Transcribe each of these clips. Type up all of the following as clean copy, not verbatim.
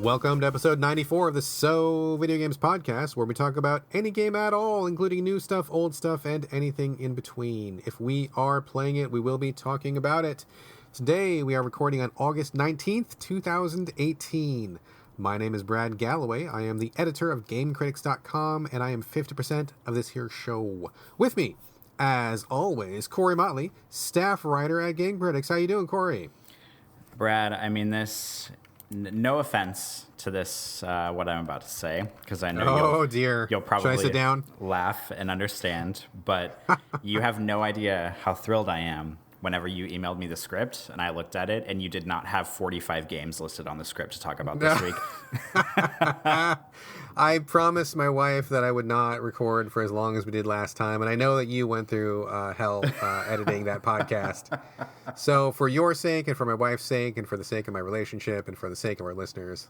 Welcome to episode 94 of the So Video Games podcast, where we talk about any game at all, including new stuff, old stuff, and anything in between. If we are playing it, we will be talking about it. Today, we are recording on August 19th, 2018. My name is Brad Galloway. I am the editor of GameCritics.com, and I am 50% of this here show. With me, as always, Corey Motley, staff writer at Game Critics. How you doing, Corey? Brad, I mean this... No offense to this, what I'm about to say, because I know you'll probably sit down? Laugh and understand, but you have no idea how thrilled I am whenever you emailed me the script and I looked at it and you did not have 45 games listed on the script to talk about this week. I promised my wife that I would not record for as long as we did last time, and I know that you went through hell editing that podcast. So for your sake and for my wife's sake and for the sake of my relationship and for the sake of our listeners,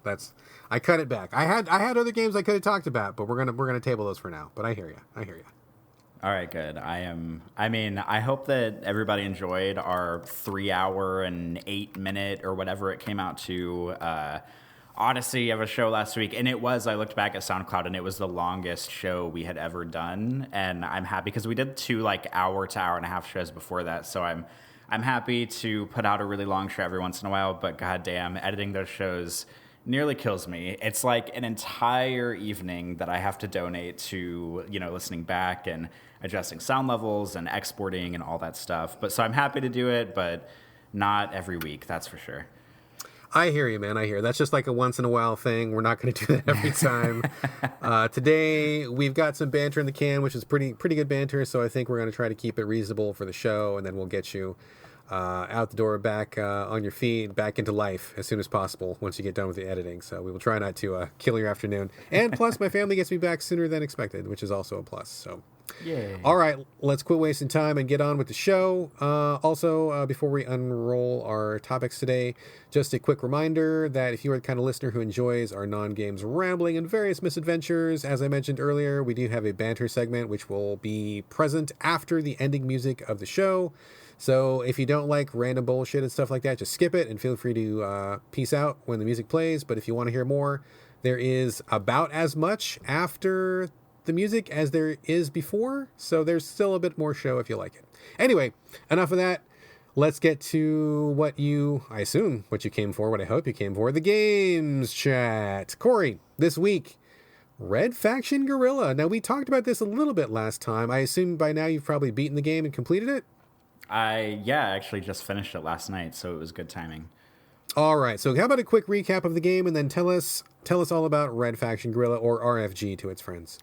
I cut it back. I had other games I could have talked about, but we're gonna table those for now. But I hear you. All right, good. I hope that everybody enjoyed our 3-hour and 8-minute or whatever it came out to Odyssey of a show last week. And I looked back at SoundCloud and it was the longest show we had ever done. And I'm happy because we did 2 hour to hour and a half shows before that. So I'm happy to put out a really long show every once in a while, but goddamn, editing those shows nearly kills me. It's like an entire evening that I have to donate to, listening back and adjusting sound levels and exporting and all that stuff. So I'm happy to do it, but not every week, that's for sure. I hear you, man. I hear. That's just like a once in a while thing. We're not going to do that every time. Today, we've got some banter in the can, which is pretty good banter. So I think we're going to try to keep it reasonable for the show, and then we'll get you out the door, back on your feet, back into life as soon as possible once you get done with the editing. So we will try not to kill your afternoon. And plus, my family gets me back sooner than expected, which is also a plus. So. Yay. All right, let's quit wasting time and get on with the show. Also, before we unroll our topics today, just a quick reminder that if you are the kind of listener who enjoys our non-games rambling and various misadventures, as I mentioned earlier, we do have a banter segment which will be present after the ending music of the show. So if you don't like random bullshit and stuff like that, just skip it and feel free to peace out when the music plays. But if you want to hear more, there is about as much after the music as there is before, so there's still a bit more show if you like it. Anyway, enough of that. Let's get to what you came for, what I hope you came for, the games chat. Corey, this week, Red Faction Guerilla. Now, we talked about this a little bit last time. I assume by now you've probably beaten the game and completed it? I actually just finished it last night, so it was good timing. All right, so how about a quick recap of the game, and then tell us all about Red Faction Guerilla, or RFG to its friends.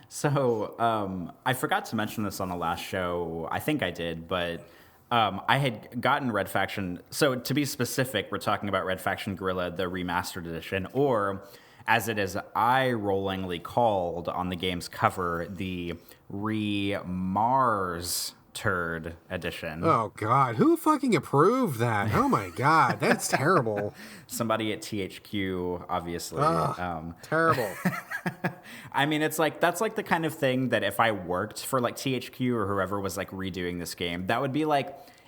So I forgot to mention this on the last show. I think I did, but I had gotten Red Faction. So to be specific, we're talking about Red Faction Guerilla, the remastered edition, or as it is eye-rollingly called on the game's cover, the Re-MARS-tered edition. Oh, God. Who fucking approved that? Oh, my God. That's terrible. Somebody at THQ, obviously. Terrible. I mean, that's like the kind of thing that if I worked for THQ or whoever was redoing this game, that would be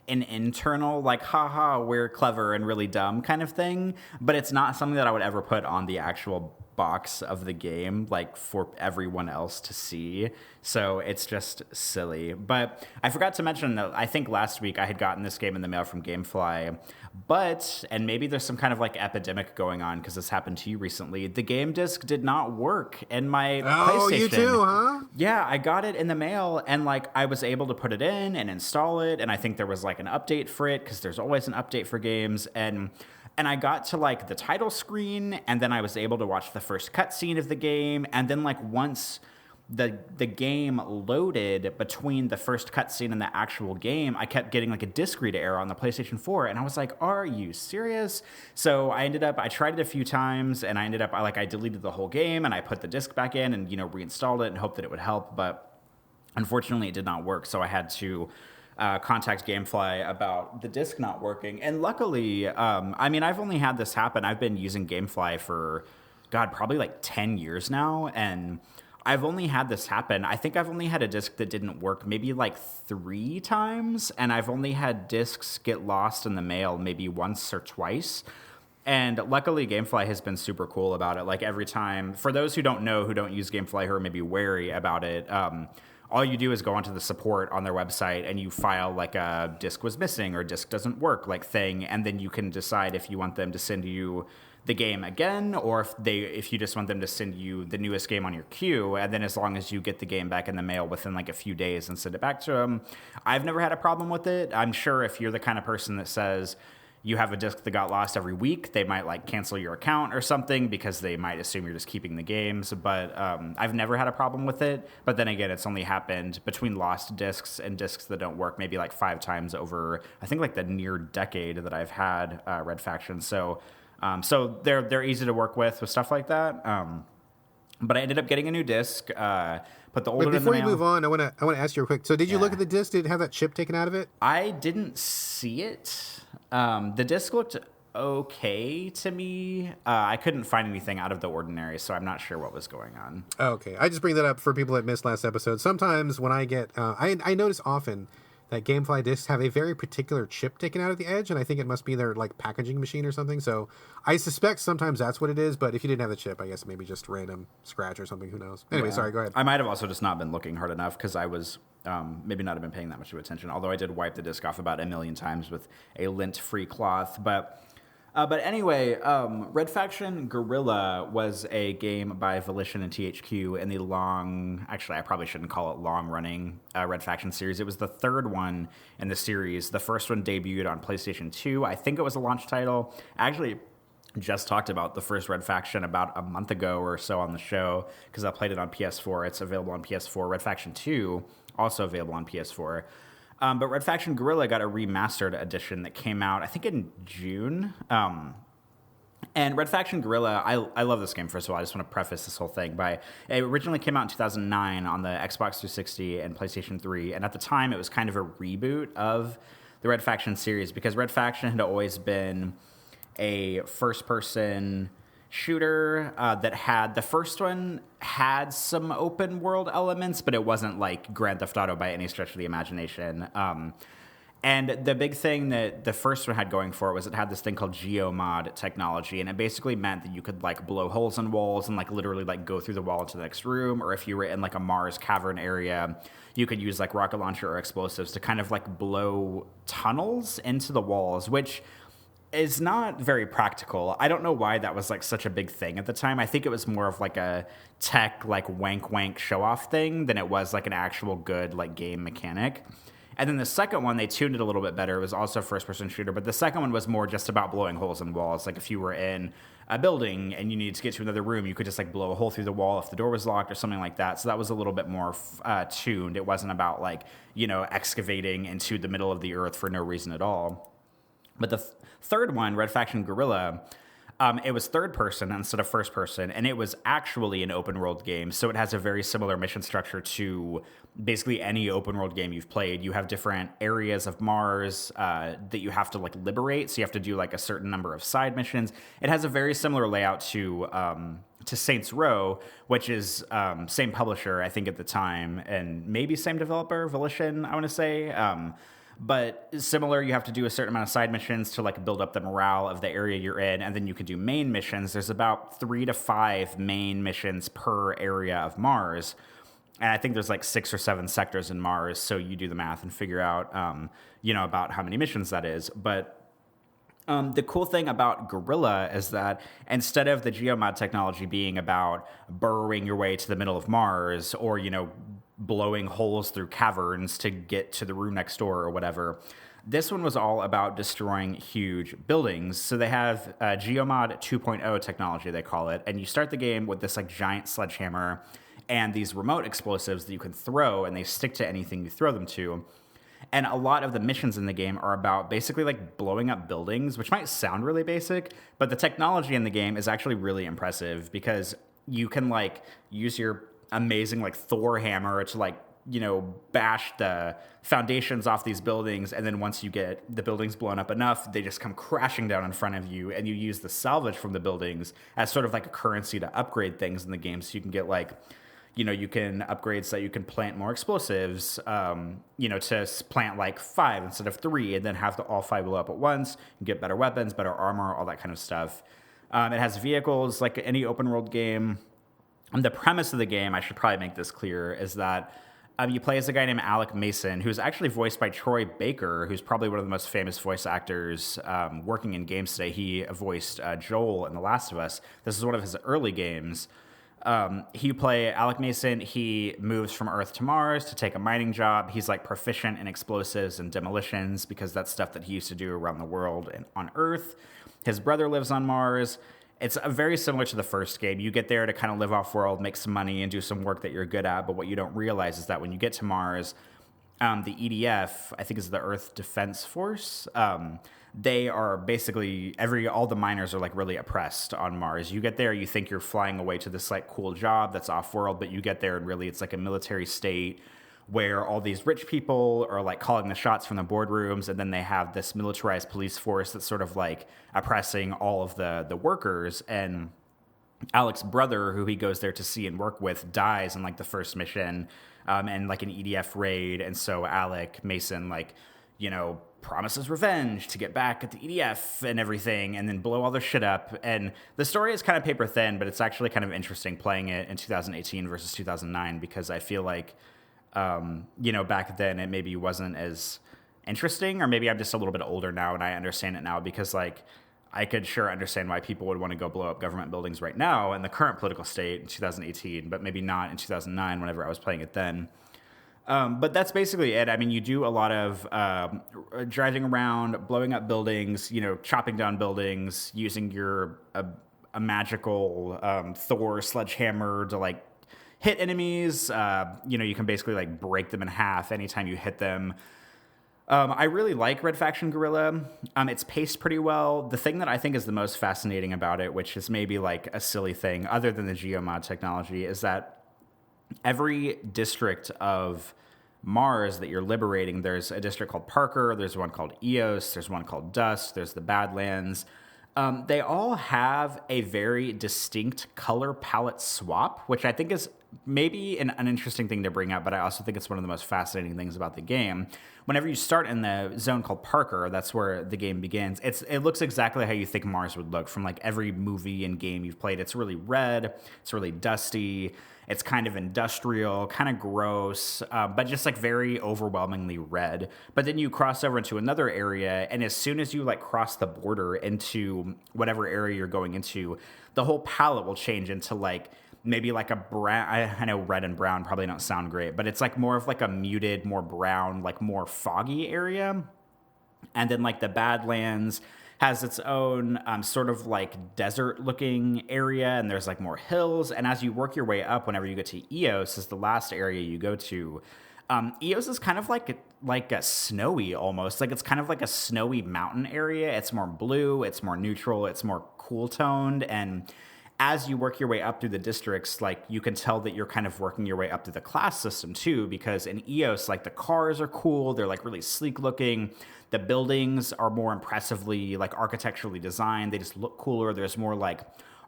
an internal haha, we're clever and really dumb kind of thing. But it's not something that I would ever put on the actual box of the game for everyone else to see, so it's just silly. But I forgot to mention that I think last week I had gotten this game in the mail from Gamefly, and maybe there's some kind of epidemic going on because this happened to you recently. The game disc did not work in my PlayStation. Oh, you too, huh? Yeah, I got it in the mail, and I was able to put it in and install it, and I think there was an update for it because there's always an update for games, and I got to the title screen, and then I was able to watch the first cutscene of the game, and then once the game loaded between the first cutscene and the actual game, I kept getting a disk read error on the PlayStation 4, and I was like, are you serious? So I tried it a few times, and I deleted the whole game, and I put the disc back in and reinstalled it and hoped that it would help, but unfortunately it did not work, so I had to contact Gamefly about the disc not working. And luckily, I've only had this happen. I've been using Gamefly for, probably 10 years now. And I've only had this happen. I think I've only had a disc that didn't work maybe 3 times. And I've only had discs get lost in the mail maybe once or twice. And luckily, GameFly has been super cool about it. Like every time, for those who don't know, who don't use GameFly, who are maybe wary about it, all you do is go onto the support on their website and you file like a disk was missing or disk doesn't work like thing, and then you can decide if you want them to send you the game again, or if you just want them to send you the newest game on your queue, and then as long as you get the game back in the mail within like a few days and send it back to them. I've never had a problem with it. I'm sure if you're the kind of person that says you have a disc that got lost every week, they might like cancel your account or something because they might assume you're just keeping the games. But I've never had a problem with it. But then again, it's only happened between lost discs and discs that don't work maybe like 5 times over, I think, like the near decade that I've had Red Faction. So they're easy to work with stuff like that. But I ended up getting a new disc. Put the older. But before you in the mail. move on, I want to ask you real quick. So did you look at the disc? Did it have that chip taken out of it? I didn't see it. The disc looked okay to me. I couldn't find anything out of the ordinary, so I'm not sure what was going on. Oh, okay. I just bring that up for people that missed last episode. Sometimes when I get, I notice often that GameFly discs have a very particular chip taken out of the edge, and I think it must be their like packaging machine or something. So I suspect sometimes that's what it is. But if you didn't have the chip, I guess maybe just random scratch or something. Who knows? Anyway, sorry. Go ahead. I might have also just not been looking hard enough because I was maybe not have been paying that much of attention. Although I did wipe the disc off about 1 million times with a lint-free cloth, But anyway, Red Faction Guerilla was a game by Volition and THQ in the actually I probably shouldn't call it long-running Red Faction series. It was the third one in the series. The first one debuted on PlayStation 2. I think it was a launch title. Actually, just talked about the first Red Faction about a month ago or so on the show because I played it on PS4. It's available on PS4. Red Faction 2, also available on PS4. But Red Faction Guerilla got a remastered edition that came out, I think, in June. And Red Faction Guerilla, I love this game, first of all. I just want to preface this whole thing by, it originally came out in 2009 on the Xbox 360 and PlayStation 3. And at the time, it was kind of a reboot of the Red Faction series because Red Faction had always been a first-person shooter that had, the first one had some open world elements, but it wasn't like Grand Theft Auto by any stretch of the imagination. And the big thing that the first one had going for it was it had this thing called geomod technology, and it basically meant that you could like blow holes in walls and like literally like go through the wall into the next room, or if you were in like a Mars cavern area, you could use like rocket launcher or explosives to kind of like blow tunnels into the walls, which is not very practical. I don't know why that was like such a big thing at the time. I think it was more of like a tech like wank show off thing than it was like an actual good like game mechanic. And then the second one, they tuned it a little bit better. It was also a first-person shooter, but the second one was more just about blowing holes in walls. Like if you were in a building and you needed to get to another room, you could just like blow a hole through the wall if the door was locked or something like that. So that was a little bit more tuned. It wasn't about like, you know, excavating into the middle of the earth for no reason at all. But the third one, Red Faction Guerilla, it was third person instead of first person, and it was actually an open world game. So it has a very similar mission structure to basically any open world game you've played. You have different areas of Mars that you have to like liberate. So you have to do like a certain number of side missions. It has a very similar layout to Saints Row, which is same publisher, I think, at the time, and maybe same developer, Volition, I want to say. But similar, you have to do a certain amount of side missions to like build up the morale of the area you're in, and then you can do main missions. There's about 3 to 5 main missions per area of Mars, and I think there's like 6 or 7 sectors in Mars, so you do the math and figure out, about how many missions that is. But the cool thing about Guerilla is that instead of the geomod technology being about burrowing your way to the middle of Mars or, blowing holes through caverns to get to the room next door or whatever, this one was all about destroying huge buildings. So they have Geomod 2.0 technology, they call it, and you start the game with this like giant sledgehammer and these remote explosives that you can throw, and they stick to anything you throw them to. And a lot of the missions in the game are about basically like blowing up buildings, which might sound really basic, but the technology in the game is actually really impressive because you can like use your amazing like Thor hammer to like, bash the foundations off these buildings, and then once you get the buildings blown up enough, they just come crashing down in front of you, and you use the salvage from the buildings as sort of like a currency to upgrade things in the game, so you can get like you can upgrade so that you can plant more explosives, to plant like 5 instead of 3, and then have all 5 blow up at once. You get better weapons, better armor, all that kind of stuff. It has vehicles like any open world game. And the premise of the game, I should probably make this clear, is that you play as a guy named Alec Mason, who's actually voiced by Troy Baker, who's probably one of the most famous voice actors working in games today. He voiced Joel in The Last of Us. This is one of his early games. You play Alec Mason. He moves from Earth to Mars to take a mining job. He's like proficient in explosives and demolitions because that's stuff that he used to do around the world and on Earth. His brother lives on Mars. It's very similar to the first game. You get there to kind of live off world, make some money, and do some work that you're good at. But what you don't realize is that when you get to Mars, the EDF, I think is the Earth Defense Force, they are basically all the miners are like really oppressed on Mars. You get there, you think you're flying away to this like cool job that's off world, but you get there and really it's like a military state where all these rich people are like calling the shots from the boardrooms, and then they have this militarized police force that's sort of like oppressing all of the workers. And Alec's brother, who he goes there to see and work with, dies in like the first mission and like an EDF raid. And so Alec Mason promises revenge to get back at the EDF and everything, and then blow all their shit up. And the story is kind of paper thin, but it's actually kind of interesting playing it in 2018 versus 2009, because I feel like, back then it maybe wasn't as interesting, or maybe I'm just a little bit older now and I understand it now, because like I could sure understand why people would want to go blow up government buildings right now in the current political state in 2018, but maybe not in 2009 whenever I was playing it then. But that's basically it. I mean, you do a lot of driving around, blowing up buildings, chopping down buildings, using your a magical Thor sledgehammer to like hit enemies. You can basically like break them in half anytime you hit them. I really like Red Faction Guerilla. It's paced pretty well. The thing that I think is the most fascinating about it, which is maybe like a silly thing other than the geomod technology, is that every district of Mars that you're liberating, there's a district called Parker, there's one called Eos, there's one called Dust, there's the Badlands. They all have a very distinct color palette swap, which I think is maybe an uninteresting thing to bring up, but I also think it's one of the most fascinating things about the game. Whenever you start in the zone called Parker, that's where the game begins. It looks exactly how you think Mars would look from like every movie and game you've played. It's really red, it's really dusty, it's kind of industrial, kind of gross, but just like very overwhelmingly red. But then you cross over into another area, and as soon as you like cross the border into whatever area you're going into, the whole palette will change into like maybe like a brown. I know red and brown probably don't sound great, but it's like more of like a muted, more brown, like more foggy area. And then like the Badlands has its own sort of like desert looking area, and there's like more hills. And as you work your way up, whenever you get to Eos, is the last area you go to. Eos is kind of like a snowy almost, like it's kind of like a snowy mountain area. It's more blue, it's more neutral, it's more cool toned. And as you work your way up through the districts, like you can tell that you're kind of working your way up through the class system too, because in Eos, like the cars are cool. They're like really sleek looking. The buildings are more impressively like architecturally designed. They just look cooler. There's more like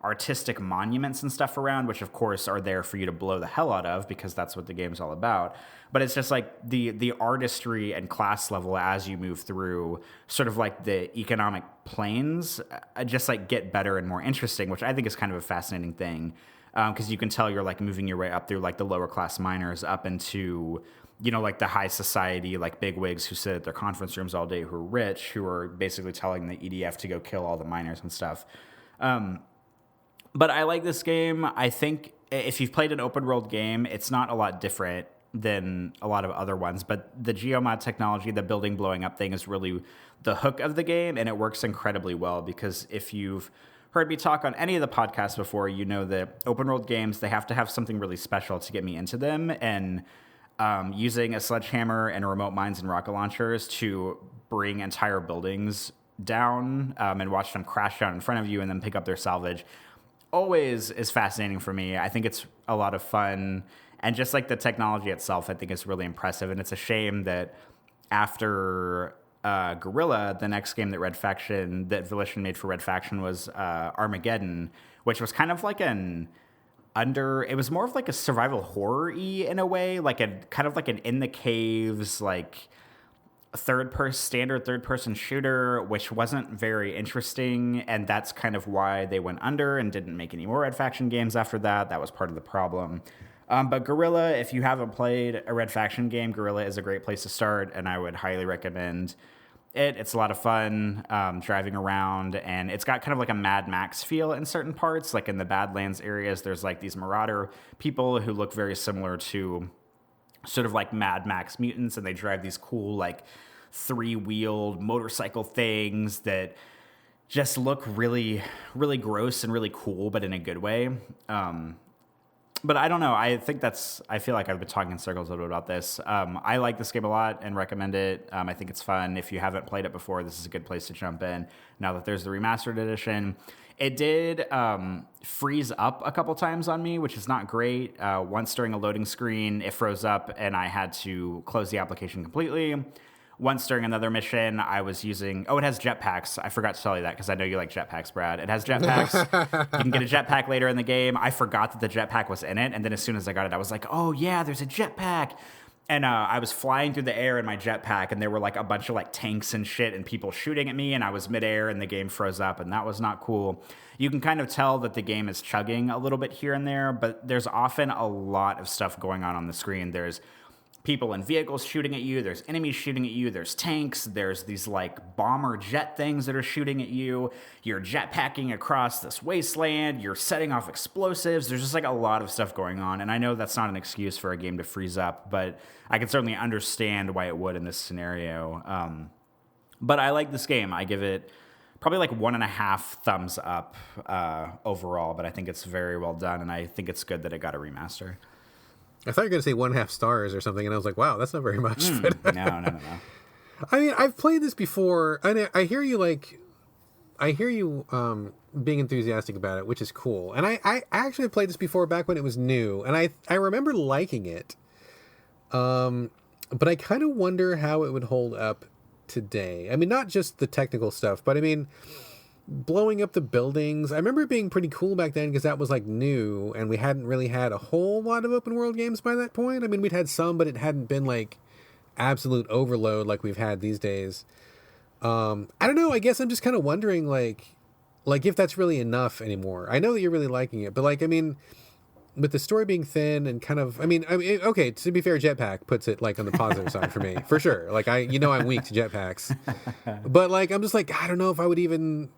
artistic monuments and stuff around, which of course are there for you to blow the hell out of, because that's what the game's all about. But it's just like the artistry and class level as you move through sort of like the economic planes just like get better and more interesting, which I think is kind of a fascinating thing, because you can tell you're like moving your way up through like the lower class miners up into, like the high society, like bigwigs who sit at their conference rooms all day, who are rich, who are basically telling the EDF to go kill all the miners and stuff. But I like this game. I think if you've played an open world game, it's not a lot different than a lot of other ones. But the geomod technology, the building blowing up thing, is really the hook of the game, and it works incredibly well, because if you've heard me talk on any of the podcasts before, you know that open world games, they have to have something really special to get me into them. And using a sledgehammer and remote mines and rocket launchers to bring entire buildings down and watch them crash down in front of you and then pick up their salvage always is fascinating for me. I think it's a lot of fun, and just like the technology itself, I think is really impressive. And it's a shame that after Guerilla, the next game that Volition made for Red Faction was Armageddon, which was kind of like an under. It was more of like a survival horror-y in a way, like a kind of like an in the caves, like standard third person shooter, which wasn't very interesting, and that's kind of why they went under and didn't make any more Red Faction games after that. That was part of the problem. But Guerilla, if you haven't played a Red Faction game, Guerilla is a great place to start, and I would highly recommend it. It's a lot of fun driving around, and it's got kind of like a Mad Max feel in certain parts. Like in the Badlands areas, there's like these marauder people who look very similar to sort of like Mad Max mutants, and they drive these cool like 3-wheeled motorcycle things that just look really, really gross and really cool, but in a good way. But I don't know. I feel like I've been talking in circles a little bit about this. I like this game a lot and recommend it. I think it's fun. If you haven't played it before, this is a good place to jump in. Now that there's the remastered edition, it did freeze up a couple times on me, which is not great. Once during a loading screen, it froze up and I had to close the application completely. Once during another mission, I was using... Oh, it has jetpacks. I forgot to tell you that because I know you like jetpacks, Brad. It has jetpacks. You can get a jetpack later in the game. I forgot that the jetpack was in it, and then as soon as I got it, I was like, oh, yeah, there's a jetpack. And I was flying through the air in my jetpack, and there were like a bunch of like tanks and shit and people shooting at me, and I was midair, and the game froze up, and that was not cool. You can kind of tell that the game is chugging a little bit here and there, but there's often a lot of stuff going on the screen. There's people in vehicles shooting at you, there's enemies shooting at you, there's tanks, there's these like bomber jet things that are shooting at you, you're jetpacking across this wasteland, you're setting off explosives, there's just like a lot of stuff going on, and I know that's not an excuse for a game to freeze up, but I can certainly understand why it would in this scenario. But I like this game. I give it probably like 1.5 thumbs up overall, but I think it's very well done, and I think it's good that it got a remaster. I thought you were going to say 1.5 stars or something, and I was like, wow, that's not very much. But No. I mean, I've played this before, and I hear you being enthusiastic about it, which is cool. And I actually played this before back when it was new, and I remember liking it. But I kind of wonder how it would hold up today. I mean, not just the technical stuff, but I mean, blowing up the buildings. I remember it being pretty cool back then because that was like new and we hadn't really had a whole lot of open world games by that point. I mean, we'd had some, but it hadn't been like absolute overload like we've had these days. I don't know. I guess I'm just kind of wondering like if that's really enough anymore. I know that you're really liking it, but like, I mean, with the story being thin and kind of, I mean, okay, to be fair, Jetpack puts it like on the positive side for me, for sure. Like I'm weak to jetpacks, but like, I'm just like, I don't know if I would even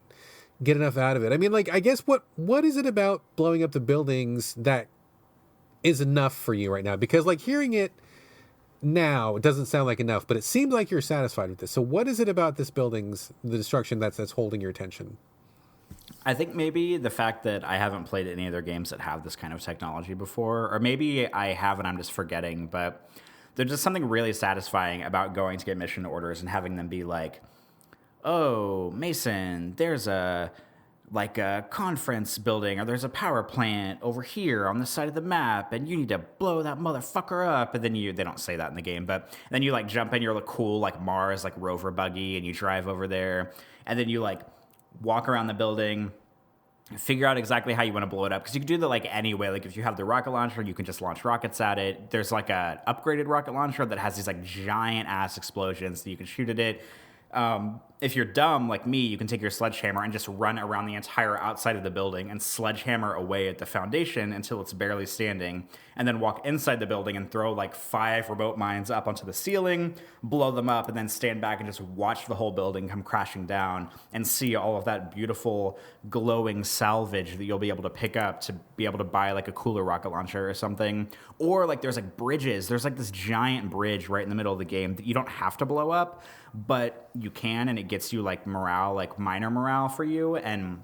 get enough out of it. I mean, like, I guess what is it about blowing up the buildings that is enough for you right now? Because like hearing it now, it doesn't sound like enough, but it seems like you're satisfied with this. So what is it about this building's, the destruction that's holding your attention? I think maybe the fact that I haven't played any other games that have this kind of technology before, or maybe I have and I'm just forgetting, but there's just something really satisfying about going to get mission orders and having them be like, oh, Mason, there's a conference building, or there's a power plant over here on the side of the map, and you need to blow that motherfucker up. And then they don't say that in the game, but then you like jump in your cool like Mars like rover buggy, and you drive over there, and then you like walk around the building, figure out exactly how you want to blow it up, because you can do that like anyway. Like if you have the rocket launcher, you can just launch rockets at it. There's like a upgraded rocket launcher that has these like giant ass explosions that you can shoot at it. If you're dumb like me, you can take your sledgehammer and just run around the entire outside of the building and sledgehammer away at the foundation until it's barely standing, and then walk inside the building and throw like 5 remote mines up onto the ceiling, blow them up, and then stand back and just watch the whole building come crashing down and see all of that beautiful glowing salvage that you'll be able to pick up to be able to buy like a cooler rocket launcher or something. Or like there's like bridges. There's like this giant bridge right in the middle of the game that you don't have to blow up, but you can, and it gets you like morale, like minor morale for you. And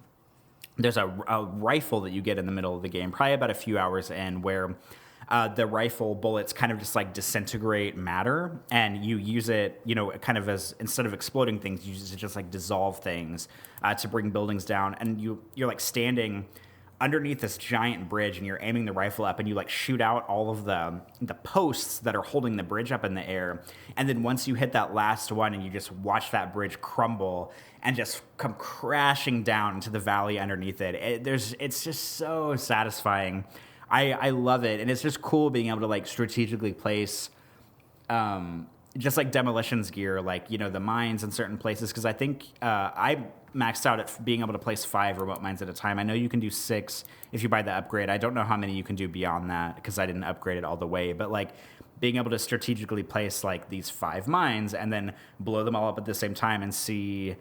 there's a rifle that you get in the middle of the game, probably about a few hours in, where the rifle bullets kind of just like disintegrate matter, and you use it, kind of as, instead of exploding things, you use it to just like dissolve things to bring buildings down. And you're like standing underneath this giant bridge, and you're aiming the rifle up, and you like shoot out all of the posts that are holding the bridge up in the air. And then once you hit that last one, and you just watch that bridge crumble and just come crashing down into the valley underneath it, it's just so satisfying. I love it, and it's just cool being able to like strategically place just like demolitions gear, like, you know, the mines in certain places, because I think I maxed out at being able to place 5 remote mines at a time. I know you can do 6 if you buy the upgrade. I don't know how many you can do beyond that because I didn't upgrade it all the way, but like being able to strategically place like these 5 mines and then blow them all up at the same time and see,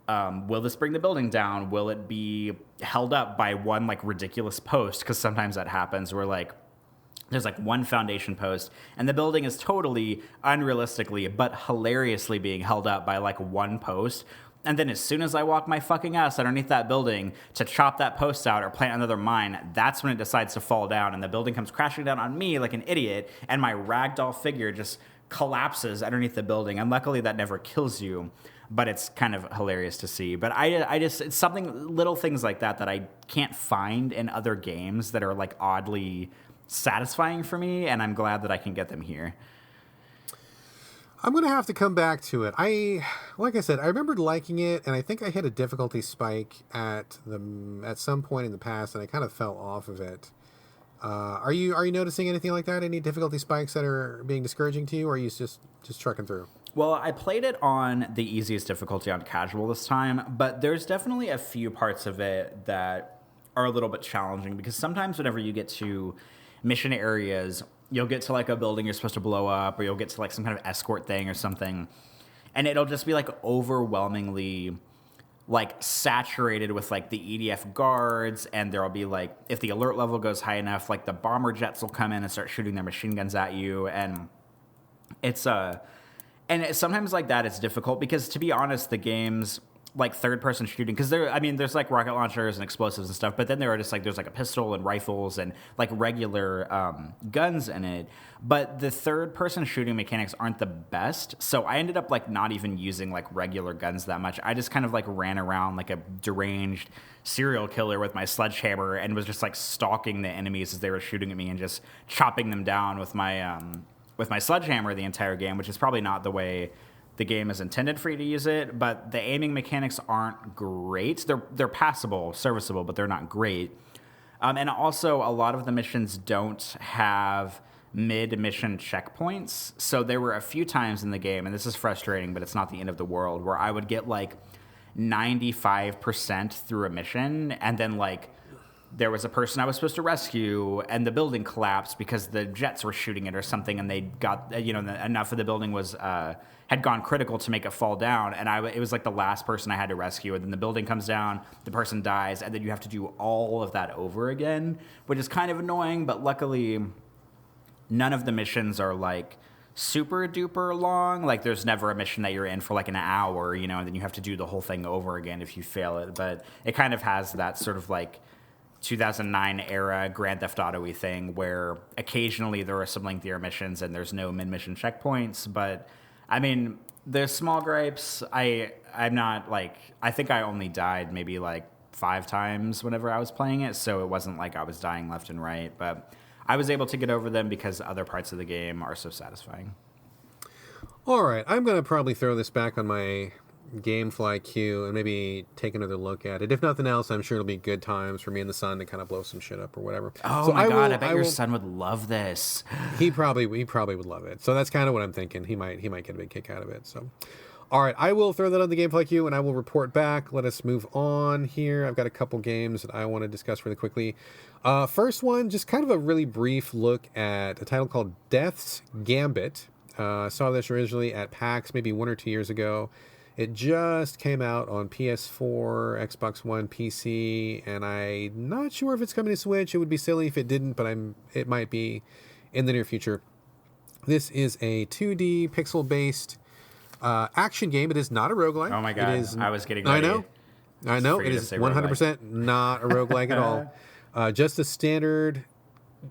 will this bring the building down? Will it be held up by one like ridiculous post? Because sometimes that happens where like there's like one foundation post and the building is totally unrealistically but hilariously being held up by like one post. And then as soon as I walk my fucking ass underneath that building to chop that post out or plant another mine, that's when it decides to fall down and the building comes crashing down on me like an idiot and my ragdoll figure just collapses underneath the building. And luckily that never kills you, but it's kind of hilarious to see. But I just, it's something, little things like that that I can't find in other games that are like oddly satisfying for me, and I'm glad that I can get them here. I'm going to have to come back to it. Like I said, I remembered liking it, and I think I hit a difficulty spike at some point in the past, and I kind of fell off of it. Are you noticing anything like that? Any difficulty spikes that are being discouraging to you, or are you just trucking through? Well, I played it on the easiest difficulty on casual this time, but there's definitely a few parts of it that are a little bit challenging, because sometimes whenever you get to mission areas, you'll get to like a building you're supposed to blow up, or you'll get to like some kind of escort thing or something, and it'll just be like overwhelmingly like saturated with like the EDF guards, and there'll be like, if the alert level goes high enough, like the bomber jets will come in and start shooting their machine guns at you, and sometimes like that it's difficult because, to be honest, the game's like third-person shooting, because there's like rocket launchers and explosives and stuff, but then there's like a pistol and rifles and like regular guns in it. But the third-person shooting mechanics aren't the best, so I ended up like not even using like regular guns that much. I just kind of like ran around like a deranged serial killer with my sledgehammer and was just like stalking the enemies as they were shooting at me and just chopping them down with my sledgehammer the entire game, which is probably not the way the game is intended for you to use it. But the aiming mechanics aren't great. They're passable, serviceable, but they're not great. And also, a lot of the missions don't have mid-mission checkpoints. So there were a few times in the game, and this is frustrating, but it's not the end of the world, where I would get like 95% through a mission, and then like there was a person I was supposed to rescue, and the building collapsed because the jets were shooting it or something, and they got, enough of the building was had gone critical to make it fall down, and it was like the last person I had to rescue, and then the building comes down, the person dies, and then you have to do all of that over again, which is kind of annoying, but luckily none of the missions are like super duper long. Like there's never a mission that you're in for like an hour, and then you have to do the whole thing over again if you fail it, but it kind of has that sort of like 2009 era Grand Theft Auto-y thing where occasionally there are some lengthier missions and there's no mid-mission checkpoints. But I mean, there's small gripes. I'm not like, I think I only died maybe like 5 times whenever I was playing it, so it wasn't like I was dying left and right, but I was able to get over them because other parts of the game are so satisfying. All right, I'm going to probably throw this back on my Gamefly queue and maybe take another look at it. If nothing else, I'm sure it'll be good times for me and the son to kind of blow some shit up or whatever. Oh, so my God, I bet your son would love this. He probably would love it. So that's kind of what I'm thinking. He might get a big kick out of it. So, all right, I will throw that on the Gamefly queue and I will report back. Let us move on here. I've got a couple games that I want to discuss really quickly. First one, just kind of a really brief look at a title called Death's Gambit. Saw this originally at PAX maybe 1 or 2 years ago. It just came out on PS4, Xbox One, PC, and I'm not sure if it's coming to Switch. It would be silly if it didn't, but it might be in the near future. This is a 2D pixel-based action game. It is not a roguelike. Oh my God, I was getting ready. I know. It is 100% not a roguelike at all. Just a standard,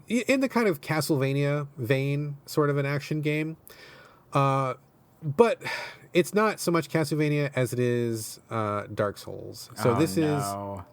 in the kind of Castlevania vein, sort of an action game. But it's not so much Castlevania as it is Dark Souls. So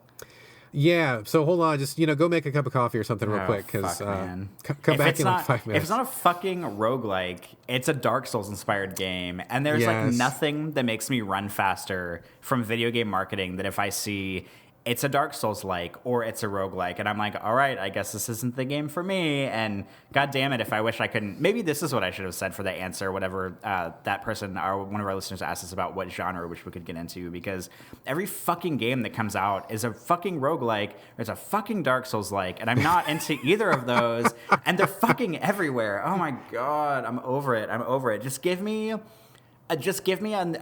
yeah. So hold on, just go make a cup of coffee or something real quick, because come back in like 5 minutes. If it's not a fucking roguelike, it's a Dark Souls inspired game, and there's like nothing that makes me run faster from video game marketing than if I see it's a Dark Souls like, or it's a roguelike. And I'm like, all right, I guess this isn't the game for me. And god damn it, if I wish I couldn't, maybe this is what I should have said for the answer, whatever that person, or one of our listeners asked us about what genre, which we could get into, because every fucking game that comes out is a fucking roguelike, or it's a fucking Dark Souls like, and I'm not into either of those, and they're fucking everywhere. Oh my god, I'm over it. Just give me a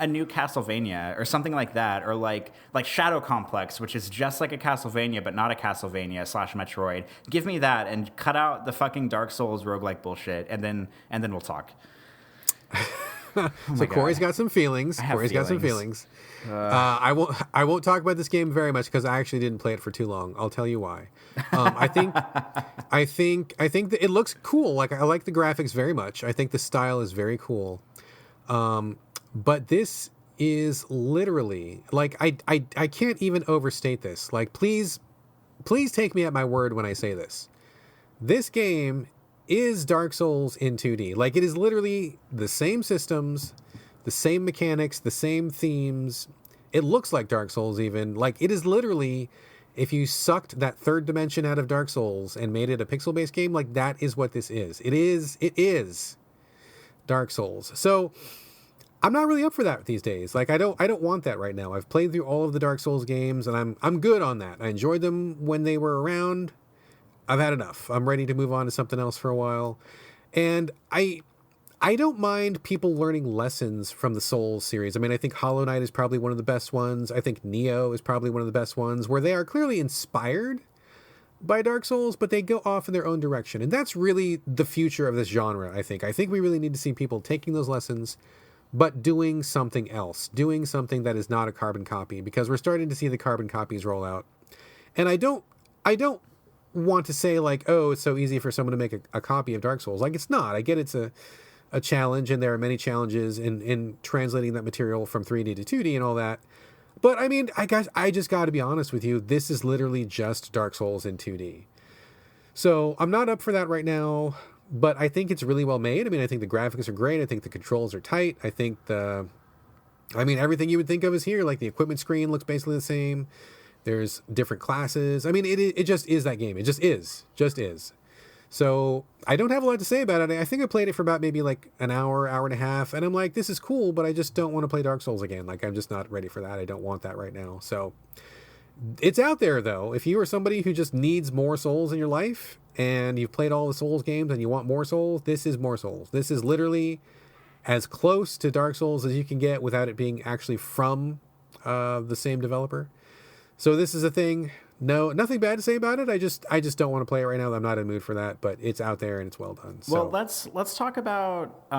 new Castlevania or something like that, or like Shadow Complex, which is just like a Castlevania but not a Castlevania / Metroid. Give me that and cut out the fucking Dark Souls roguelike bullshit, and then we'll talk. So Corey's got some feelings. Got some feelings. I won't talk about this game very much because I actually didn't play it for too long. I'll tell you why. I think that it looks cool. Like, I like the graphics very much. I think the style is very cool. But this is literally, like, I can't even overstate this. Like, please take me at my word when I say this. This game is Dark Souls in 2D. Like, it is literally the same systems, the same mechanics, the same themes. It looks like Dark Souls even. Like, it is literally, if you sucked that third dimension out of Dark Souls and made it a pixel-based game, like, that is what this is. It is Dark Souls. So I'm not really up for that these days. Like, I don't want that right now. I've played through all of the Dark Souls games, and I'm good on that. I enjoyed them when they were around. I've had enough. I'm ready to move on to something else for a while. And I don't mind people learning lessons from the Souls series. I mean, I think Hollow Knight is probably one of the best ones. I think Neo is probably one of the best ones, where they are clearly inspired by Dark Souls, but they go off in their own direction. And that's really the future of this genre, I think. I think we really need to see people taking those lessons, but doing something else, doing something that is not a carbon copy, because we're starting to see the carbon copies roll out. And I don't want to say, like, oh, it's so easy for someone to make a copy of Dark Souls. Like, it's not. I get it's a challenge, and there are many challenges in translating that material from 3D to 2D and all that. But I mean, I just got to be honest with you. This is literally just Dark Souls in 2D. So I'm not up for that right now. But I think it's really well made. I mean, I think the graphics are great. I think the controls are tight. I think everything you would think of is here. Like, the equipment screen looks basically the same. There's different classes. I mean, it just is that game. It just is. So I don't have a lot to say about it. I think I played it for about maybe like an hour and a half. And I'm like, this is cool, but I just don't want to play Dark Souls again. Like, I'm just not ready for that. I don't want that right now. So it's out there, though. If you are somebody who just needs more Souls in your life, and you've played all the Souls games and you want more Souls, this is more Souls. This is literally as close to Dark Souls as you can get without it being actually from the same developer. So this is a thing. No, nothing bad to say about it. I just don't want to play it right now. I'm not in the mood for that, but it's out there and it's well done. So. Well, let's talk about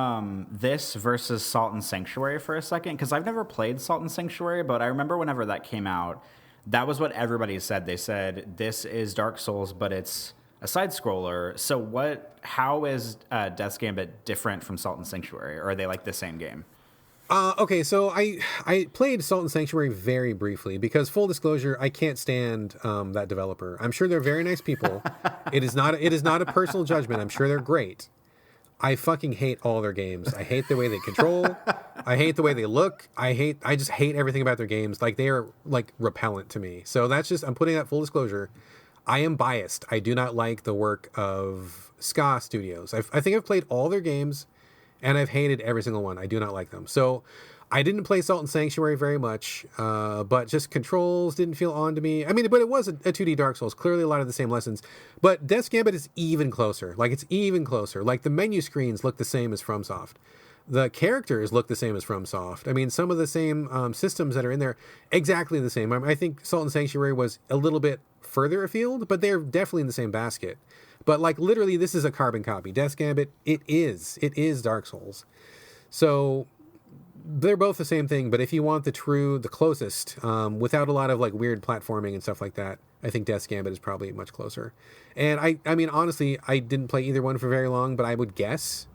this versus Salt and Sanctuary for a second, because I've never played Salt and Sanctuary, but I remember whenever that came out, that was what everybody said. They said, this is Dark Souls, but it's a side scroller. So how is Death's Gambit different from Salt and Sanctuary, or are they like the same game? Okay, so I played Salt and Sanctuary very briefly because, full disclosure, I can't stand that developer. I'm sure they're very nice people. It is not a personal judgment. I'm sure they're great. I fucking hate all their games. I hate the way they control. I hate the way they look. I just hate everything about their games. Like, they are like repellent to me. So that's just, I'm putting that full disclosure. I am biased. I do not like the work of Ska Studios. I think I've played all their games, and I've hated every single one. I do not like them. So I didn't play Salt and Sanctuary very much, but just controls didn't feel on to me. I mean, but it was a 2D Dark Souls. Clearly a lot of the same lessons. But Death's Gambit is even closer. Like, it's even closer. Like, the menu screens look the same as FromSoft. The characters look the same as FromSoft. I mean, some of the same systems that are in there, exactly the same. I think Salt and Sanctuary was a little bit further afield, but they're definitely in the same basket. But, like, literally, this is a carbon copy. Death's Gambit, it is Dark Souls. So they're both the same thing, but if you want the closest, without a lot of, like, weird platforming and stuff like that, I think Death's Gambit is probably much closer. And I mean, honestly, I didn't play either one for very long, but I would guess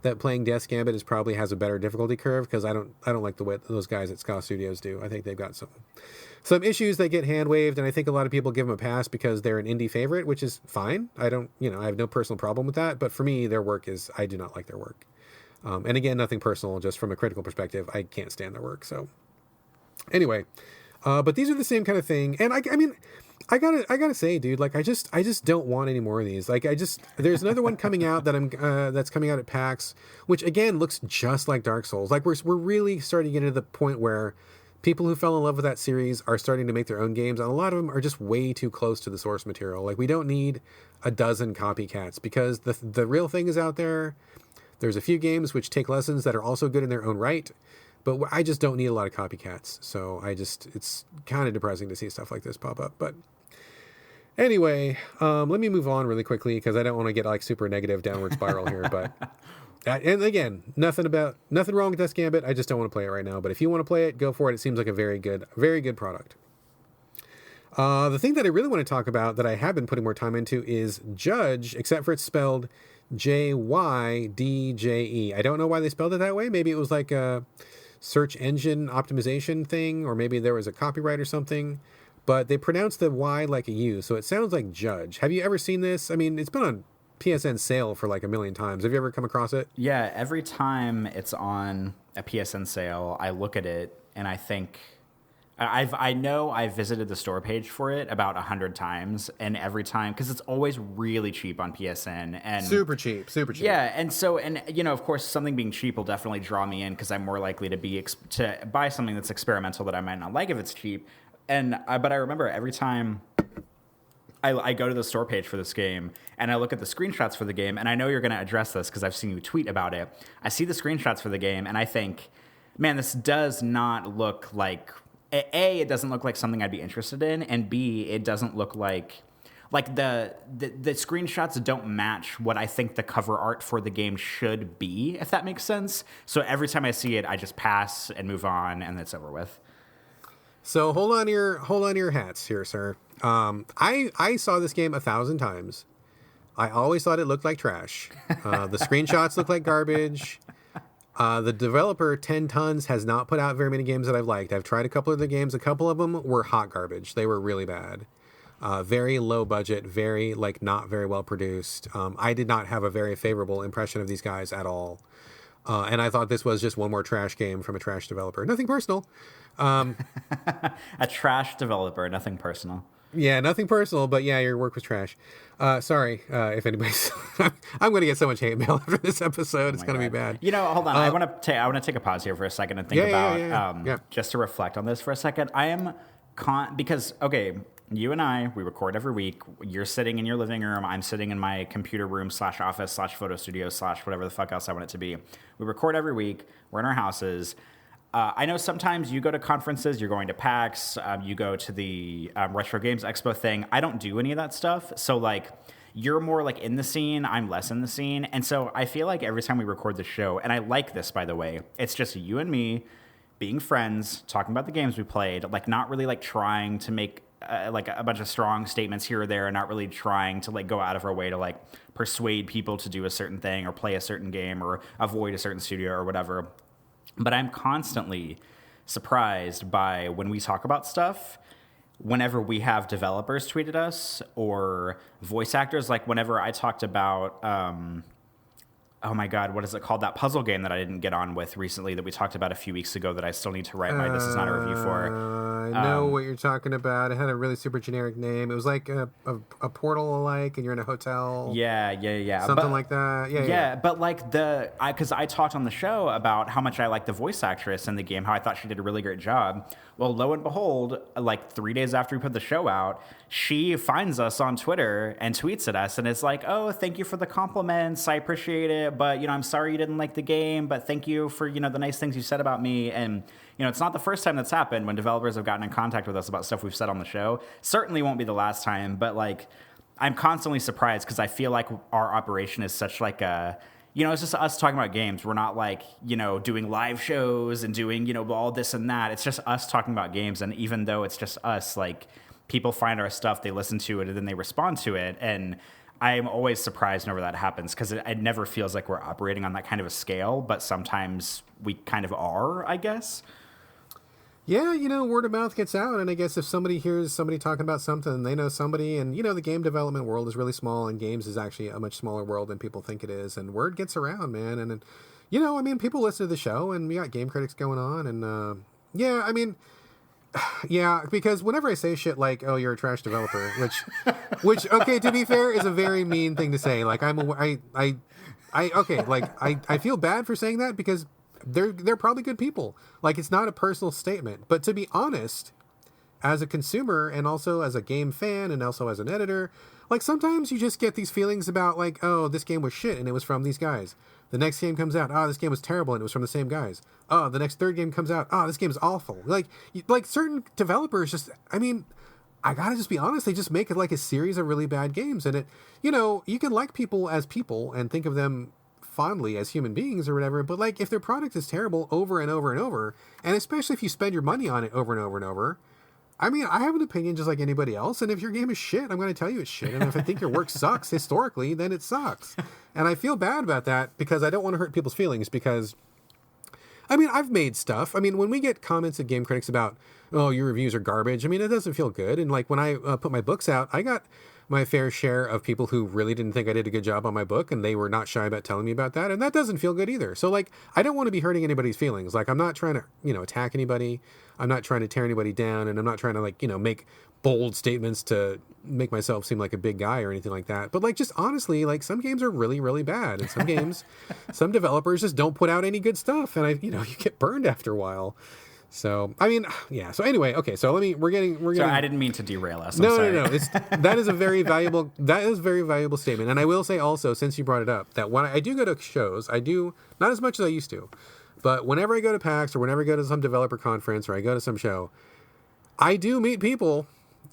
that playing Death's Gambit probably has a better difficulty curve, because I don't like the way those guys at Ska Studios do. I think they've got some issues that get hand waved, and I think a lot of people give them a pass because they're an indie favorite, which is fine. I have no personal problem with that, but for me, their work I do not like their work. And again, nothing personal, just from a critical perspective, I can't stand their work. So anyway, But these are the same kind of thing. And I mean, I gotta say, dude, like I just don't want any more of these. Like there's another one coming out that's coming out at PAX, which again looks just like Dark Souls. Like we're really starting to get to the point where people who fell in love with that series are starting to make their own games, and a lot of them are just way too close to the source material. Like we don't need a dozen copycats, because the real thing is out there. There's a few games which take lessons that are also good in their own right, but I just don't need a lot of copycats. So it's kind of depressing to see stuff like this pop up. But anyway, let me move on really quickly, because I don't want to get like super negative downward spiral here. But and again, nothing wrong with this Gambit. I just don't want to play it right now. But if you want to play it, go for it. It seems like a very good product. The thing that I really want to talk about that I have been putting more time into is Jydge, except for it's spelled Jydje. I don't know why they spelled it that way. Maybe it was like a search engine optimization thing, or maybe there was a copyright or something. But they pronounced the Y like a U, so it sounds like Jydge. Have you ever seen this? I mean, it's been on PSN sale for like a million times. Have you ever come across it? Yeah, every time it's on a PSN sale, I look at it and I think I know I've visited the store page for it about 100 times, and every time, because it's always really cheap on PSN and super cheap. Yeah, and you know, of course, something being cheap will definitely draw me in, because I'm more likely to buy something that's experimental that I might not like if it's cheap. But I remember every time I go to the store page for this game and I look at the screenshots for the game, and I know you're going to address this because I've seen you tweet about it. I see the screenshots for the game and I think, man, this does not look like, A, it doesn't look like something I'd be interested in, and B, it doesn't look like the screenshots don't match what I think the cover art for the game should be, if that makes sense. So every time I see it, I just pass and move on, and it's over with. So hold on to your hats here, sir. I saw this game 1,000 times. I always thought it looked like trash. The screenshots look like garbage. The developer, 10 Tons, has not put out very many games that I've liked. I've tried a couple of the games. A couple of them were hot garbage. They were really bad. Very low budget, very not very well produced. I did not have a very favorable impression of these guys at all. And I thought this was just one more trash game from a trash developer. Nothing personal. A trash developer, nothing personal. Yeah, nothing personal, but yeah, your work was trash. Sorry if anybody's... I'm going to get so much hate mail after this episode. It's going to be bad. You know, hold on. I want to take a pause here for a second and think just to reflect on this for a second. I am... because, okay, you and I, we record every week. You're sitting in your living room. I'm sitting in my computer room /office /photo studio / whatever the fuck else I want it to be. We record every week. We're in our houses. I know sometimes you go to conferences, you're going to PAX, you go to the Retro Games Expo thing. I don't do any of that stuff. So, you're more, in the scene. I'm less in the scene. And so I feel like every time we record the show, and I like this, by the way, it's just you and me being friends, talking about the games we played, not really, trying to make, a bunch of strong statements here or there, and not really trying to, go out of our way to, persuade people to do a certain thing or play a certain game or avoid a certain studio or whatever. But I'm constantly surprised by when we talk about stuff, whenever we have developers tweet at us or voice actors, whenever I talked about, oh my God, what is it called? That puzzle game that I didn't get on with recently that we talked about a few weeks ago that I still need to write my This Is Not a Review for. I know what you're talking about. It had a really super generic name. It was like a Portal alike, and you're in a hotel. Yeah. Something like that. Yeah. But because I talked on the show about how much I like the voice actress in the game, how I thought she did a really great job. Well, lo and behold, 3 days after we put the show out, she finds us on Twitter and tweets at us, and it's like, oh, thank you for the compliments. I appreciate it. But, I'm sorry you didn't like the game, but thank you for, the nice things you said about me. And, it's not the first time that's happened when developers have gotten in contact with us about stuff we've said on the show. Certainly won't be the last time, but, I'm constantly surprised because I feel like our operation is such a... it's just us talking about games. We're not doing live shows and doing, all this and that. It's just us talking about games. And even though it's just us, people find our stuff, they listen to it, and then they respond to it. And I'm always surprised whenever that happens because it never feels like we're operating on that kind of a scale, but sometimes we kind of are, I guess. Yeah, word of mouth gets out, and I guess if somebody hears somebody talking about something, they know somebody, and, the game development world is really small, and games is actually a much smaller world than people think it is, and word gets around, man, and, people listen to the show, and we got game critics going on, and, Yeah, because whenever I say shit like, "Oh, you're a trash developer," which okay, to be fair, is a very mean thing to say. Like I feel bad for saying that because they're probably good people. Like it's not a personal statement, but to be honest, as a consumer and also as a game fan and also as an editor, like sometimes you just get these feelings about like, oh, this game was shit and it was from these guys. The next game comes out, oh, this game was terrible and it was from the same guys. Oh, the next third game comes out, oh, this game is awful. Like certain developers just, I mean, I gotta just be honest, they just make it like a series of really bad games. And you can like people as people and think of them fondly as human beings or whatever, but like if their product is terrible over and over and over, and especially if you spend your money on it over and over and over, I mean, I have an opinion just like anybody else, and if your game is shit, I'm going to tell you it's shit. And if I think your work sucks historically, then it sucks. And I feel bad about that because I don't want to hurt people's feelings because, I mean, I've made stuff. I mean, when we get comments at game critics about, oh, your reviews are garbage, I mean, it doesn't feel good. And like when I put my books out, I got my fair share of people who really didn't think I did a good job on my book, and they were not shy about telling me about that, and that doesn't feel good either. So like, I don't want to be hurting anybody's feelings. Like, I'm not trying to, attack anybody. I'm not trying to tear anybody down, and I'm not trying to like, make bold statements to make myself seem like a big guy or anything like that. But like, just honestly, like some games are really, really bad, and some games, some developers just don't put out any good stuff, and you get burned after a while. So, I mean, yeah. So anyway, okay. So we're getting. Sorry, I didn't mean to derail us. No. That is a very valuable statement. And I will say also, since you brought it up, that when I do go to shows, I do, not as much as I used to, but whenever I go to PAX or whenever I go to some developer conference or I go to some show, I do meet people,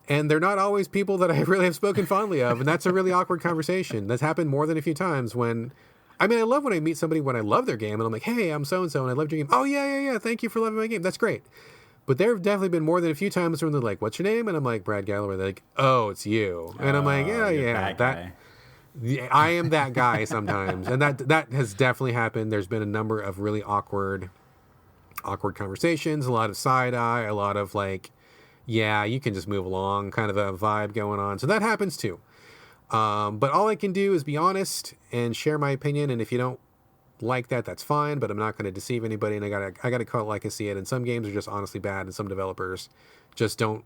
and they're not always people that I really have spoken fondly of. And that's a really awkward conversation. That's happened more than a few times when, I mean, I love when I meet somebody when I love their game and I'm like, hey, I'm so-and-so and I loved your game. Oh, yeah. Thank you for loving my game. That's great. But there have definitely been more than a few times when they're like, what's your name? And I'm like, Brad Galloway. They're like, oh, it's you. And I'm like, yeah. I am that guy sometimes. And that has definitely happened. There's been a number of really awkward conversations, a lot of side eye, a lot of like, yeah, you can just move along kind of a vibe going on. So that happens too. But all I can do is be honest and share my opinion. And if you don't like that, that's fine, but I'm not going to deceive anybody. And I gotta call it like I see it. And some games are just honestly bad. And some developers just don't,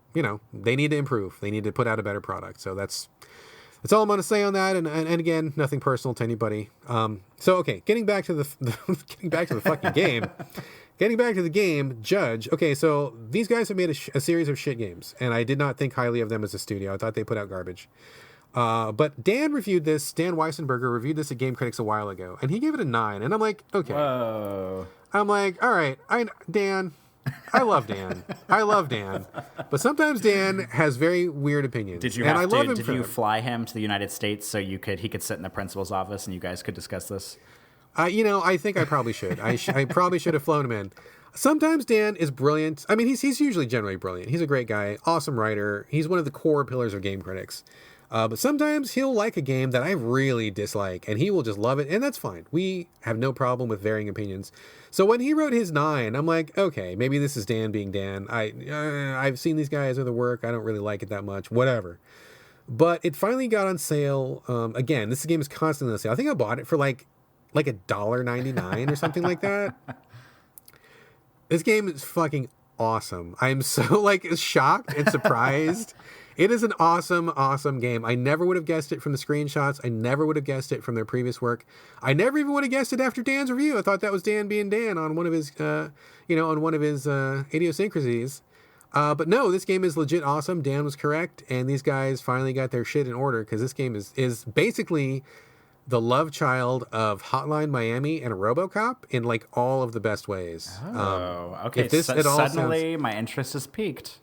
they need to improve. They need to put out a better product. So that's all I'm going to say on that. And again, nothing personal to anybody. So, okay, getting back to the fucking game, getting back to the game, Jydge. Okay. So these guys have made a series of shit games, and I did not think highly of them as a studio. I thought they put out garbage. But Dan Weissenberger reviewed this at Game Critics a while ago, and he gave it a 9. And I'm like, okay. Whoa. I'm like, all right, Dan. I love Dan. But sometimes Dan has very weird opinions. Did you fly him to the United States so he could sit in the principal's office and you guys could discuss this? I think I probably should. I probably should have flown him in. Sometimes Dan is brilliant. I mean, he's usually generally brilliant. He's a great guy, awesome writer. He's one of the core pillars of Game Critics. But sometimes he'll like a game that I really dislike, and he will just love it, and that's fine. We have no problem with varying opinions. So when he wrote his 9, I'm like, okay, maybe this is Dan being Dan. I've seen these guys other work. I don't really like it that much. Whatever. But it finally got on sale. Again, this game is constantly on sale. I think I bought it for like $1.99 or something like that. This game is fucking awesome. I'm so shocked and surprised. It is an awesome, awesome game. I never would have guessed it from the screenshots. I never would have guessed it from their previous work. I never even would have guessed it after Dan's review. I thought that was Dan being Dan on one of his, idiosyncrasies. But no, this game is legit awesome. Dan was correct, and these guys finally got their shit in order because this game is basically the love child of Hotline Miami and RoboCop in all of the best ways. Oh, okay. Suddenly, my interest is piqued.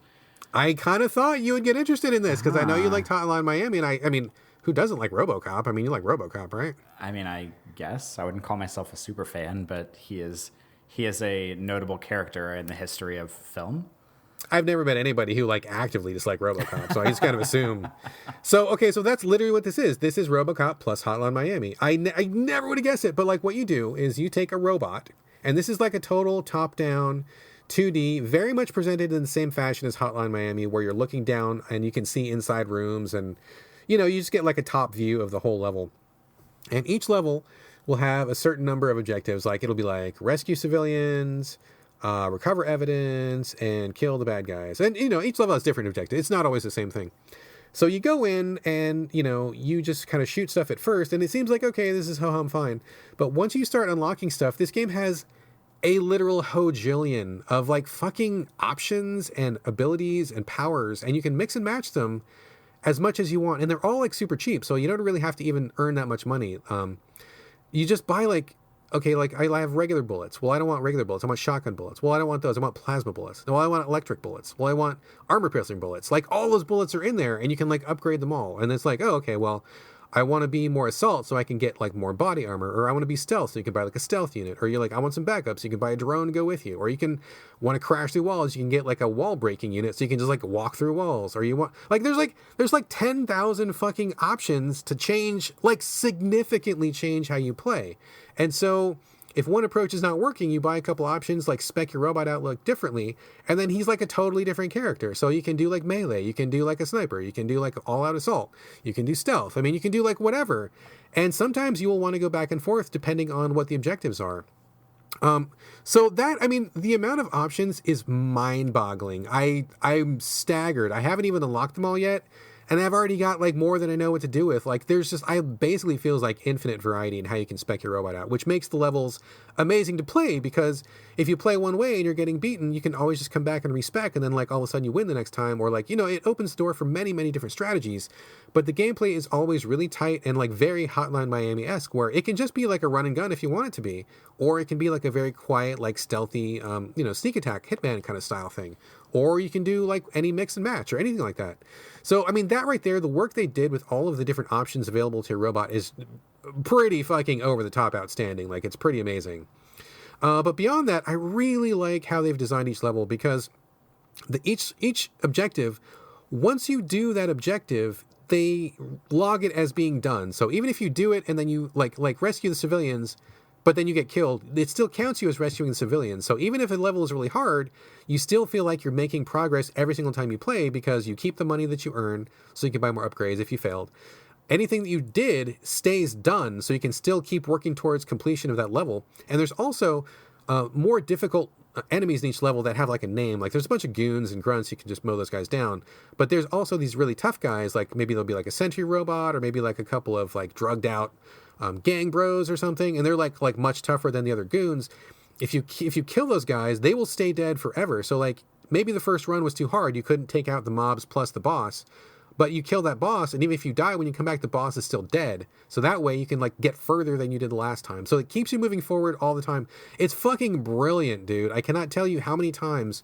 I kind of thought you would get interested in this because I know you liked Hotline Miami, and I mean, who doesn't like RoboCop? I mean, you like RoboCop, right? I mean, I guess I wouldn't call myself a super fan, but he is a notable character in the history of film. I've never met anybody who actively disliked RoboCop, so I just kind of assume. So okay, so that's literally what this is. This is RoboCop plus Hotline Miami. I never would have guessed it, but what you do is you take a robot, and this is a total top-down 2D, very much presented in the same fashion as Hotline Miami, where you're looking down and you can see inside rooms, and you just get a top view of the whole level. And each level will have a certain number of objectives. It'll be rescue civilians, recover evidence, and kill the bad guys. And, each level has different objectives. It's not always the same thing. So you go in and, you just kind of shoot stuff at first, and it seems like, okay, this is ho-hum fine. But once you start unlocking stuff, this game has a literal hojillion of like fucking options and abilities and powers, and you can mix and match them as much as you want. And they're all like super cheap, so you don't really have to even earn that much money. You just buy like, okay, like I have regular bullets. Well, I don't want regular bullets. I want shotgun bullets. Well, I don't want those. I want plasma bullets. Well, I want electric bullets. Well, I want armor piercing bullets. Like all those bullets are in there, and you can like upgrade them all. And it's like, oh, okay, well, I want to be more assault, so I can get like more body armor, or I want to be stealth, so you can buy like a stealth unit, or you're like, I want some backup, so you can buy a drone to go with you, or you can want to crash through walls, you can get like a wall breaking unit, so you can just like walk through walls, or you want like there's like 10,000 fucking options to change, like significantly change how you play. And so if one approach is not working, you buy a couple options, like spec your robot out look differently, and then he's like a totally different character. So you can do like melee, you can do like a sniper, you can do like all-out assault, you can do stealth. I mean, you can do like whatever. And sometimes you will want to go back and forth depending on what the objectives are. So that, I mean, the amount of options is mind-boggling. I'm staggered. I haven't even unlocked them all yet. And I've already got like more than I know what to do with. Like I basically feels like infinite variety in how you can spec your robot out, which makes the levels amazing to play, because if you play one way and you're getting beaten, you can always just come back and respec, and then like all of a sudden you win the next time, or like, it opens the door for many, many different strategies. But the gameplay is always really tight and like very Hotline Miami-esque, where it can just be like a run and gun if you want it to be, or it can be like a very quiet, like stealthy, sneak attack, Hitman kind of style thing. Or you can do like any mix and match or anything like that. So, I mean, that right there, the work they did with all of the different options available to your robot is pretty fucking over the top outstanding. Like, it's pretty amazing. But beyond that, I really like how they've designed each level, because each objective, once you do that objective, they log it as being done. So even if you do it and then you like rescue the civilians, but then you get killed, it still counts you as rescuing the civilians. So even if a level is really hard, you still feel like you're making progress every single time you play, because you keep the money that you earn so you can buy more upgrades if you failed. Anything that you did stays done, so you can still keep working towards completion of that level. And there's also more difficult enemies in each level that have like a name. Like there's a bunch of goons and grunts, you can just mow those guys down. But there's also these really tough guys, like maybe there'll be like a sentry robot, or maybe like a couple of like drugged out gang bros or something, and they're like much tougher than the other goons. If you kill those guys, they will stay dead forever. So like maybe the first run was too hard, you couldn't take out the mobs plus the boss, but you kill that boss, and even if you die, when you come back, the boss is still dead. So that way you can like get further than you did the last time. So it keeps you moving forward all the time. It's fucking brilliant, dude. I cannot tell you how many times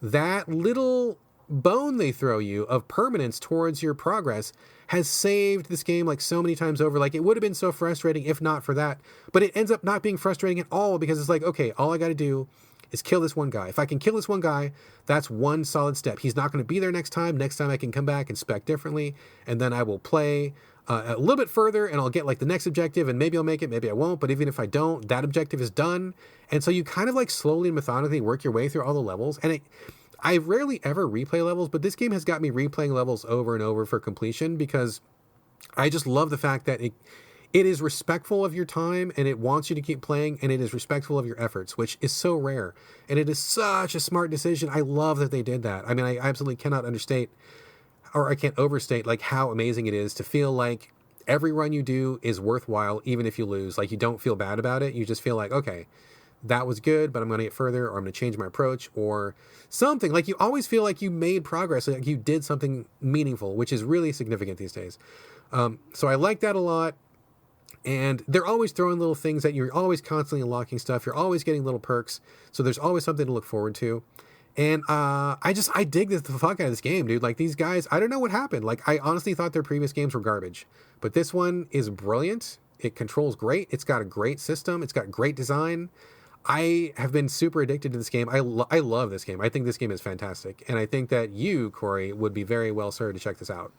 that little bone they throw you of permanence towards your progress has saved this game like so many times over. Like it would have been so frustrating if not for that, but it ends up not being frustrating at all, because it's like, okay, all I got to do is kill this one guy. If I can kill this one guy, that's one solid step. He's not going to be there next time. Next time I can come back and spec differently, and then I will play a little bit further, and I'll get like the next objective, and maybe I'll make it, maybe I won't. But even if I don't, that objective is done. And so you kind of like slowly and methodically work your way through all the levels. And I rarely ever replay levels, but this game has got me replaying levels over and over for completion, because I just love the fact that it is respectful of your time, and it wants you to keep playing, and it is respectful of your efforts, which is so rare. And it is such a smart decision. I love that they did that. I mean, I absolutely cannot understate, or I can't overstate like how amazing it is to feel like every run you do is worthwhile, even if you lose. Like you don't feel bad about it. You just feel like, okay, that was good, but I'm going to get further, or I'm going to change my approach or something. Like you always feel like you made progress, like you did something meaningful, which is really significant these days. So I like that a lot. And they're always throwing little things that you're always constantly unlocking stuff. You're always getting little perks. So there's always something to look forward to. And I dig the fuck out of this game, dude. Like these guys, I don't know what happened. Like I honestly thought their previous games were garbage, but this one is brilliant. It controls great. It's got a great system. It's got great design. I have been super addicted to this game. I love this game. I think this game is fantastic. And I think that you, Corey, would be very well served to check this out.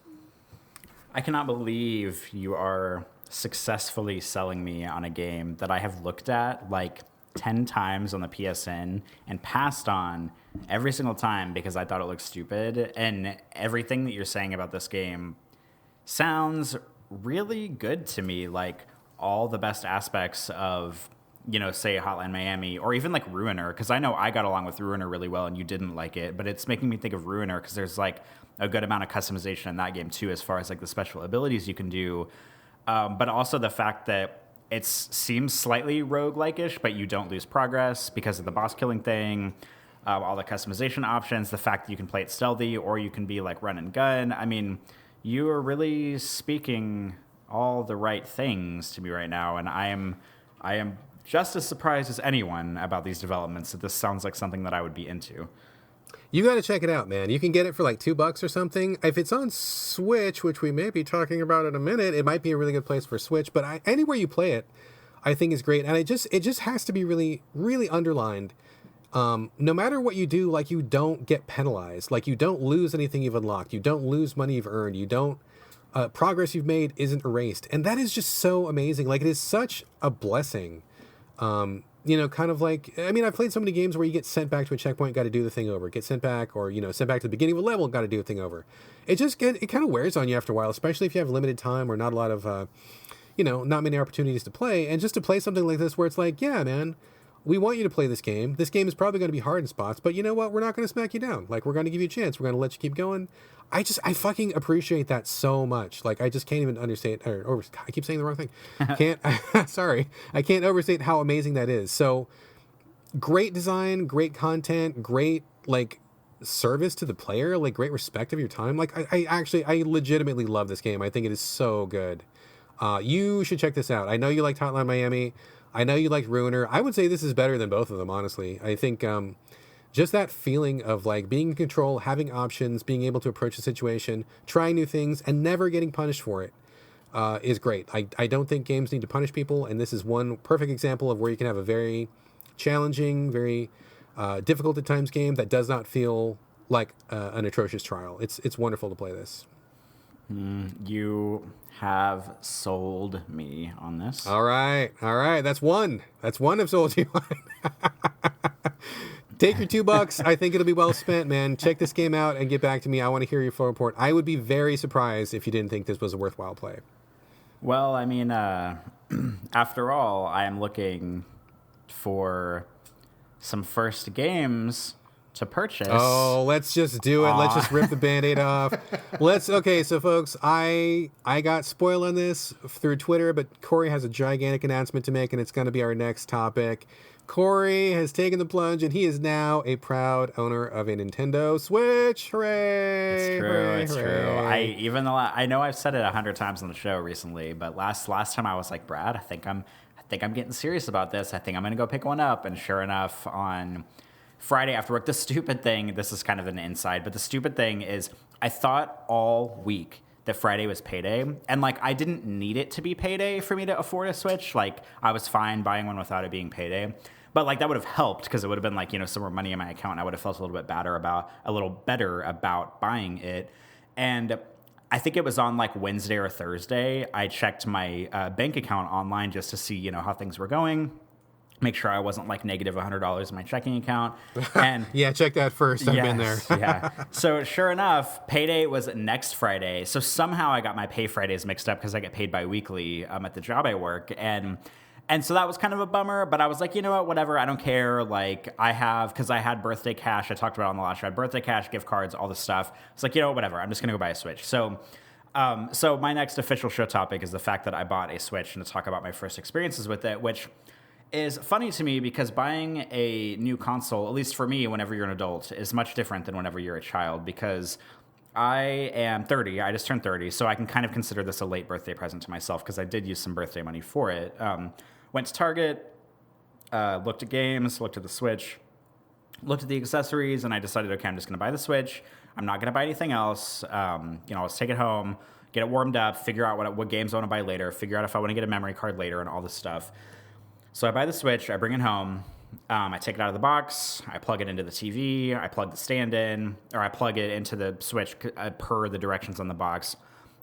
I cannot believe you are successfully selling me on a game that I have looked at like 10 times on the PSN and passed on every single time because I thought it looked stupid. And everything that you're saying about this game sounds really good to me. Like all the best aspects of say Hotline Miami or even like Ruiner, because I know I got along with Ruiner really well and you didn't like it, but it's making me think of Ruiner because there's like a good amount of customization in that game too, as far as like the special abilities you can do, but also the fact that it seems slightly roguelike-ish, but you don't lose progress because of the boss killing thing, all the customization options, the fact that you can play it stealthy or you can be like run and gun. I mean, you are really speaking all the right things to me right now, and I am just as surprised as anyone about these developments that this sounds like something that I would be into. You got to check it out, man. You can get it for like $2 or something. If it's on Switch, which we may be talking about in a minute, it might be a really good place for Switch. But anywhere you play it, I think is great. And it just has to be really, really underlined. No matter what you do, like, you don't get penalized. Like, you don't lose anything you've unlocked. You don't lose money you've earned. You don't progress you've made isn't erased. And that is just so amazing. Like, it is such a blessing. Kind of like, I mean, I've played so many games where you get sent back to a checkpoint, got to do the thing over, get sent back, or, sent back to the beginning of a level, got to do the thing over. It kind of wears on you after a while, especially if you have limited time or not a lot of, not many opportunities to play. And just to play something like this where it's like, yeah, man, we want you to play this game. This game is probably going to be hard in spots, but you know what? We're not going to smack you down. Like, we're going to give you a chance. We're going to let you keep going. I fucking appreciate that so much. Like, I just can't even understate, I keep saying the wrong thing. Sorry. I can't overstate how amazing that is. So great design, great content, great, like, service to the player, like, great respect of your time. Like, I legitimately love this game. I think it is so good. You should check this out. I know you liked Hotline Miami. I know you liked Ruiner. I would say this is better than both of them, honestly. I think just that feeling of like being in control, having options, being able to approach a situation, trying new things, and never getting punished for it is great. I don't think games need to punish people, and this is one perfect example of where you can have a very challenging, very difficult at times game that does not feel like an atrocious trial. It's wonderful to play this. You have sold me on this. All right. That's one I've sold you on. Take your $2. I think it'll be well spent, man. Check this game out and get back to me. I want to hear your full report. I would be very surprised if you didn't think this was a worthwhile play. Well, I mean, after all, I am looking for some first games to purchase. Oh, let's just do it. Let's just rip the Band-Aid off. Okay, so folks, I got spoiled on this through Twitter, but Corey has a gigantic announcement to make, and it's going to be our next topic. Corey has taken the plunge, and he is now a proud owner of a Nintendo Switch. Hooray! It's true. I know I've said it 100 times on the show recently, but last time I was like, Brad, I think I'm getting serious about this. I think I'm going to go pick one up, and sure enough, on Friday after work, the stupid thing, this is kind of an inside, but the stupid thing is I thought all week that Friday was payday, and like I didn't need it to be payday for me to afford a Switch. Like I was fine buying one without it being payday, but like that would have helped because it would have been like, some more money in my account and I would have felt a little better about buying it. And I think it was on like Wednesday or Thursday, I checked my bank account online just to see, how things were going. Make sure I wasn't like negative $100 in my checking account. And yeah, check that first. I've been there. Yeah. So sure enough, payday was next Friday. So somehow I got my pay Fridays mixed up because I get paid bi-weekly at the job I work. And so that was kind of a bummer, but I was like, you know what, whatever, I don't care. Like because I had birthday cash. I talked about it on the last show. I had birthday cash, gift cards, all this stuff. It's like, whatever, I'm just going to go buy a Switch. So my next official show topic is the fact that I bought a Switch and to talk about my first experiences with it, which is funny to me because buying a new console, at least for me, whenever you're an adult, is much different than whenever you're a child because I am 30. I just turned 30, so I can kind of consider this a late birthday present to myself because I did use some birthday money for it. Went to Target, looked at games, looked at the Switch, looked at the accessories, and I decided, okay, I'm just going to buy the Switch. I'm not going to buy anything else. Let's take it home, get it warmed up, figure out what games I want to buy later, figure out if I want to get a memory card later and all this stuff. So I buy the Switch, I bring it home, I take it out of the box, I plug it into the TV, I plug the stand in, or I plug it into the Switch per the directions on the box.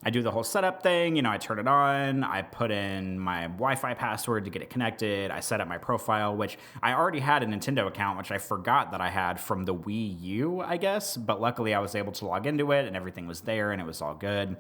I do the whole setup thing, I turn it on, I put in my Wi-Fi password to get it connected, I set up my profile, which I already had a Nintendo account, which I forgot that I had from the Wii U, I guess, but luckily I was able to log into it, and everything was there, and it was all good.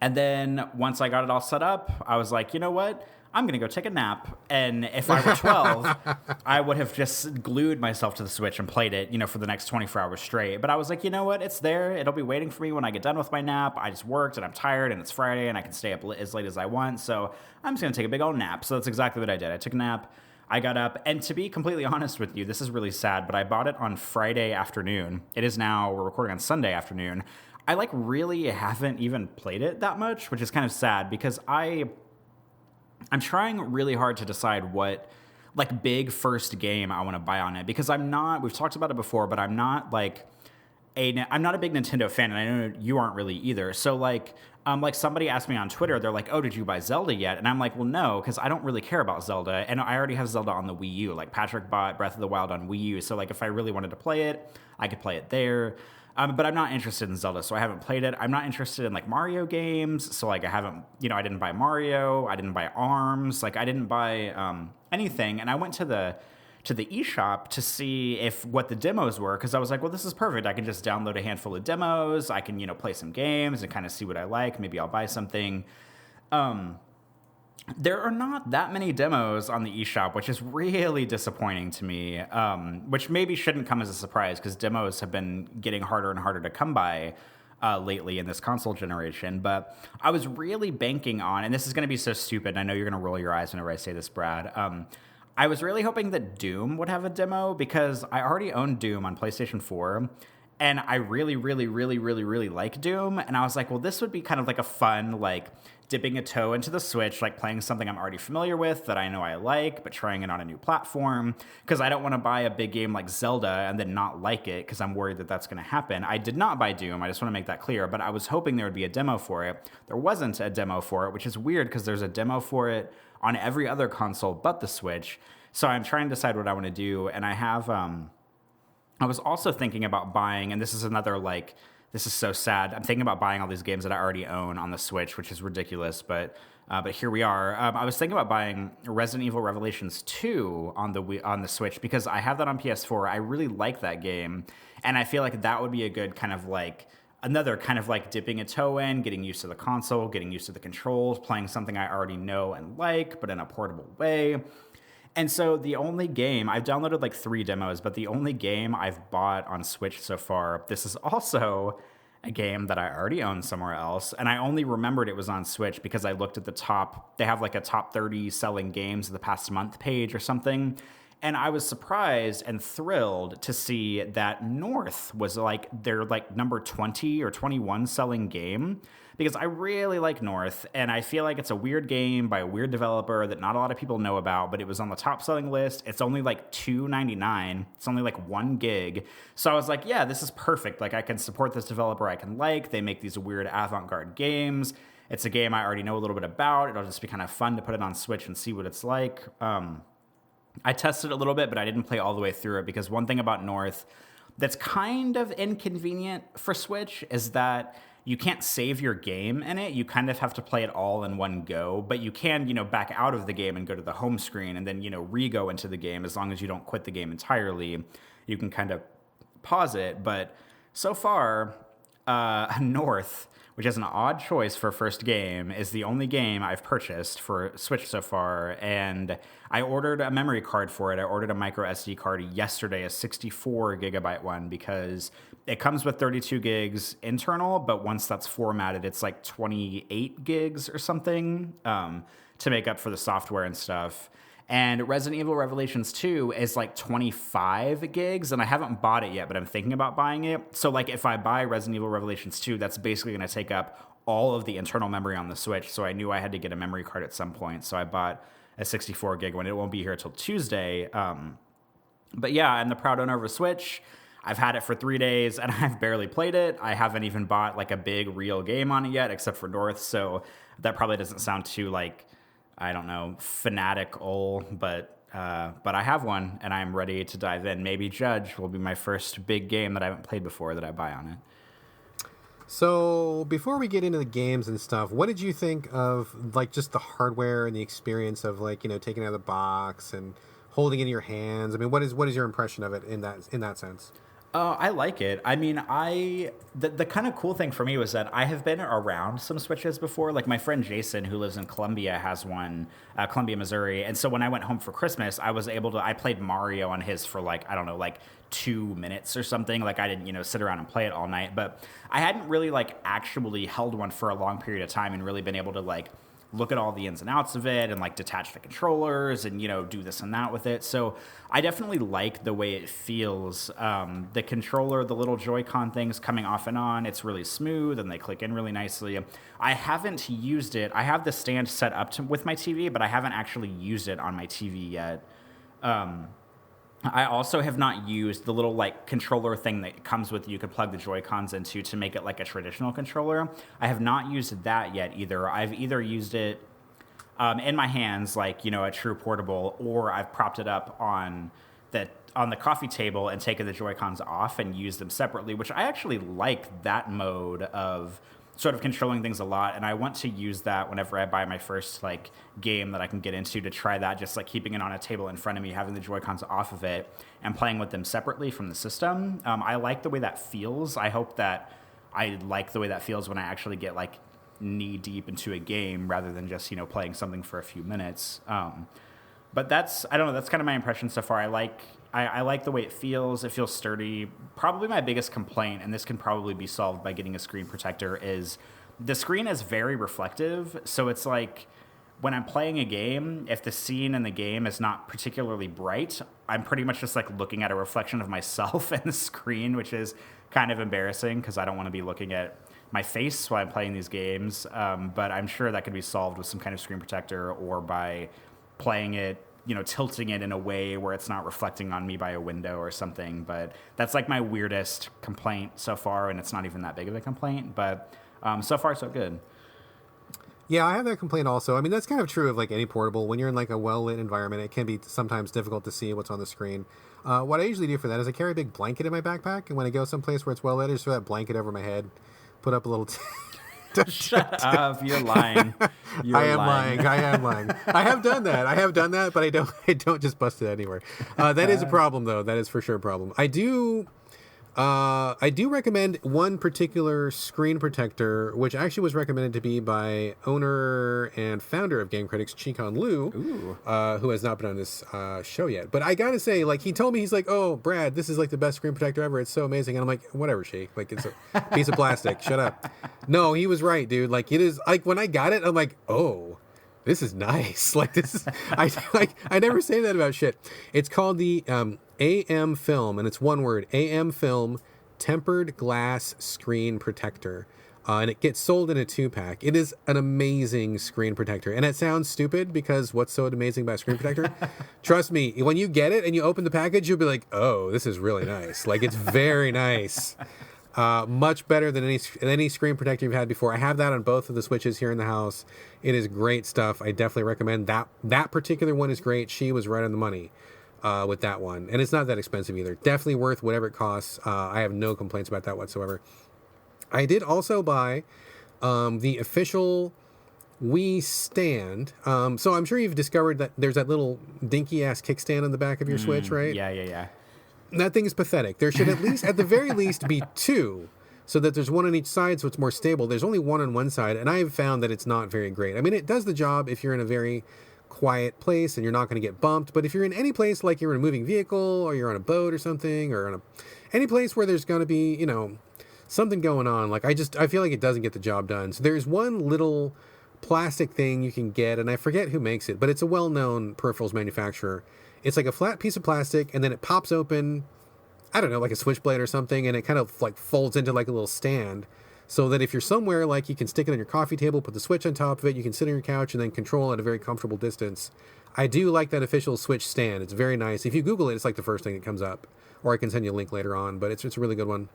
And then once I got it all set up, I was like, you know what? I'm going to go take a nap. And if I were 12, I would have just glued myself to the Switch and played it, for the next 24 hours straight. But I was like, you know what? It's there. It'll be waiting for me when I get done with my nap. I just worked and I'm tired and it's Friday and I can stay up as late as I want. So I'm just going to take a big old nap. So that's exactly what I did. I took a nap. I got up, and to be completely honest with you, this is really sad, but I bought it on Friday afternoon. It is now, we're recording on Sunday afternoon. I really haven't even played it that much, which is kind of sad because I'm trying really hard to decide what big first game I want to buy on it, because we've talked about it before, but I'm not I'm not a big Nintendo fan, and I know you aren't really either. So somebody asked me on Twitter, they're like, oh, did you buy Zelda yet? And I'm like, well, no, because I don't really care about Zelda. And I already have Zelda on the Wii U. Patrick bought Breath of the Wild on Wii U. So if I really wanted to play it, I could play it there. But I'm not interested in Zelda, so I haven't played it. I'm not interested in Mario games. So I haven't, I didn't buy Mario. I didn't buy ARMS. I didn't buy anything. And I went to the eShop to see what the demos were, because I was like, well, this is perfect. I can just download a handful of demos. I can, play some games and kind of see what I like. Maybe I'll buy something. There are not that many demos on the eShop, which is really disappointing to me, which maybe shouldn't come as a surprise because demos have been getting harder and harder to come by lately in this console generation. But I was really banking on, and this is going to be so stupid, and I know you're going to roll your eyes whenever I say this, Brad. I was really hoping that Doom would have a demo because I already own Doom on PlayStation 4. And I really, really, really, really, really like Doom. And I was like, well, this would be kind of a fun, dipping a toe into the Switch, playing something I'm already familiar with that I know I like, but trying it on a new platform. Because I don't want to buy a big game like Zelda and then not like it because I'm worried that that's going to happen. I did not buy Doom. I just want to make that clear. But I was hoping there would be a demo for it. There wasn't a demo for it, which is weird because there's a demo for it on every other console but the Switch. So I'm trying to decide what I want to do. And I have... I was also thinking about buying, and this is another, this is so sad. I'm thinking about buying all these games that I already own on the Switch, which is ridiculous, but here we are. I was thinking about buying Resident Evil Revelations 2 on the Switch because I have that on PS4. I really like that game, and I feel like that would be a good kind of another kind of dipping a toe in, getting used to the console, getting used to the controls, playing something I already know and like, but in a portable way. And so the only game, I've downloaded 3 demos, but the only game I've bought on Switch so far, this is also a game that I already own somewhere else. And I only remembered it was on Switch because I looked at the top, they have a top 30 selling games of the past month page or something. And I was surprised and thrilled to see that North was their number 20 or 21 selling game, because I really like North, and I feel like it's a weird game by a weird developer that not a lot of people know about, but it was on the top selling list. It's only $2.99. It's only 1 gig. So I was like, yeah, this is perfect. I can support this developer I can like. They make these weird avant-garde games. It's a game I already know a little bit about. It'll just be kind of fun to put it on Switch and see what it's like. I tested it a little bit, but I didn't play all the way through it because one thing about North that's kind of inconvenient for Switch is that you can't save your game in it. You kind of have to play it all in one go, but you can, back out of the game and go to the home screen and then, re-go into the game. As long as you don't quit the game entirely, you can kind of pause it. But so far, North, which is an odd choice for a first game, is the only game I've purchased for Switch so far. And I ordered a memory card for it. I ordered a micro SD card yesterday, a 64 gigabyte one, because it comes with 32 gigs internal, but once that's formatted, it's 28 gigs or something to make up for the software and stuff. And Resident Evil Revelations 2 is 25 gigs, and I haven't bought it yet, but I'm thinking about buying it. So if I buy Resident Evil Revelations 2, that's basically going to take up all of the internal memory on the Switch. So I knew I had to get a memory card at some point. So I bought a 64 gig one. It won't be here till Tuesday. But yeah, I'm the proud owner of a Switch. I've had it for 3 days, and I've barely played it. I haven't even bought a big real game on it yet, except for North. So that probably doesn't sound too I don't know, fanatical, but I have one, and I'm ready to dive in. Maybe Jydge will be my first big game that I haven't played before that I buy on it. So before we get into the games and stuff, what did you think of just the hardware and the experience of taking it out of the box and holding it in your hands? I mean, what is your impression of it in that sense? I like it. I mean, the kind of cool thing for me was that I have been around some Switches before. Like my friend Jason, who lives in Columbia, has one, Columbia, Missouri. And so when I went home for Christmas, I played Mario on his for like, I don't know, like 2 minutes or something. Like I didn't, sit around and play it all night, but I hadn't really like actually held one for a long period of time and really been able to like look at all the ins and outs of it and like detach the controllers and do this and that with it. So I definitely like the way it feels. The controller, the little Joy-Con things coming off and on, it's really smooth and they click in really nicely. I haven't used it. I have the stand set up with my TV, but I haven't actually used it on my TV yet. I also have not used the little like controller thing that comes with you could plug the Joy-Cons into to make it like a traditional controller. I have not used that yet either. I've either used it in my hands like, a true portable, or I've propped it up on the coffee table and taken the Joy-Cons off and used them separately, which I actually like that mode of sort of controlling things a lot, and I want to use that whenever I buy my first like game that I can get into, to try that, just like keeping it on a table in front of me, having the Joy-Cons off of it and playing with them separately from the system. I like the way that feels. I hope that I like the way that feels when I actually get like knee deep into a game rather than just playing something for a few minutes. But I don't know, that's kind of my impression so far. I like the way it feels. It feels sturdy. Probably my biggest complaint, and this can probably be solved by getting a screen protector, is the screen is very reflective. So it's like when I'm playing a game, if the scene in the game is not particularly bright, I'm pretty much just like looking at a reflection of myself in the screen, which is kind of embarrassing because I don't want to be looking at my face while I'm playing these games. But I'm sure that could be solved with some kind of screen protector, or by playing it, tilting it in a way where it's not reflecting on me by a window or something. But that's like my weirdest complaint so far, and it's not even that big of a complaint, but so far so good. Yeah, I have that complaint also. I mean, that's kind of true of like any portable. When you're in like a well-lit environment, it can be sometimes difficult to see what's on the screen. What I usually do for that is I carry a big blanket in my backpack, and when I go someplace where it's well-lit, I just throw that blanket over my head, put up a little... Shut up! You're lying. I am lying. I have done that, but I don't just bust it anywhere. That is a problem, though. That is for sure a problem. I do recommend one particular screen protector, which actually was recommended to me by owner and founder of Game Critics, Chikon Liu, who has not been on this show yet. But I gotta say, like, he told me, he's like, "Oh, Brad, this is like the best screen protector ever. It's so amazing." And I'm like, "Whatever, Chi. Like, it's a piece of plastic. Shut up." No, he was right, dude. Like, it is. Like, when I got it, I'm like, "Oh, this is nice." Like, this is. I never say that about shit. It's called the AM Film, and it's one word, AM Film Tempered Glass Screen Protector. And it gets sold in a 2-pack. It is an amazing screen protector. And it sounds stupid because what's so amazing about a screen protector? Trust me, when you get it and you open the package, you'll be like, oh, this is really nice. Like, it's very nice. Much better than any screen protector you've had before. I have that on both of the Switches here in the house. It is great stuff. I definitely recommend that. That particular one is great. She was right on the money with that one. And it's not that expensive either. Definitely worth whatever it costs. I have no complaints about that whatsoever. I did also buy the official Wii stand. So I'm sure you've discovered that there's that little dinky-ass kickstand on the back of your Switch, right? Yeah. That thing is pathetic. There should at the very least, be two, so that there's one on each side, so it's more stable. There's only one on one side, and I've found that it's not very great. I mean, it does the job if you're in a very quiet place and you're not going to get bumped, but if you're in any place, like you're in a moving vehicle, or you're on a boat or something, or on any place where there's going to be, something going on, like I feel like it doesn't get the job done. So there's one little plastic thing you can get, and I forget who makes it, but it's a well-known peripherals manufacturer. It's like a flat piece of plastic, and then it pops open, I don't know, like a switchblade or something, and it kind of like folds into like a little stand, so that if you're somewhere, like, you can stick it on your coffee table, put the Switch on top of it, you can sit on your couch and then control at a very comfortable distance. I do like that official Switch stand. It's very nice. If you Google it, it's like the first thing that comes up, or I can send you a link later on, but it's a really good one.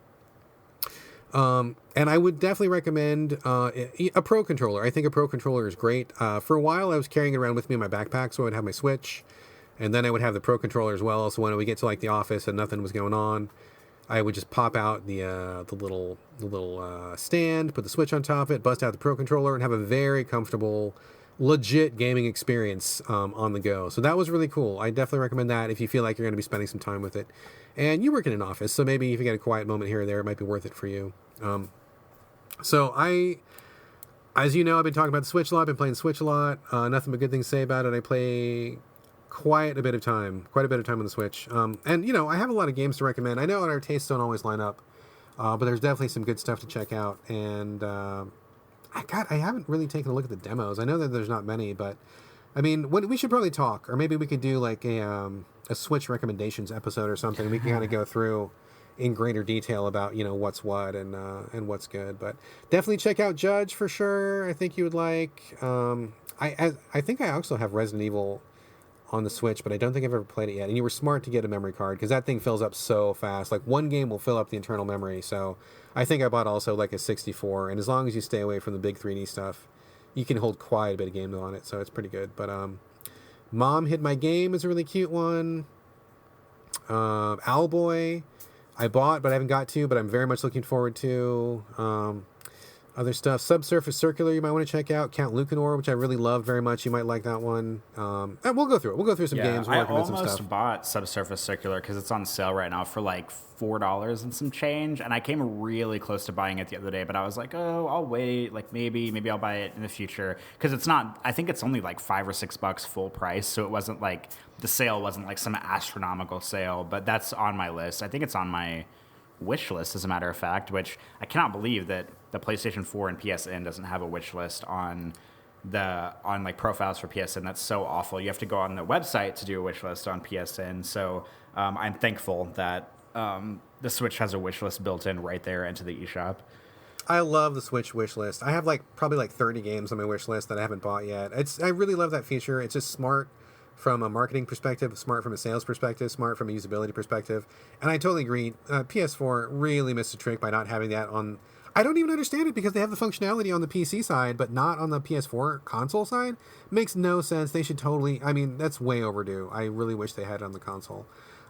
And I would definitely recommend a Pro controller. I think a Pro controller is great. For a while, I was carrying it around with me in my backpack, so I would have my Switch, and then I would have the Pro controller as well. So when we get to like the office and nothing was going on, I would just pop out the little stand, put the Switch on top of it, bust out the Pro controller, and have a very comfortable, legit gaming experience on the go. So that was really cool. I definitely recommend that if you feel like you're going to be spending some time with it. And you work in an office, so maybe if you get a quiet moment here or there, it might be worth it for you. So as you know, I've been talking about the Switch a lot. I've been playing Switch a lot. Nothing but good things to say about it. I play quite a bit of time on the Switch. And, you know, I have a lot of games to recommend. I know our tastes don't always line up, but there's definitely some good stuff to check out. And I haven't really taken a look at the demos. I know that there's not many, but, I mean, we should probably talk. Or maybe we could do, like, a Switch recommendations episode or something. We can kind of go through in greater detail about, you know, what's what and what's good. But definitely check out Jydge for sure. I think you would like. I think I also have Resident Evil on the Switch, but I don't think I've ever played it yet. And you were smart to get a memory card because that thing fills up so fast. Like one game will fill up the internal memory. So I think I bought also like a 64. And as long as you stay away from the big 3D stuff, you can hold quite a bit of game on it. So it's pretty good. But Mom Hid My Game is a really cute one. Owlboy I bought, but I haven't got to, but I'm very much looking forward to. Other stuff. Subsurface Circular you might want to check out. Count Lucanor, which I really love very much. You might like that one. And we'll go through it. We'll go through some games. We'll I almost bought Subsurface Circular because it's on sale right now for like $4 and some change. And I came really close to buying it the other day, but I was like, oh, I'll wait. Like maybe I'll buy it in the future. Because it's not, I think it's only like $5 or $6 full price. So it wasn't like, the sale wasn't like some astronomical sale, but that's on my list. I think it's on my wish list, as a matter of fact, which I cannot believe that the PlayStation 4 and PSN doesn't have a wish list on like profiles for PSN. That's so awful. You have to go on the website to do a wish list on PSN. So I'm thankful that the Switch has a wish list built in right there into the eShop. I love the Switch wish list. I have probably 30 games on my wish list that I haven't bought yet. I really love that feature. It's just smart from a marketing perspective, smart from a sales perspective, smart from a usability perspective. And I totally agree. PS4 really missed a trick by not having that on. I don't even understand it because they have the functionality on the PC side, but not on the PS4 console side. Makes no sense. They should totally. I mean, that's way overdue. I really wish they had it on the console.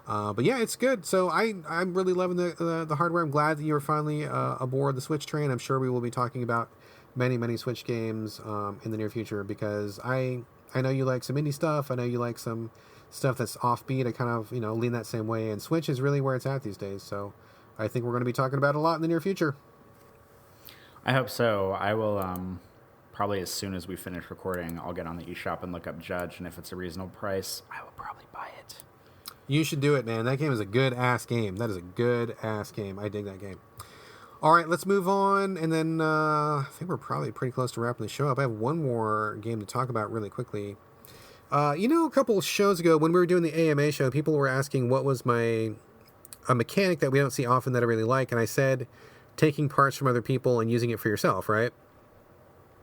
But yeah, it's good. So I'm really loving the hardware. I'm glad that you were finally aboard the Switch train. I'm sure we will be talking about many Switch games in the near future because I know you like some indie stuff. I know you like some stuff that's offbeat. I kind of, lean that same way. And Switch is really where it's at these days. So I think we're going to be talking about it a lot in the near future. I hope so. I will probably, as soon as we finish recording, I'll get on the eShop and look up Jydge. And if it's a reasonable price, I will probably buy it. You should do it, man. That game is a good-ass game. That is a good-ass game. I dig that game. All right, let's move on, and then I think we're probably pretty close to wrapping the show up. I have one more game to talk about really quickly. A couple of shows ago when we were doing the AMA show, people were asking what was a mechanic that we don't see often that I really like, and I said taking parts from other people and using it for yourself, right?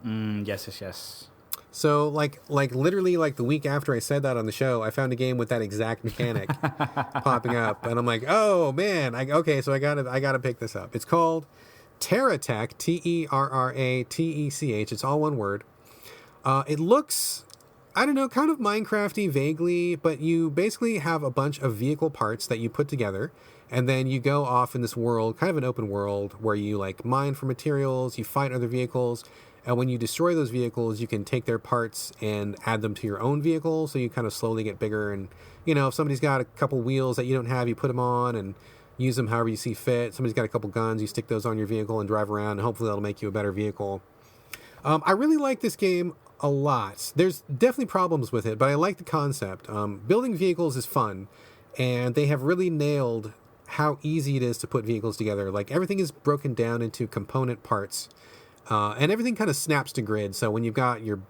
Yes. So, literally, the week after I said that on the show, I found a game with that exact mechanic popping up, and I'm like, oh man, so I gotta pick this up. It's called TerraTech, TerraTech. It's all one word. It looks, I don't know, kind of Minecrafty vaguely, but you basically have a bunch of vehicle parts that you put together, and then you go off in this world, kind of an open world, where you mine for materials, you fight other vehicles. And when you destroy those vehicles, you can take their parts and add them to your own vehicle. So you kind of slowly get bigger. And, if somebody's got a couple wheels that you don't have, you put them on and use them however you see fit. Somebody's got a couple guns, you stick those on your vehicle and drive around. And hopefully that'll make you a better vehicle. I really like this game a lot. There's definitely problems with it, but I like the concept. Building vehicles is fun. And they have really nailed how easy it is to put vehicles together. Everything is broken down into component parts. And everything kind of snaps to grid. So when you've got your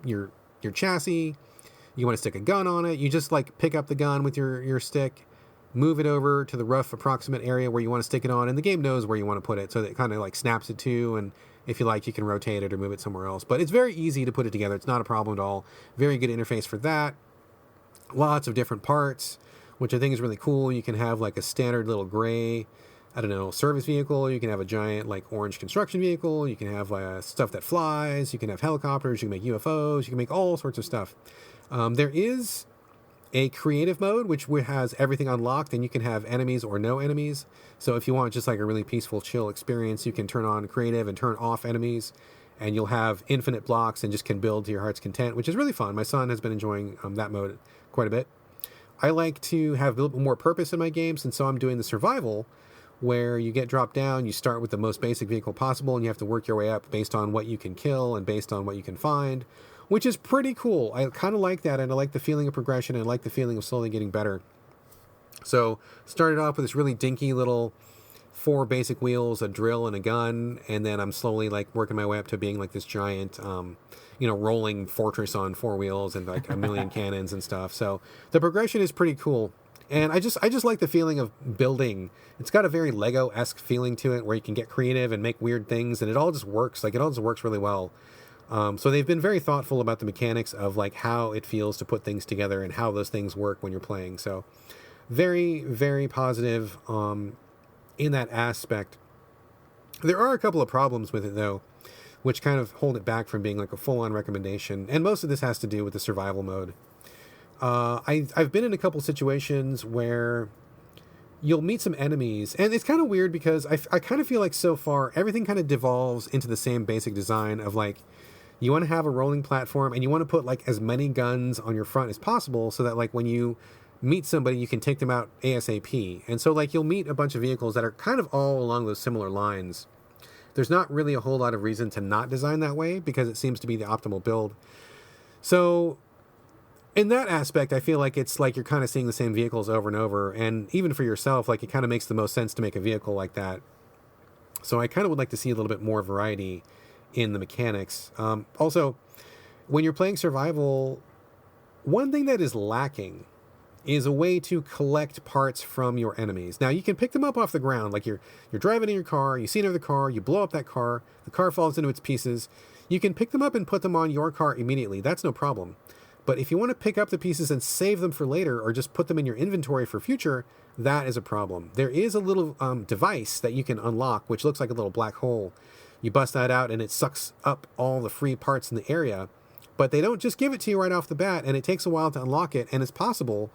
chassis, you want to stick a gun on it. You just pick up the gun with your stick, move it over to the rough approximate area where you want to stick it on, and the game knows where you want to put it. So it kind of snaps it to, and if you like, you can rotate it or move it somewhere else. But it's very easy to put it together. It's not a problem at all. Very good interface for that. Lots of different parts, which I think is really cool. You can have a standard little gray, service vehicle. You can have a giant orange construction vehicle. You can have stuff that flies. You can have helicopters. You can make UFOs. You can make all sorts of stuff. There is a creative mode which has everything unlocked, and you can have enemies or no enemies. So if you want just a really peaceful, chill experience, you can turn on creative and turn off enemies, and you'll have infinite blocks and just can build to your heart's content, which is really fun. My son has been enjoying that mode quite a bit. I like to have a little bit more purpose in my games, and so I'm doing the survival, where you get dropped down, you start with the most basic vehicle possible, and you have to work your way up based on what you can kill and based on what you can find, which is pretty cool. I kind of like that, and I like the feeling of progression, and I like the feeling of slowly getting better. So started off with this really dinky little 4 basic wheels, a drill, and a gun, and then I'm slowly like working my way up to being like this giant, rolling fortress on 4 wheels and like a million cannons and stuff. So the progression is pretty cool. And I just like the feeling of building. It's got a very Lego-esque feeling to it, where you can get creative and make weird things, and it all just works. Like, it all just works really well. So they've been very thoughtful about the mechanics of like how it feels to put things together and how those things work when you're playing. So very, very positive in that aspect. There are a couple of problems with it, though, which kind of hold it back from being like a full-on recommendation. And most of this has to do with the survival mode. I've been in a couple situations where you'll meet some enemies, and it's kind of weird because I kind of feel like so far everything kind of devolves into the same basic design of like, you want to have a rolling platform and you want to put like as many guns on your front as possible, so that like when you meet somebody you can take them out ASAP. And so like you'll meet a bunch of vehicles that are kind of all along those similar lines. There's not really a whole lot of reason to not design that way, because it seems to be the optimal build. So in that aspect, I feel like it's like you're kind of seeing the same vehicles over and over. And even for yourself, like, it kind of makes the most sense to make a vehicle like that. So I kind of would like to see a little bit more variety in the mechanics. Also, when you're playing survival, one thing that is lacking is a way to collect parts from your enemies. Now, you can pick them up off the ground. Like, you're driving in your car, you see another car, you blow up that car, the car falls into its pieces. You can pick them up and put them on your car immediately. That's no problem. But if you want to pick up the pieces and save them for later, or just put them in your inventory for future, that is a problem. There is a little device that you can unlock, which looks like a little black hole. You bust that out and it sucks up all the free parts in the area. But they don't just give it to you right off the bat, and it takes a while to unlock it, and it's possible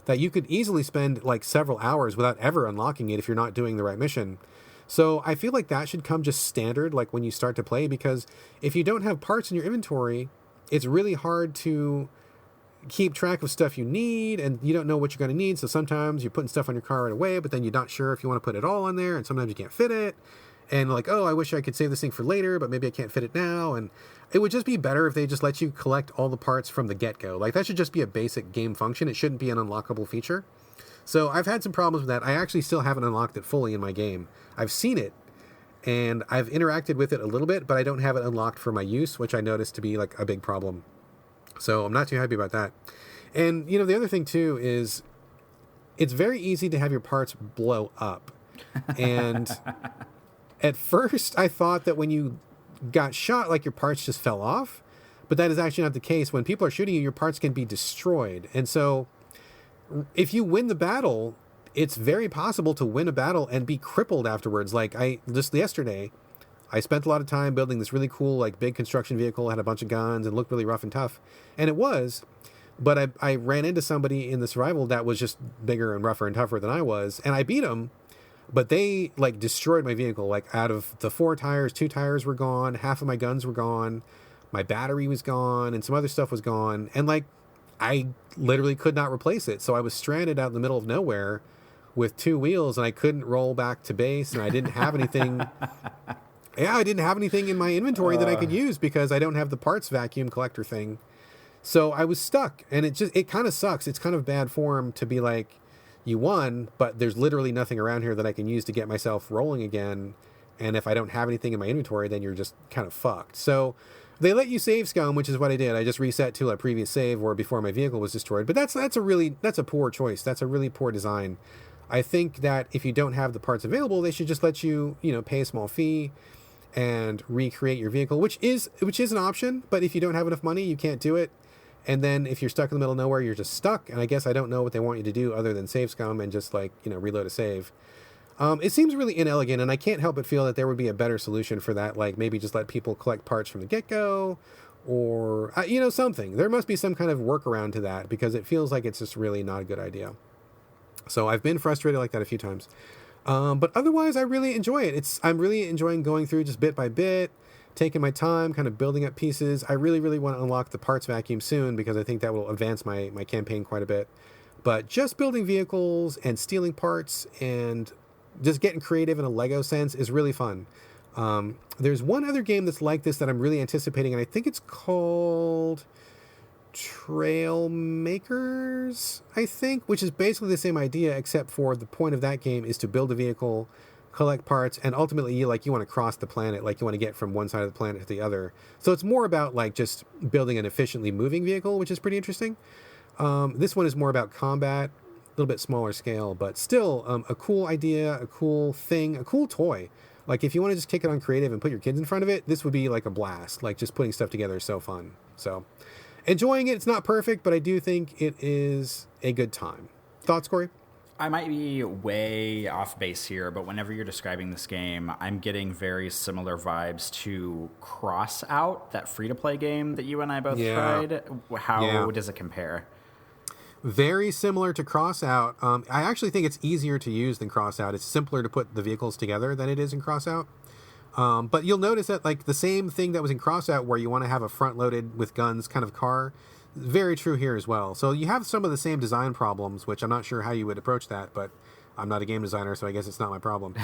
that you could easily spend like several hours without ever unlocking it if you're not doing the right mission. So I feel like that should come just standard, like when you start to play, because if you don't have parts in your inventory, it's really hard to keep track of stuff you need, and you don't know what you're going to need. So sometimes you're putting stuff on your car right away, but then you're not sure if you want to put it all on there, and sometimes you can't fit it. And like, oh, I wish I could save this thing for later, but maybe I can't fit it now. And it would just be better if they just let you collect all the parts from the get-go. Like, that should just be a basic game function. It shouldn't be an unlockable feature. So I've had some problems with that. I actually still haven't unlocked it fully in my game. I've seen it, and I've interacted with it a little bit, but I don't have it unlocked for my use, which I noticed to be like a big problem. So I'm not too happy about that. And, you know, the other thing, too, is it's very easy to have your parts blow up. And at first, I thought that when you got shot, like, your parts just fell off. But that is actually not the case. When people are shooting you, your parts can be destroyed. And so if you win the battle, it's very possible to win a battle and be crippled afterwards. Like, just yesterday, I spent a lot of time building this really cool, like, big construction vehicle, had a bunch of guns, and looked really rough and tough. And it was, but I ran into somebody in the survival that was just bigger and rougher and tougher than I was, and I beat them, but they, like, destroyed my vehicle. Like, out of the 4 tires, 2 tires were gone, half of my guns were gone, my battery was gone, and some other stuff was gone, and, like, I literally could not replace it. So I was stranded out in the middle of nowhere with 2 wheels, and I couldn't roll back to base, and I didn't have anything... Yeah, I didn't have anything in my inventory that I could use because I don't have the parts vacuum collector thing. So I was stuck, and it kind of sucks. It's kind of bad form to be like, you won, but there's literally nothing around here that I can use to get myself rolling again. And if I don't have anything in my inventory, then you're just kind of fucked. So they let you save scum, which is what I did. I just reset to a previous save or before my vehicle was destroyed. But that's a poor choice. That's a really poor design. I think that if you don't have the parts available, they should just let you, pay a small fee and recreate your vehicle, which is an option. But if you don't have enough money, you can't do it. And then if you're stuck in the middle of nowhere, you're just stuck. And I guess I don't know what they want you to do other than save scum and just reload a save. It seems really inelegant, and I can't help but feel that there would be a better solution for that. Like maybe just let people collect parts from the get-go, or something. There must be some kind of workaround to that, because it feels like it's just really not a good idea. So I've been frustrated like that a few times. But otherwise, I really enjoy it. I'm really enjoying going through just bit by bit, taking my time, kind of building up pieces. I really, really want to unlock the parts vacuum soon because I think that will advance my campaign quite a bit. But just building vehicles and stealing parts and just getting creative in a Lego sense is really fun. There's one other game that's like this that I'm really anticipating, and I think it's called Trail Makers, I think, which is basically the same idea, except for the point of that game is to build a vehicle, collect parts, and ultimately you want to cross the planet, like you want to get from one side of the planet to the other. So it's more about like just building an efficiently moving vehicle, which is pretty interesting. This one is more about combat, a little bit smaller scale, but still a cool idea, a cool thing, a cool toy. Like if you want to just kick it on creative and put your kids in front of it, this would be like a blast. Like just putting stuff together is so fun. So enjoying it. It's not perfect, but I do think it is a good time. Thoughts, Corey? I might be way off base here, but whenever you're describing this game, I'm getting very similar vibes to Crossout, that free-to-play game that you and I both tried. How does it compare? Very similar to Crossout. I actually think it's easier to use than Crossout. It's simpler to put the vehicles together than it is in Crossout. But you'll notice that like the same thing that was in Crossout where you want to have a front-loaded with guns kind of car, very true here as well. So you have some of the same design problems, which I'm not sure how you would approach that, but I'm not a game designer, so I guess it's not my problem.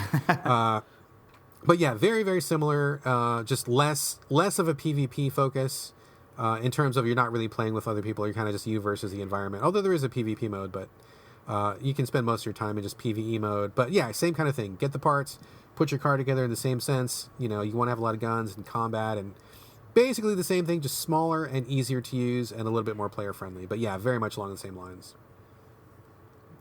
But yeah, very, very similar. Just less of a PvP focus in terms of you're not really playing with other people. You're kind of just you versus the environment. Although there is a PvP mode, but you can spend most of your time in just PvE mode. But yeah, same kind of thing. Get the parts, put your car together in the same sense. You know, you want to have a lot of guns and combat and basically the same thing, just smaller and easier to use and a little bit more player friendly. But yeah, very much along the same lines.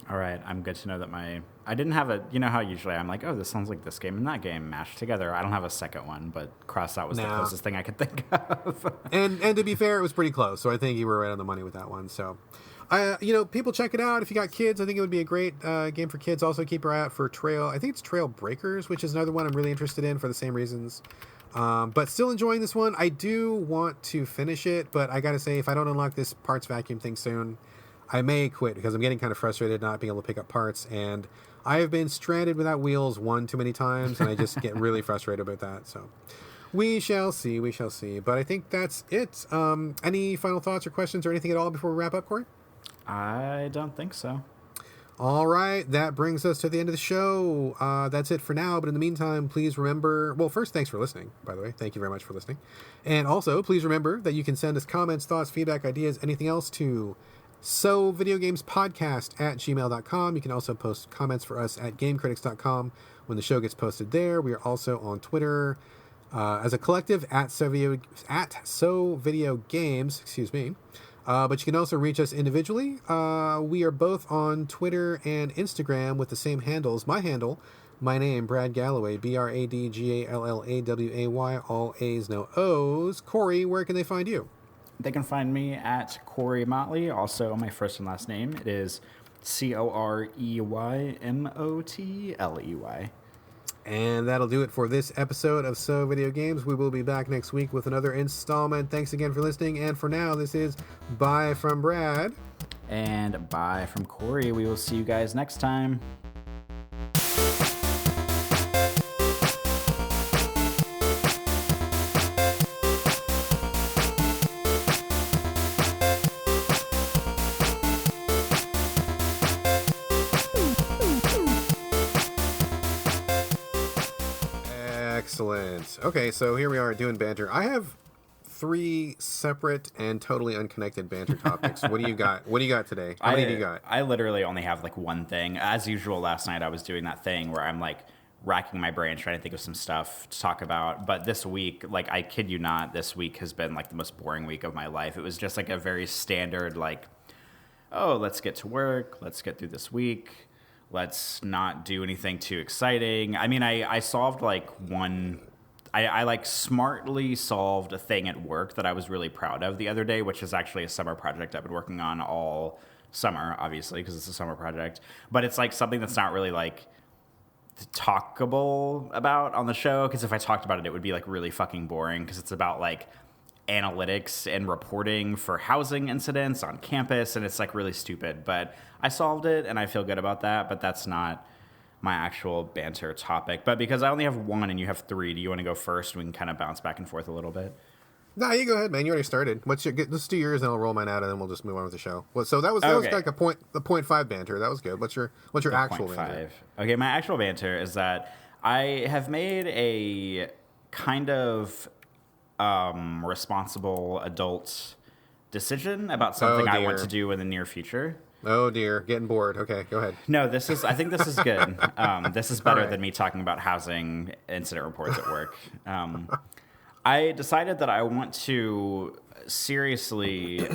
All right, I'm good to know that I didn't have a, you know how usually I'm like, oh, this sounds like this game and that game mashed together. I don't have a second one, but Crossout was the closest thing I could think of. and to be fair, it was pretty close. So I think you were right on the money with that one. So, people check it out. If you got kids, I think it would be a great game for kids. Also keep your eye out for I think it's Trail Breakers, which is another one I'm really interested in for the same reasons. But still enjoying this one. I do want to finish it, but I gotta say, if I don't unlock this parts vacuum thing soon, I may quit because I'm getting kind of frustrated not being able to pick up parts, and I have been stranded without wheels one too many times, and I just get really frustrated about that. So we shall see. But I think that's it. Any final thoughts or questions or anything at all before we wrap up, Corey? I don't think so. All right, that brings us to the end of the show. That's it for now, but in the meantime, please remember... Well, first, thanks for listening, by the way. Thank you very much for listening. And also, please remember that you can send us comments, thoughts, feedback, ideas, anything else to sovideogamespodcast@gmail.com. You can also post comments for us at gamecritics.com when the show gets posted there. We are also on Twitter as a collective at SoVideoGames, excuse me. But you can also reach us individually. We are both on Twitter and Instagram with the same handles. My name, Brad Galloway, BradGallaway, all A's, no O's. Corey, where can they find you? They can find me at Corey Motley, also my first and last name. It is CoreyMotley. And that'll do it for this episode of So Video Games. We will be back next week with another installment. Thanks again for listening. And for now, this is bye from Brad. And bye from Corey. We will see you guys next time. Excellent. Okay, so here we are doing banter. I have 3 separate and totally unconnected banter topics. What do you got? What do you got today? How many do you got? I literally only have like one thing. As usual, last night I was doing that thing where I'm like racking my brain trying to think of some stuff to talk about. But this week, like I kid you not, this week has been like the most boring week of my life. It was just like a very standard like, oh, let's get to work. Let's get through this week. Let's not do anything too exciting. I mean, I solved like I like smartly solved a thing at work that I was really proud of the other day, which is actually a summer project I've been working on all summer, obviously, because it's a summer project. But it's like something that's not really like talkable about on the show, because if I talked about it, it would be like really fucking boring, because it's about like analytics and reporting for housing incidents on campus, and it's like really stupid. But I solved it, and I feel good about that, but that's not my actual banter topic. But because I only have one and you have three, do you want to go first? We can kind of bounce back and forth a little bit. No, you go ahead, man. You already started. Let's do yours, and I'll roll mine out, and then we'll just move on with the show. Well, so that was like the 0.5 banter. That was good. What's your actual banter? Okay, my actual banter is that I have made a kind of responsible adult decision about something I want to do in the near future. Oh dear, getting bored. Okay, go ahead. No, I think this is good. This is better than me talking about housing incident reports at work. I decided that I want to seriously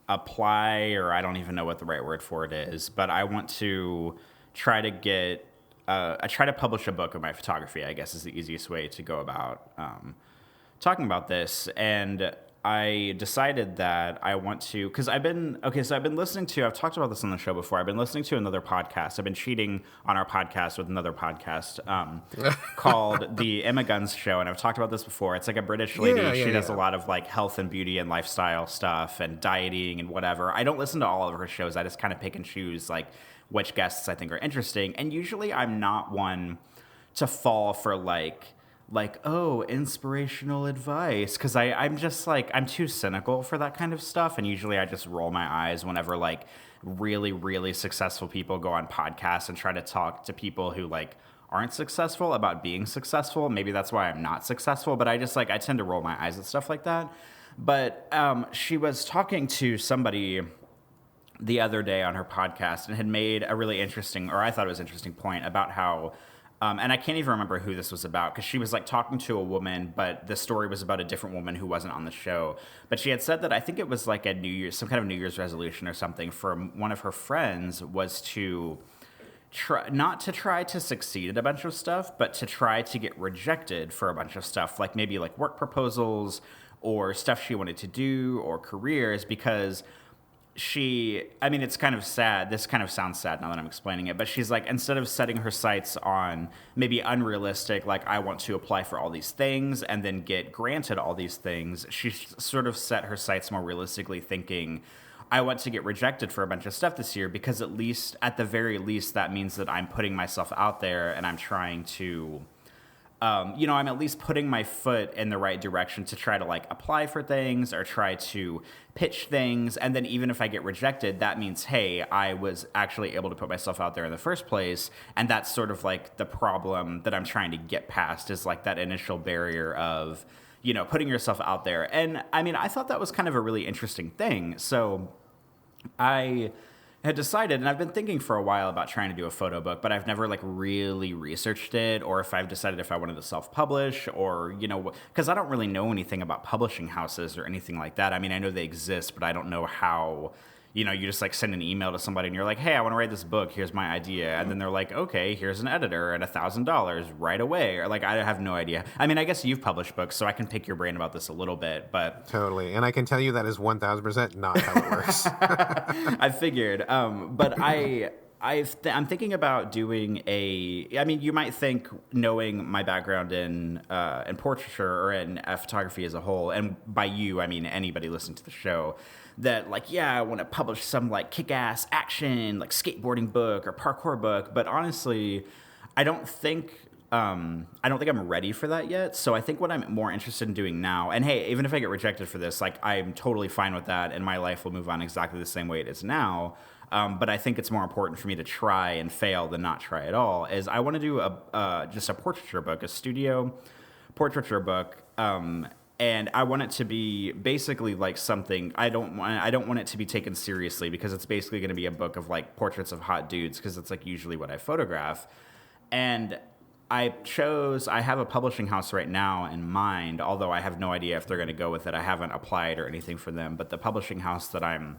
apply, or I don't even know what the right word for it is, but I want to try to publish a book of my photography, I guess is the easiest way to go about talking about this. And I decided that I want to, because I've been listening to, I've talked about this on the show before, I've been listening to another podcast. I've been cheating on our podcast with another podcast called The Emma Guns Show, and I've talked about this before. It's like a British lady. She does a lot of like health and beauty and lifestyle stuff and dieting and whatever. I don't listen to all of her shows. I just kind of pick and choose like which guests I think are interesting. And usually I'm not one to fall for like, oh, inspirational advice, because I'm just like, I'm too cynical for that kind of stuff, and usually I just roll my eyes whenever like really, really successful people go on podcasts and try to talk to people who like aren't successful about being successful. Maybe that's why I'm not successful, but I just like, I tend to roll my eyes at stuff like that. But she was talking to somebody the other day on her podcast and had made a really interesting, or I thought it was an interesting point about how and I can't even remember who this was about, because she was like talking to a woman, but the story was about a different woman who wasn't on the show. But she had said that I think it was like some kind of New Year's resolution or something for one of her friends was to not to try to succeed at a bunch of stuff, but to try to get rejected for a bunch of stuff, like maybe like work proposals or stuff she wanted to do or careers, because it's kind of sad. This kind of sounds sad now that I'm explaining it, but she's like, instead of setting her sights on maybe unrealistic, like I want to apply for all these things and then get granted all these things, she sort of set her sights more realistically, thinking, I want to get rejected for a bunch of stuff this year, because at the very least, that means that I'm putting myself out there and I'm trying to, I'm at least putting my foot in the right direction to try to like apply for things or try to pitch things. And then even if I get rejected, that means, hey, I was actually able to put myself out there in the first place. And that's sort of like the problem that I'm trying to get past, is like that initial barrier of, putting yourself out there. And I thought that was kind of a really interesting thing. So I had decided, and I've been thinking for a while about trying to do a photo book, but I've never like really researched it, or if I've decided if I wanted to self-publish, or, because I don't really know anything about publishing houses or anything like that. I know they exist, but I don't know how, you just like send an email to somebody and you're like, hey, I want to write this book. Here's my idea. And then they're like, okay, here's an editor and $1,000 right away. Or like, I have no idea. I guess you've published books, so I can pick your brain about this a little bit, but. Totally. And I can tell you that is 1,000% not how it works. I figured. But I'm thinking about doing you might think, knowing my background in portraiture or in photography as a whole, and by you, I mean anybody listening to the show, that like, yeah, I want to publish some like kick-ass action, like skateboarding book or parkour book. But honestly, I don't think I'm ready for that yet. So I think what I'm more interested in doing now, and hey, even if I get rejected for this, like I'm totally fine with that, and my life will move on exactly the same way it is now. But I think it's more important for me to try and fail than not try at all, is I want to do just a portraiture book, a studio portraiture book. And I want it to be basically like something, I don't want it to be taken seriously, because it's basically going to be a book of like portraits of hot dudes, because it's like usually what I photograph. And I have a publishing house right now in mind, although I have no idea if they're going to go with it. I haven't applied or anything for them, but the publishing house that I'm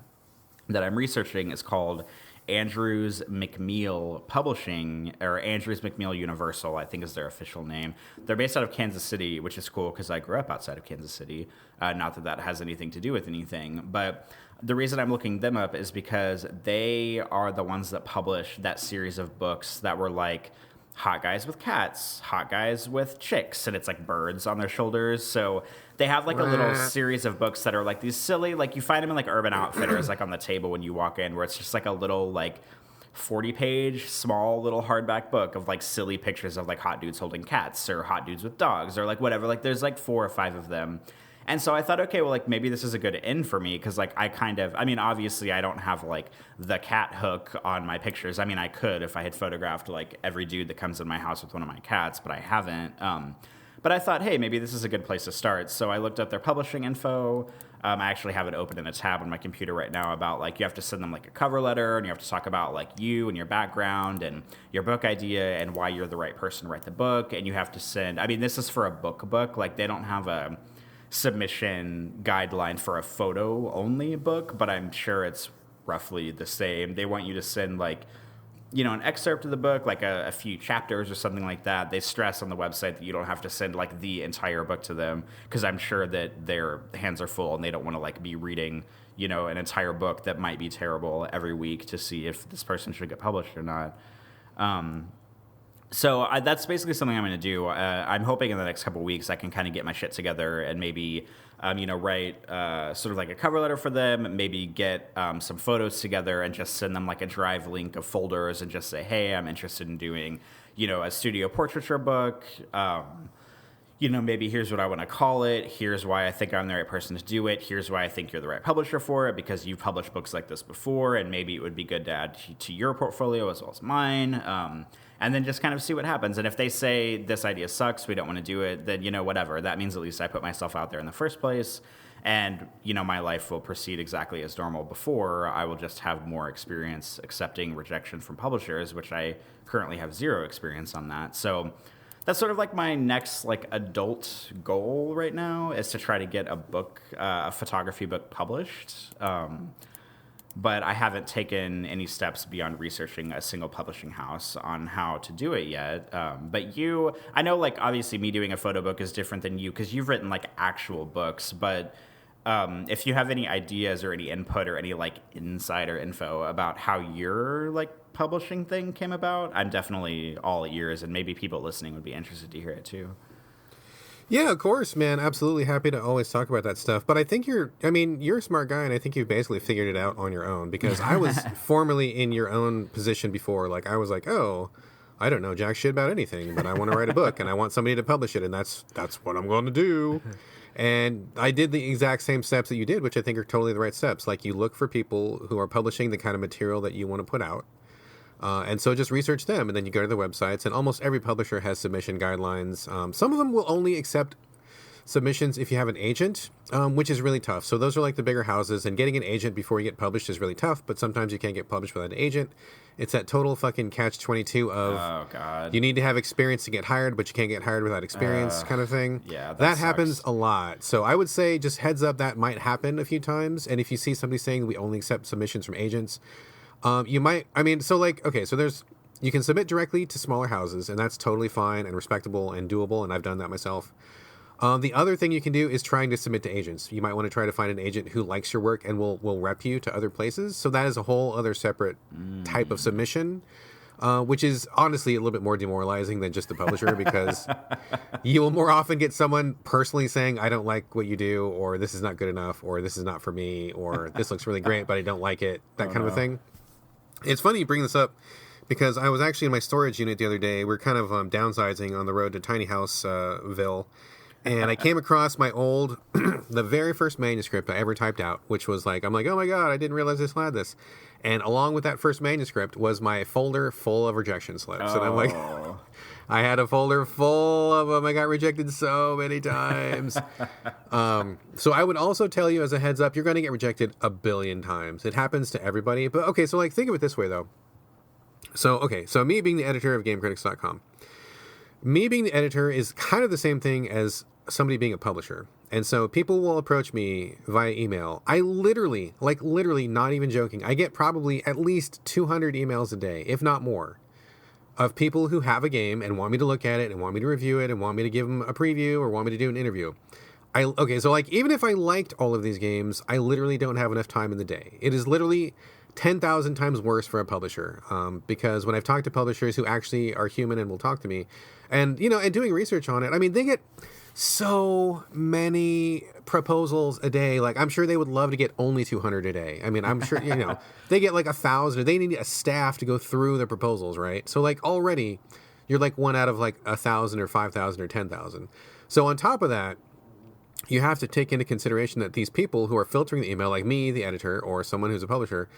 researching is called Andrews McMeel Publishing, or Andrews McMeel Universal, I think is their official name. They're based out of Kansas City, which is cool because I grew up outside of Kansas City. Not that has anything to do with anything, but the reason I'm looking them up is because they are the ones that published that series of books that were like hot guys with cats, hot guys with chicks, and it's like birds on their shoulders. So they have like a little series of books that are like these silly, like you find them in like Urban Outfitters, like on the table when you walk in, where it's just like a little like 40-page small little hardback book of like silly pictures of like hot dudes holding cats or hot dudes with dogs or like whatever. Like there's like 4 or 5 of them. And so I thought, okay, well, like maybe this is a good in for me because like I mean, obviously I don't have like the cat hook on my pictures. I mean, I could if I had photographed like every dude that comes in my house with one of my cats, but I haven't. But I thought, hey, maybe this is a good place to start. So I looked up their publishing info. I actually have it open in a tab on my computer right now about like you have to send them like a cover letter and you have to talk about like you and your background and your book idea and why you're the right person to write the book. And you have to send, I mean, this is for a book, like they don't have a submission guideline for a photo only book, but I'm sure it's roughly the same. They want you to send like, you know, an excerpt of the book, like a few chapters or something like that. They stress on the website that you don't have to send like the entire book to them because I'm sure that their hands are full and they don't want to like be reading, you know, an entire book that might be terrible every week to see if this person should get published or not. So that's basically something I'm going to do. I'm hoping in the next couple of weeks I can kind of get my shit together and maybe, you know, write sort of like a cover letter for them, maybe get some photos together and just send them like a drive link of folders and just say, hey, I'm interested in doing, you know, a studio portraiture book. You know, maybe here's what I want to call it. Here's why I think I'm the right person to do it. Here's why I think you're the right publisher for it because you've published books like this before and maybe it would be good to add to your portfolio as well as mine. And then just kind of see what happens. And if they say this idea sucks, we don't want to do it, then, you know, whatever. That means at least I put myself out there in the first place. And, you know, my life will proceed exactly as normal before. I will just have more experience accepting rejection from publishers, which I currently have 0 experience on that. So that's sort of like my next like adult goal right now is to try to get a book, a photography book published. But I haven't taken any steps beyond researching a single publishing house on how to do it yet. But I know like obviously me doing a photo book is different than you because you've written like actual books. But if you have any ideas or any input or any like insider info about how your like publishing thing came about, I'm definitely all ears, and maybe people listening would be interested to hear it too. Yeah, of course, man. Absolutely happy to always talk about that stuff. But I think you're a smart guy, and I think you've basically figured it out on your own because I was formerly in your own position before. Like, I was like, oh, I don't know jack shit about anything, but I want to write a book, and I want somebody to publish it, and that's what I'm going to do. And I did the exact same steps that you did, which I think are totally the right steps. Like, you look for people who are publishing the kind of material that you want to put out. And so just research them, and then you go to the websites, and almost every publisher has submission guidelines. Some of them will only accept submissions if you have an agent, which is really tough. So those are like the bigger houses, and getting an agent before you get published is really tough, but sometimes you can't get published without an agent. It's that total fucking catch-22 of, oh, God, you need to have experience to get hired, but you can't get hired without experience kind of thing. Yeah, that happens a lot. So I would say just heads up, that might happen a few times, and if you see somebody saying we only accept submissions from agents, you might, you can submit directly to smaller houses, and that's totally fine and respectable and doable, and I've done that myself. The other thing you can do is trying to submit to agents. You might want to try to find an agent who likes your work and will rep you to other places. So that is a whole other separate type of submission, which is honestly a little bit more demoralizing than just the publisher because you will more often get someone personally saying, I don't like what you do, or this is not good enough, or this is not for me, or this looks really great, but I don't like it, that kind of a thing. It's funny you bring this up because I was actually in my storage unit the other day. We're kind of downsizing on the road to Tiny Houseville. And I came across my old, the very first manuscript I ever typed out, which was like, I'm like, oh my God, I didn't realize I still had this. And along with that first manuscript was my folder full of rejection slips. And I'm like, I had a folder full of them. I got rejected so many times. So I would also tell you as a heads up, you're going to get rejected a billion times. It happens to everybody. But okay, so like think of it this way though. So me being the editor of GameCritics.com, me being the editor is kind of the same thing as somebody being a publisher. And so people will approach me via email. I literally, not even joking, I get probably at least 200 emails a day, if not more, of people who have a game and want me to look at it and want me to review it and want me to give them a preview or want me to do an interview. So like even if I liked all of these games, I literally don't have enough time in the day. It is literally 10,000 times worse for a publisher. Because when I've talked to publishers who actually are human and will talk to me, and and doing research on it, I mean, they get so many proposals a day. Like, I'm sure they would love to get only 200 a day. I mean, I'm sure they get like 1,000, or they need a staff to go through the proposals, right? So like already you're like one out of like 1,000 or 5,000 or 10,000. So on top of that, you have to take into consideration that these people who are filtering the email, like me, the editor, or someone who's a publisher,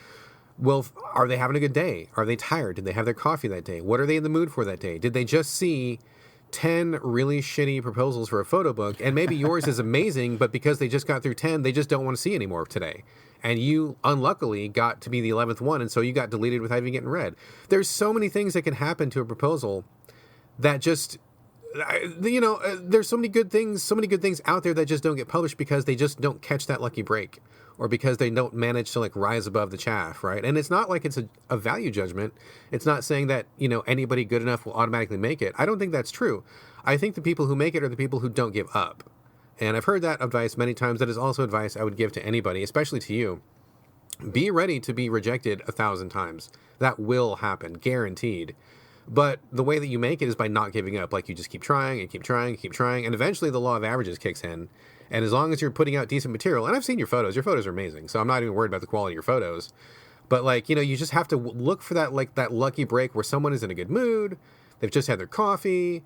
are they having a good day? Are they tired? Did they have their coffee that day? What are they in the mood for that day? Did they just see 10 really shitty proposals for a photo book, and maybe yours is amazing, but because they just got through 10, they just don't want to see any more today? And you unluckily got to be the 11th one, and so you got deleted without even getting read. There's so many things that can happen to a proposal that just, there's so many good things out there that just don't get published because they just don't catch that lucky break, or because they don't manage to like rise above the chaff, right? And it's not like it's a value judgment. It's not saying that, anybody good enough will automatically make it. I don't think that's true. I think the people who make it are the people who don't give up. And I've heard that advice many times. That is also advice I would give to anybody, especially to you. Be ready to be rejected 1,000 times. That will happen, guaranteed. But the way that you make it is by not giving up. Like, you just keep trying and keep trying and keep trying. And eventually the law of averages kicks in. And as long as you're putting out decent material, and I've seen your photos are amazing. So I'm not even worried about the quality of your photos. But like, you just have to look for that, like that lucky break where someone is in a good mood. They've just had their coffee.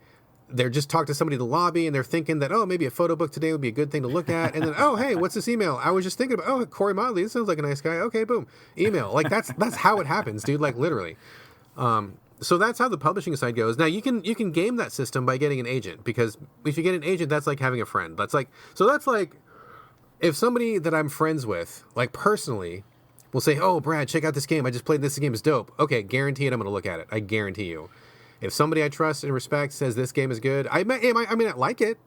They're just talking to somebody in the lobby and they're thinking that, oh, maybe a photo book today would be a good thing to look at. And then, oh, hey, what's this email? I was just thinking about, oh, Corey Motley, this sounds like a nice guy. Okay, boom, email. Like that's how it happens, dude. Like literally. So that's how the publishing side goes. Now you can game that system by getting an agent, because if you get an agent, that's like having a friend. That's like if somebody that I'm friends with, like personally, will say, "Oh, Brad, check out this game. I just played this game. It's dope." Okay, guaranteed I'm going to look at it. I guarantee you. If somebody I trust and respect says this game is good, I may not like it.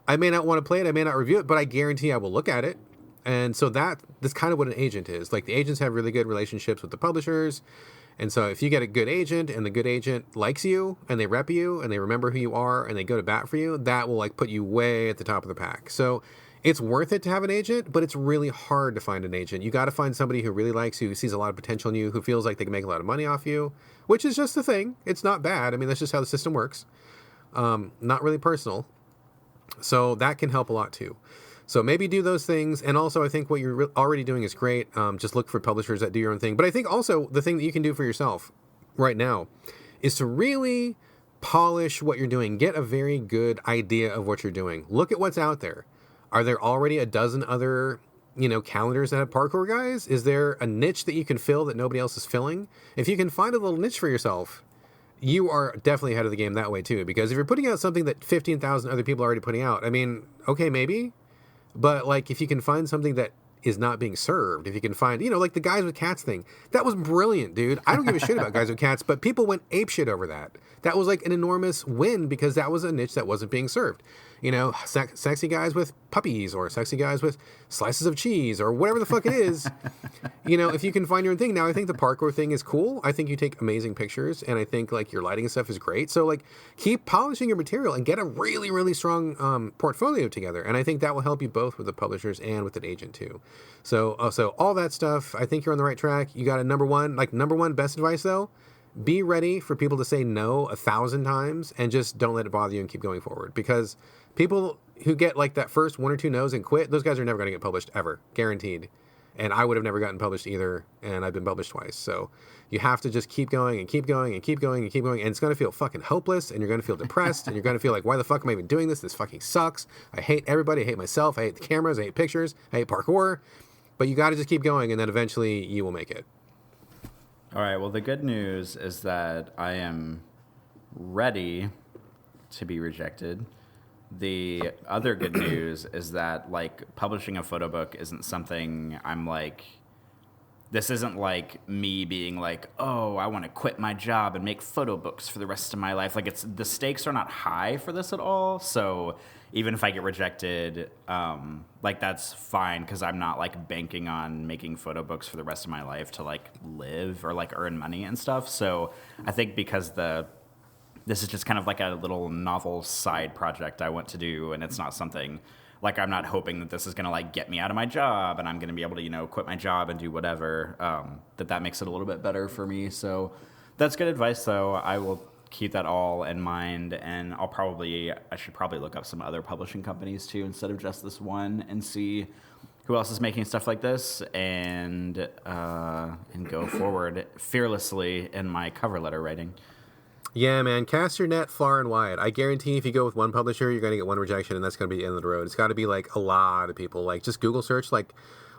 I may not want to play it. I may not review it, but I guarantee I will look at it. And so that's kind of what an agent is. Like, the agents have really good relationships with the publishers. And so if you get a good agent and the good agent likes you and they rep you and they remember who you are and they go to bat for you, that will like put you way at the top of the pack. So it's worth it to have an agent, but it's really hard to find an agent. You got to find somebody who really likes you, who sees a lot of potential in you, who feels like they can make a lot of money off you, which is just the thing. It's not bad. I mean, that's just how the system works. Not really personal. So that can help a lot too. So maybe do those things. And also, I think what you're already doing is great. Just look for publishers that do your own thing. But I think also the thing that you can do for yourself right now is to really polish what you're doing. Get a very good idea of what you're doing. Look at what's out there. Are there already a dozen other, calendars that have parkour guys? Is there a niche that you can fill that nobody else is filling? If you can find a little niche for yourself, you are definitely ahead of the game that way too. Because if you're putting out something that 15,000 other people are already putting out, I mean, okay, maybe. But like, if you can find something that is not being served, if you can find, like the Guys with Cats thing, that was brilliant, dude. I don't give a shit about Guys with Cats, but people went apeshit over that. That was like an enormous win because that was a niche that wasn't being served. Sexy guys with puppies, or sexy guys with slices of cheese, or whatever the fuck it is. If you can find your own thing. Now, I think the parkour thing is cool. I think you take amazing pictures, and I think like your lighting and stuff is great. So like, keep polishing your material and get a really, really strong portfolio together. And I think that will help you both with the publishers and with an agent too. So all that stuff, I think you're on the right track. You got a number one best advice though. Be ready for people to say no 1,000 times, and just don't let it bother you and keep going forward. Because people who get like that first 1 or 2 no's and quit, those guys are never going to get published ever, guaranteed. And I would have never gotten published either, and I've been published twice. So you have to just keep going and keep going and keep going and keep going, and it's going to feel fucking hopeless, and you're going to feel depressed, and you're going to feel like, why the fuck am I even doing this? This fucking sucks. I hate everybody. I hate myself. I hate the cameras. I hate pictures. I hate parkour. But you got to just keep going, and then eventually you will make it. All right, well, the good news is that I am ready to be rejected. The other good news is that, like, publishing a photo book isn't something I'm like, this isn't like me being like, oh, I want to quit my job and make photo books for the rest of my life. Like, the stakes are not high for this at all. So even if I get rejected, like, that's fine, because I'm not like banking on making photo books for the rest of my life to like live or like earn money and stuff. So I think because this is just kind of like a little novel side project I want to do, and it's not something Like, I'm not hoping that this is going to, like, get me out of my job and I'm going to be able to, you know, quit my job and do whatever. That makes it a little bit better for me. So that's good advice, though. I will keep that all in mind, and I should probably look up some other publishing companies, too, instead of just this one, and see who else is making stuff like this, and go forward fearlessly in my cover letter writing. Yeah, man, cast your net far and wide. I guarantee if you go with one publisher, you're going to get one rejection, and that's going to be the end of the road. It's got to be like a lot of people. Like, just Google search, like,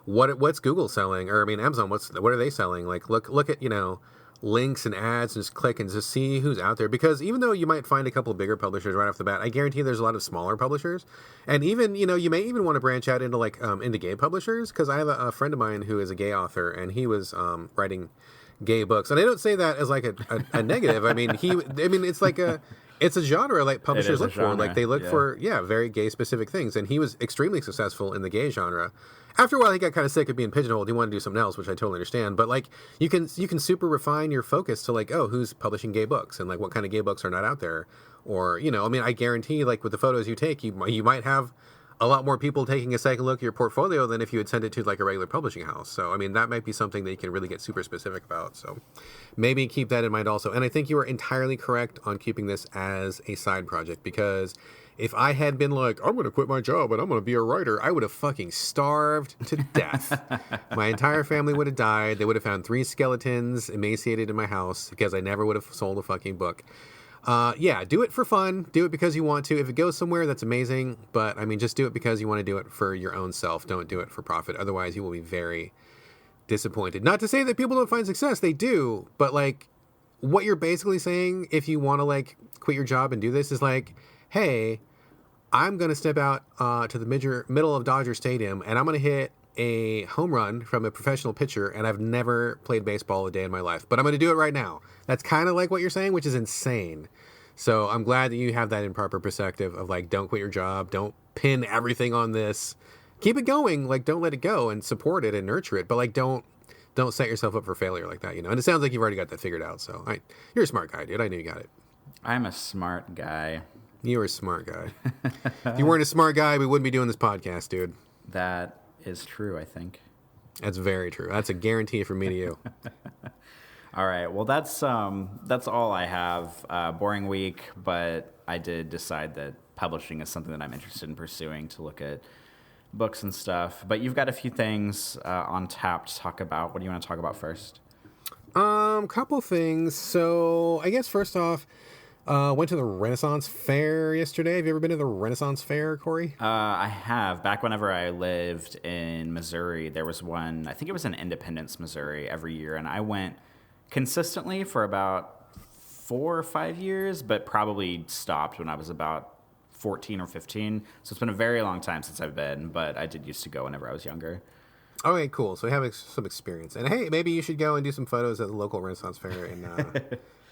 what's Google selling? Or, I mean, Amazon, what are they selling? Like, look at, you know, links and ads, and just click and just see who's out there. Because even though you might find a couple of bigger publishers right off the bat, I guarantee there's a lot of smaller publishers. And even, you know, you may even want to branch out into, like, into gay publishers. Because I have a friend of mine who is a gay author, and he was writing gay books, and I don't say that as like a negative. I mean, it's like it's a genre like publishers look for. Like they look for very gay specific things, and he was extremely successful in the gay genre. After a while, he got kind of sick of being pigeonholed. He wanted to do something else, which I totally understand. But like you can super refine your focus to like, oh, who's publishing gay books, and like what kind of gay books are not out there, or you know, I mean, I guarantee like with the photos you take, you might have a lot more people taking a second look at your portfolio than if you had sent it to like a regular publishing house. So, I mean, that might be something that you can really get super specific about. So maybe keep that in mind also. And I think you are entirely correct on keeping this as a side project, because if I had been like, I'm going to quit my job and I'm going to be a writer, I would have fucking starved to death. My entire family would have died. They would have found 3 skeletons emaciated in my house because I never would have sold a fucking book. Do it for fun. Do it because you want to. If it goes somewhere, that's amazing. But I mean, just do it because you want to do it for your own self. Don't do it for profit. Otherwise, you will be very disappointed. Not to say that people don't find success. They do. But like what you're basically saying, if you want to like quit your job and do this, is like, hey, I'm going to step out to the middle of Dodger Stadium and I'm going to hit a home run from a professional pitcher, and I've never played baseball a day in my life, but I'm going to do it right now. That's kind of like what you're saying, which is insane. So I'm glad that you have that in proper perspective of like, don't quit your job. Don't pin everything on this. Keep it going. Like, don't let it go, and support it and nurture it. But like, don't set yourself up for failure like that, you know? And it sounds like you've already got that figured out. So you're a smart guy, dude. I knew you got it. I'm a smart guy. You're a smart guy. If you weren't a smart guy, we wouldn't be doing this podcast, dude. That is true, I think. That's very true. That's a guarantee from me to you. All right. Well, that's all I have. Boring week, but I did decide that publishing is something that I'm interested in pursuing, to look at books and stuff. But you've got a few things on tap to talk about. What do you want to talk about first? Couple things. So I guess first off, went to the Renaissance Fair yesterday. Have you ever been to the Renaissance Fair, Corey? I have. Back whenever I lived in Missouri, there was one, I think it was in Independence, Missouri, every year. And I went consistently for about 4 or 5 years, but probably stopped when I was about 14 or 15. So it's been a very long time since I've been, but I did used to go whenever I was younger. Okay, cool. So you have some experience. And hey, maybe you should go and do some photos at the local Renaissance Fair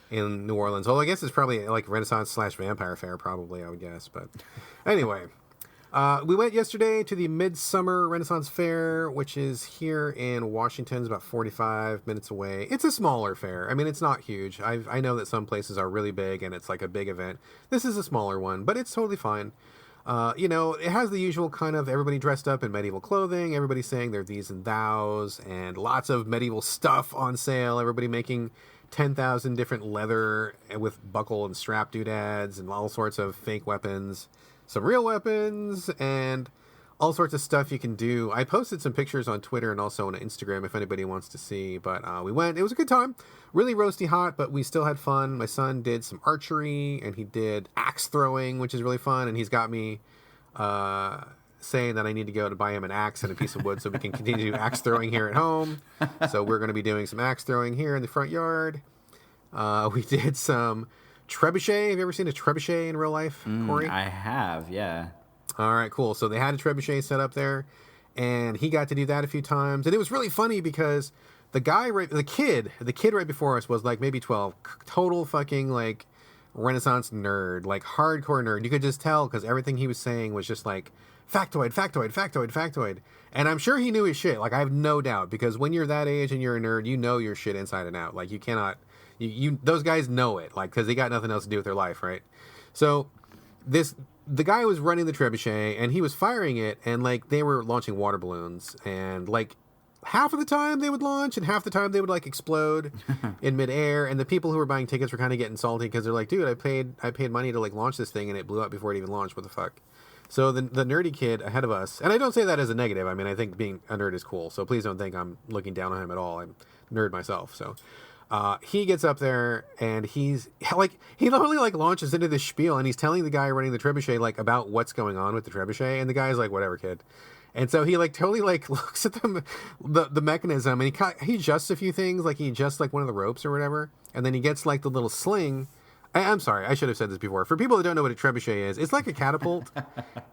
in New Orleans. Well, I guess it's probably like Renaissance/Vampire Fair, probably, I would guess. But anyway, we went yesterday to the Midsummer Renaissance Fair, which is here in Washington. It's about 45 minutes away. It's a smaller fair. I mean, it's not huge. I know that some places are really big and it's like a big event. This is a smaller one, but it's totally fine. It has the usual kind of everybody dressed up in medieval clothing, everybody saying their these and thous, and lots of medieval stuff on sale, everybody making 10,000 different leather with buckle and strap doodads and all sorts of fake weapons, some real weapons, and all sorts of stuff you can do. I posted some pictures on Twitter and also on Instagram if anybody wants to see, but we went. It was a good time. Really roasty hot, but we still had fun. My son did some archery, and he did axe throwing, which is really fun, and he's got me saying that I need to go to buy him an axe and a piece of wood so we can continue axe throwing here at home. So we're going to be doing some axe throwing here in the front yard. We did some trebuchet. Have you ever seen a trebuchet in real life, Corey? I have, yeah. All right, cool. So they had a trebuchet set up there, and he got to do that a few times. And it was really funny because the kid right before us was like maybe 12, total fucking like Renaissance nerd, like hardcore nerd. You could just tell because everything he was saying was just like factoid, factoid, factoid, factoid. And I'm sure he knew his shit. Like, I have no doubt, because when you're that age and you're a nerd, you know your shit inside and out. Like, you cannot, those guys know it, like, because they got nothing else to do with their life, right? So this the guy was running the trebuchet and he was firing it, and like they were launching water balloons, and like half of the time they would launch and half the time they would like explode in midair, and the people who were buying tickets were kind of getting salty because they're like, dude, I paid money to like launch this thing and it blew up before it even launched. What the fuck? So the nerdy kid ahead of us, and I don't say that as a negative. I mean, I think being a nerd is cool. So please don't think I'm looking down on him at all. I'm a nerd myself. So he gets up there and he's like, he literally like launches into this spiel and he's telling the guy running the trebuchet like about what's going on with the trebuchet, and the guy's like, whatever, kid. And so he like totally like looks at the mechanism, and he adjusts a few things, like he adjusts like one of the ropes or whatever, and then he gets like the little sling. I'm sorry, I should have said this before. For people that don't know what a trebuchet is, it's like a catapult,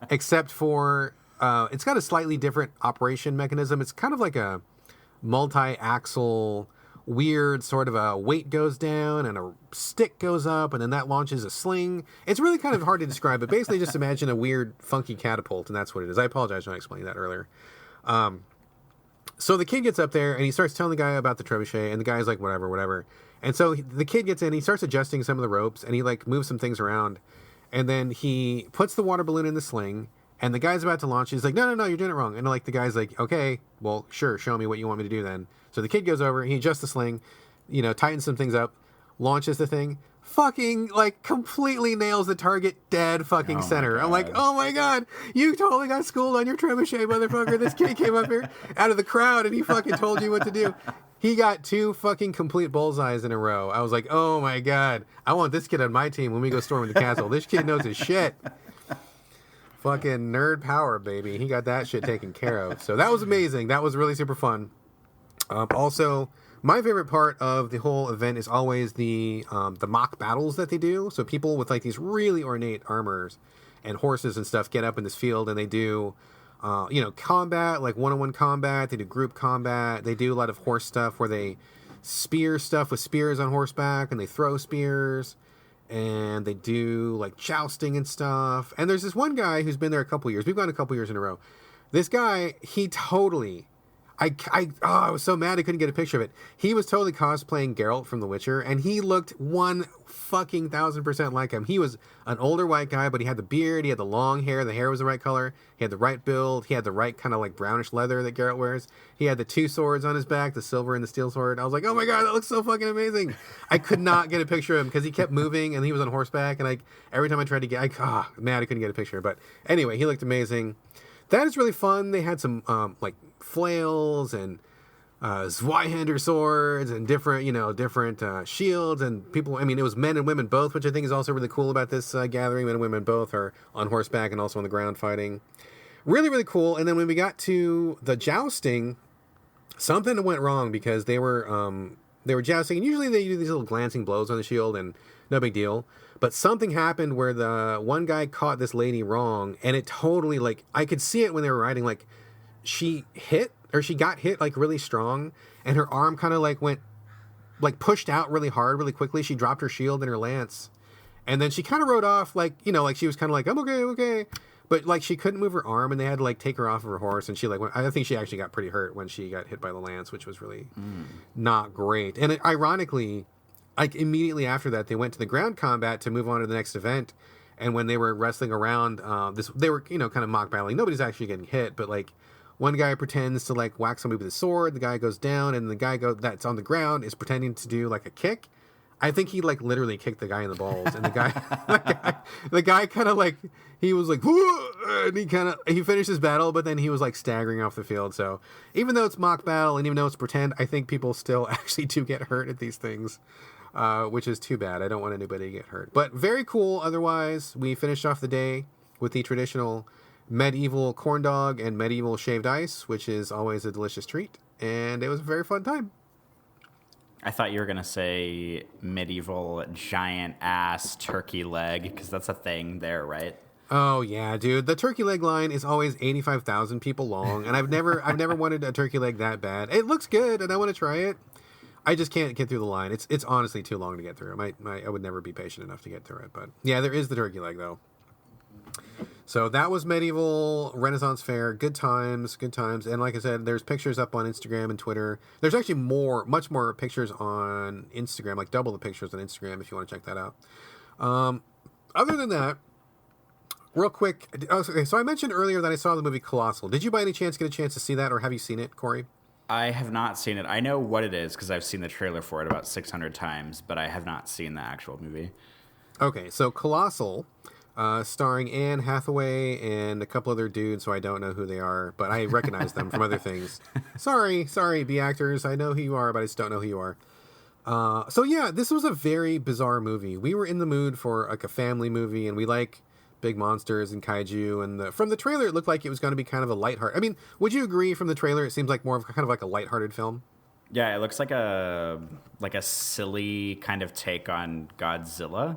except for it's got a slightly different operation mechanism. It's kind of like a multi-axle, weird sort of a weight goes down and a stick goes up, and then that launches a sling. It's really kind of hard to describe, but basically just imagine a weird, funky catapult, and that's what it is. I apologize for not explaining that earlier. So the kid gets up there, and he starts telling the guy about the trebuchet, and the guy's like, whatever. And so the kid gets in, he starts adjusting some of the ropes, and he like moves some things around, and then he puts the water balloon in the sling, and the guy's about to launch. He's like, no, you're doing it wrong. And like the guy's like, okay, well, sure, show me what you want me to do then. So the kid goes over, he adjusts the sling, tightens some things up, launches the thing, fucking like completely nails the target dead fucking center. I'm like, oh my god, you totally got schooled on your trebuchet, motherfucker. This kid came up here out of the crowd and he fucking told you what to do. He got 2 fucking complete bullseyes in a row. I was like, oh my god, I want this kid on my team when we go storming the castle. This kid knows his shit. Fucking nerd power, baby. He got that shit taken care of. So that was amazing. That was really super fun. Also, my favorite part of the whole event is always the mock battles that they do. So people with like these really ornate armors and horses and stuff get up in this field and they do, combat, like one-on-one combat. They do group combat. They do a lot of horse stuff where they spear stuff with spears on horseback, and they throw spears, and they do like jousting and stuff. And there's this one guy who's been there a couple years. We've gone a couple years in a row. This guy, he totally... I was so mad I couldn't get a picture of it. He was totally cosplaying Geralt from The Witcher, and he looked 1,000% like him. He was an older white guy, but he had the beard, he had the long hair, the hair was the right color, he had the right build, he had the right kind of like brownish leather that Geralt wears. He had the 2 swords on his back, the silver and the steel sword. I was like, oh my god, that looks so fucking amazing. I could not get a picture of him because he kept moving and he was on horseback, and every time I tried to get, I couldn't get a picture. But anyway, he looked amazing. That is really fun. They had some like flails and Zweihander swords and different shields, and people. I mean, it was men and women both, which I think is also really cool about this gathering. Men and women both are on horseback and also on the ground fighting. Really, really cool. And then when we got to the jousting, something went wrong because they were jousting, and usually they do these little glancing blows on the shield, and no big deal. But something happened where the one guy caught this lady wrong, and it totally, like, I could see it when they were riding, like, she got hit, like, really strong, and her arm kind of, like, went, like, pushed out really hard, really quickly. She dropped her shield and her lance, and then she kind of rode off, like, like, she was kind of like, I'm okay, but, like, she couldn't move her arm, and they had to, like, take her off of her horse, and she, like, I think she actually got pretty hurt when she got hit by the lance, which was really not great. And ironically... like immediately after that, they went to the ground combat to move on to the next event. And when they were wrestling around, they were kind of mock battling. Nobody's actually getting hit, but like one guy pretends to like whack somebody with a sword. The guy goes down, and the guy that's on the ground is pretending to do like a kick. I think he like literally kicked the guy in the balls, and the guy kind of like he was like, and he finished his battle, but then he was like staggering off the field. So even though it's mock battle and even though it's pretend, I think people still actually do get hurt at these things. Which is too bad. I don't want anybody to get hurt. But very cool otherwise. We finished off the day with the traditional medieval corn dog and medieval shaved ice, which is always a delicious treat. And it was a very fun time. I thought you were going to say medieval giant ass turkey leg, because that's a thing there, right? Oh, yeah, dude. The turkey leg line is always 85,000 people long. And I've never wanted a turkey leg that bad. It looks good, and I want to try it. I just can't get through the line. It's honestly too long to get through. I would never be patient enough to get through it. But yeah, there is the turkey leg though. So that was Medieval Renaissance Fair. Good times. And like I said, there's pictures up on Instagram and Twitter. There's actually much more pictures on Instagram, like double the pictures on Instagram if you want to check that out. Other than that, real quick. Okay, so I mentioned earlier that I saw the movie Colossal. Did you by any chance get a chance to see that, or have you seen it, Corey? I have not seen it. I know what it is because I've seen the trailer for it about 600 times, but I have not seen the actual movie. Okay, so Colossal, starring Anne Hathaway and a couple other dudes who I don't know who they are, but I recognize them from other things. Sorry, B actors. I know who you are, but I just don't know who you are. So yeah, this was a very bizarre movie. We were in the mood for like a family movie, and we like big monsters and kaiju. And from the trailer, it looked like it was going to be kind of a lighthearted. I mean, would you agree? From the trailer, it seems like more of kind of like a lighthearted film. Yeah, it looks like a silly kind of take on Godzilla.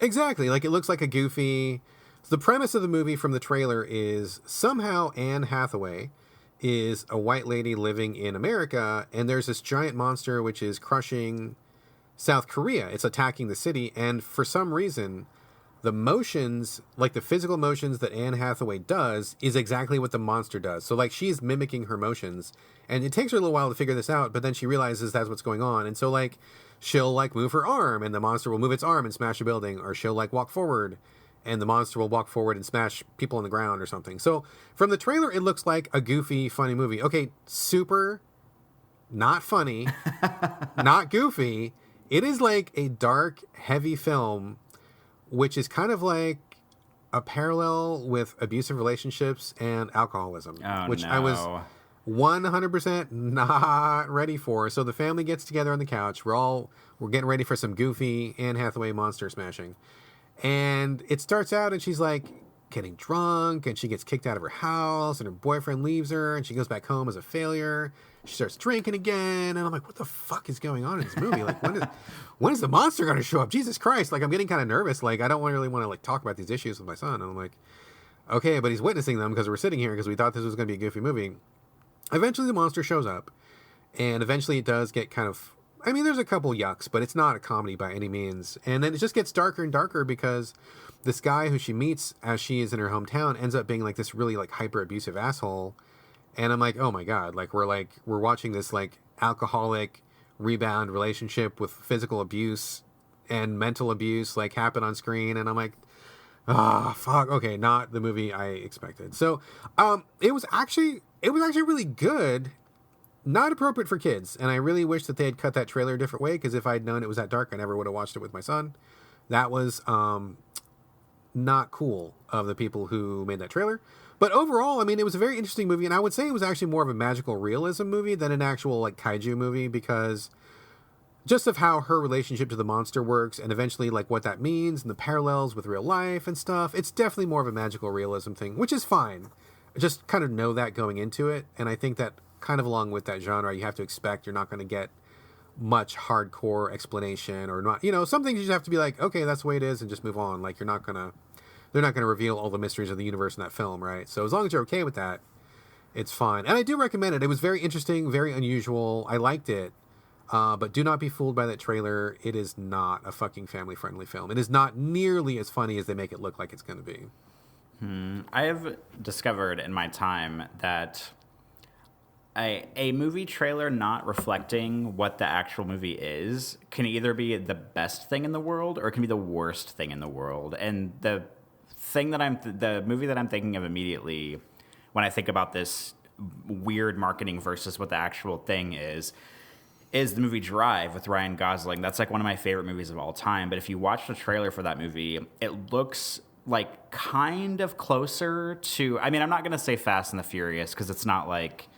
Exactly, like it looks like a goofy. The premise of the movie from the trailer is somehow Anne Hathaway is a white lady living in America, and there's this giant monster which is crushing South Korea. It's attacking the city, and for some reason, the motions, like the physical motions that Anne Hathaway does, is exactly what the monster does. So, like, she's mimicking her motions, and it takes her a little while to figure this out, but then she realizes that's what's going on. And so, like, she'll, like, move her arm, and the monster will move its arm and smash a building, or she'll, like, walk forward, and the monster will walk forward and smash people on the ground or something. So, from the trailer, it looks like a goofy, funny movie. Okay, super not funny, not goofy. It is like a dark, heavy film, which is kind of like a parallel with abusive relationships and alcoholism, which no. I was 100% not ready for. So the family gets together on the couch. We're getting ready for some goofy Anne Hathaway monster smashing. And it starts out and she's like getting drunk and she gets kicked out of her house and her boyfriend leaves her and she goes back home as a failure. She starts drinking again, and I'm like, what the fuck is going on in this movie? Like, when is the monster going to show up? Jesus Christ. Like, I'm getting kind of nervous. Like, I don't really want to, like, talk about these issues with my son. And I'm like, okay, but he's witnessing them because we're sitting here because we thought this was going to be a goofy movie. Eventually, the monster shows up, and eventually it does get kind of... I mean, there's a couple yucks, but it's not a comedy by any means. And then it just gets darker and darker because this guy who she meets as she is in her hometown ends up being, like, this really, like, hyper-abusive asshole. And I'm like, oh my God, like we're watching this like alcoholic rebound relationship with physical abuse and mental abuse like happen on screen. And I'm like, fuck. Okay. Not the movie I expected. So, it was actually really good, not appropriate for kids. And I really wish that they had cut that trailer a different way. Cause if I'd known it was that dark, I never would have watched it with my son. That was, not cool of the people who made that trailer. But overall, I mean, it was a very interesting movie, and I would say it was actually more of a magical realism movie than an actual, like, kaiju movie, because just of how her relationship to the monster works, and eventually, like, what that means, and the parallels with real life and stuff, it's definitely more of a magical realism thing, which is fine. Just kind of know that going into it, and I think that kind of along with that genre, you have to expect you're not going to get much hardcore explanation, or not, some things you just have to be like, okay, that's the way it is, and just move on. Like, they're not going to reveal all the mysteries of the universe in that film, right? So as long as you're okay with that, it's fine. And I do recommend it. It was very interesting, very unusual. I liked it. But do not be fooled by that trailer. It is not a fucking family-friendly film. It is not nearly as funny as they make it look like it's going to be. I have discovered in my time that a movie trailer not reflecting what the actual movie is can either be the best thing in the world or it can be the worst thing in the world. And the movie that I'm thinking of immediately when I think about this weird marketing versus what the actual thing is the movie Drive with Ryan Gosling. That's like one of my favorite movies of all time. But if you watch the trailer for that movie, it looks like kind of closer to, I mean, I'm not going to say Fast and the Furious because it's not like,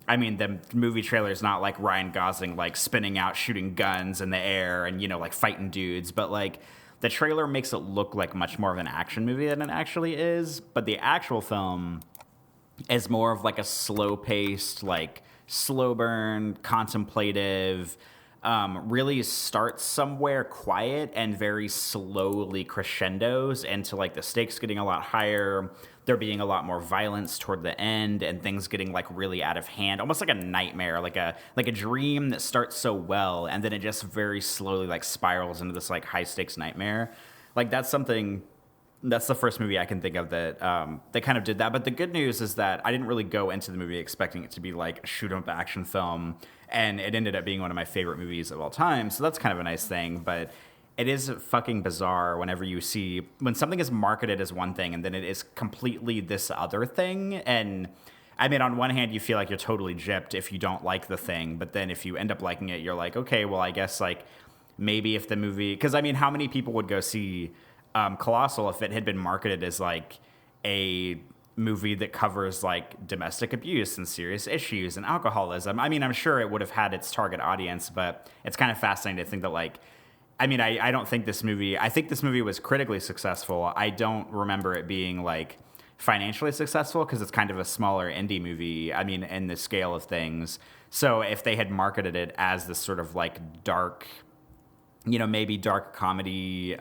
I mean, the movie trailer is not like Ryan Gosling, like spinning out, shooting guns in the air and, like fighting dudes. But like the trailer makes it look like much more of an action movie than it actually is. But the actual film is more of like a slow-paced, like slow burn, contemplative, really starts somewhere quiet and very slowly crescendos into like the stakes getting a lot higher, there being a lot more violence toward the end, and things getting like really out of hand, almost like a nightmare, like a dream that starts so well and then it just very slowly like spirals into this like high stakes nightmare. Like that's the first movie I can think of that kind of did that. But the good news is that I didn't really go into the movie expecting it to be like a shoot-'em-up action film, and it ended up being one of my favorite movies of all time. So that's kind of a nice thing. But it is fucking bizarre whenever you see when something is marketed as one thing and then it is completely this other thing. And I mean, on one hand, you feel like you're totally gypped if you don't like the thing, but then if you end up liking it, you're like, okay, well, I guess like maybe if the movie, because I mean, how many people would go see Colossal if it had been marketed as like a movie that covers like domestic abuse and serious issues and alcoholism? I mean, I'm sure it would have had its target audience, but it's kind of fascinating to think that like, I mean, I don't think this movie, I think this movie was critically successful. I don't remember it being like financially successful because it's kind of a smaller indie movie. I mean, in the scale of things. So if they had marketed it as this sort of like dark, you know, maybe dark comedy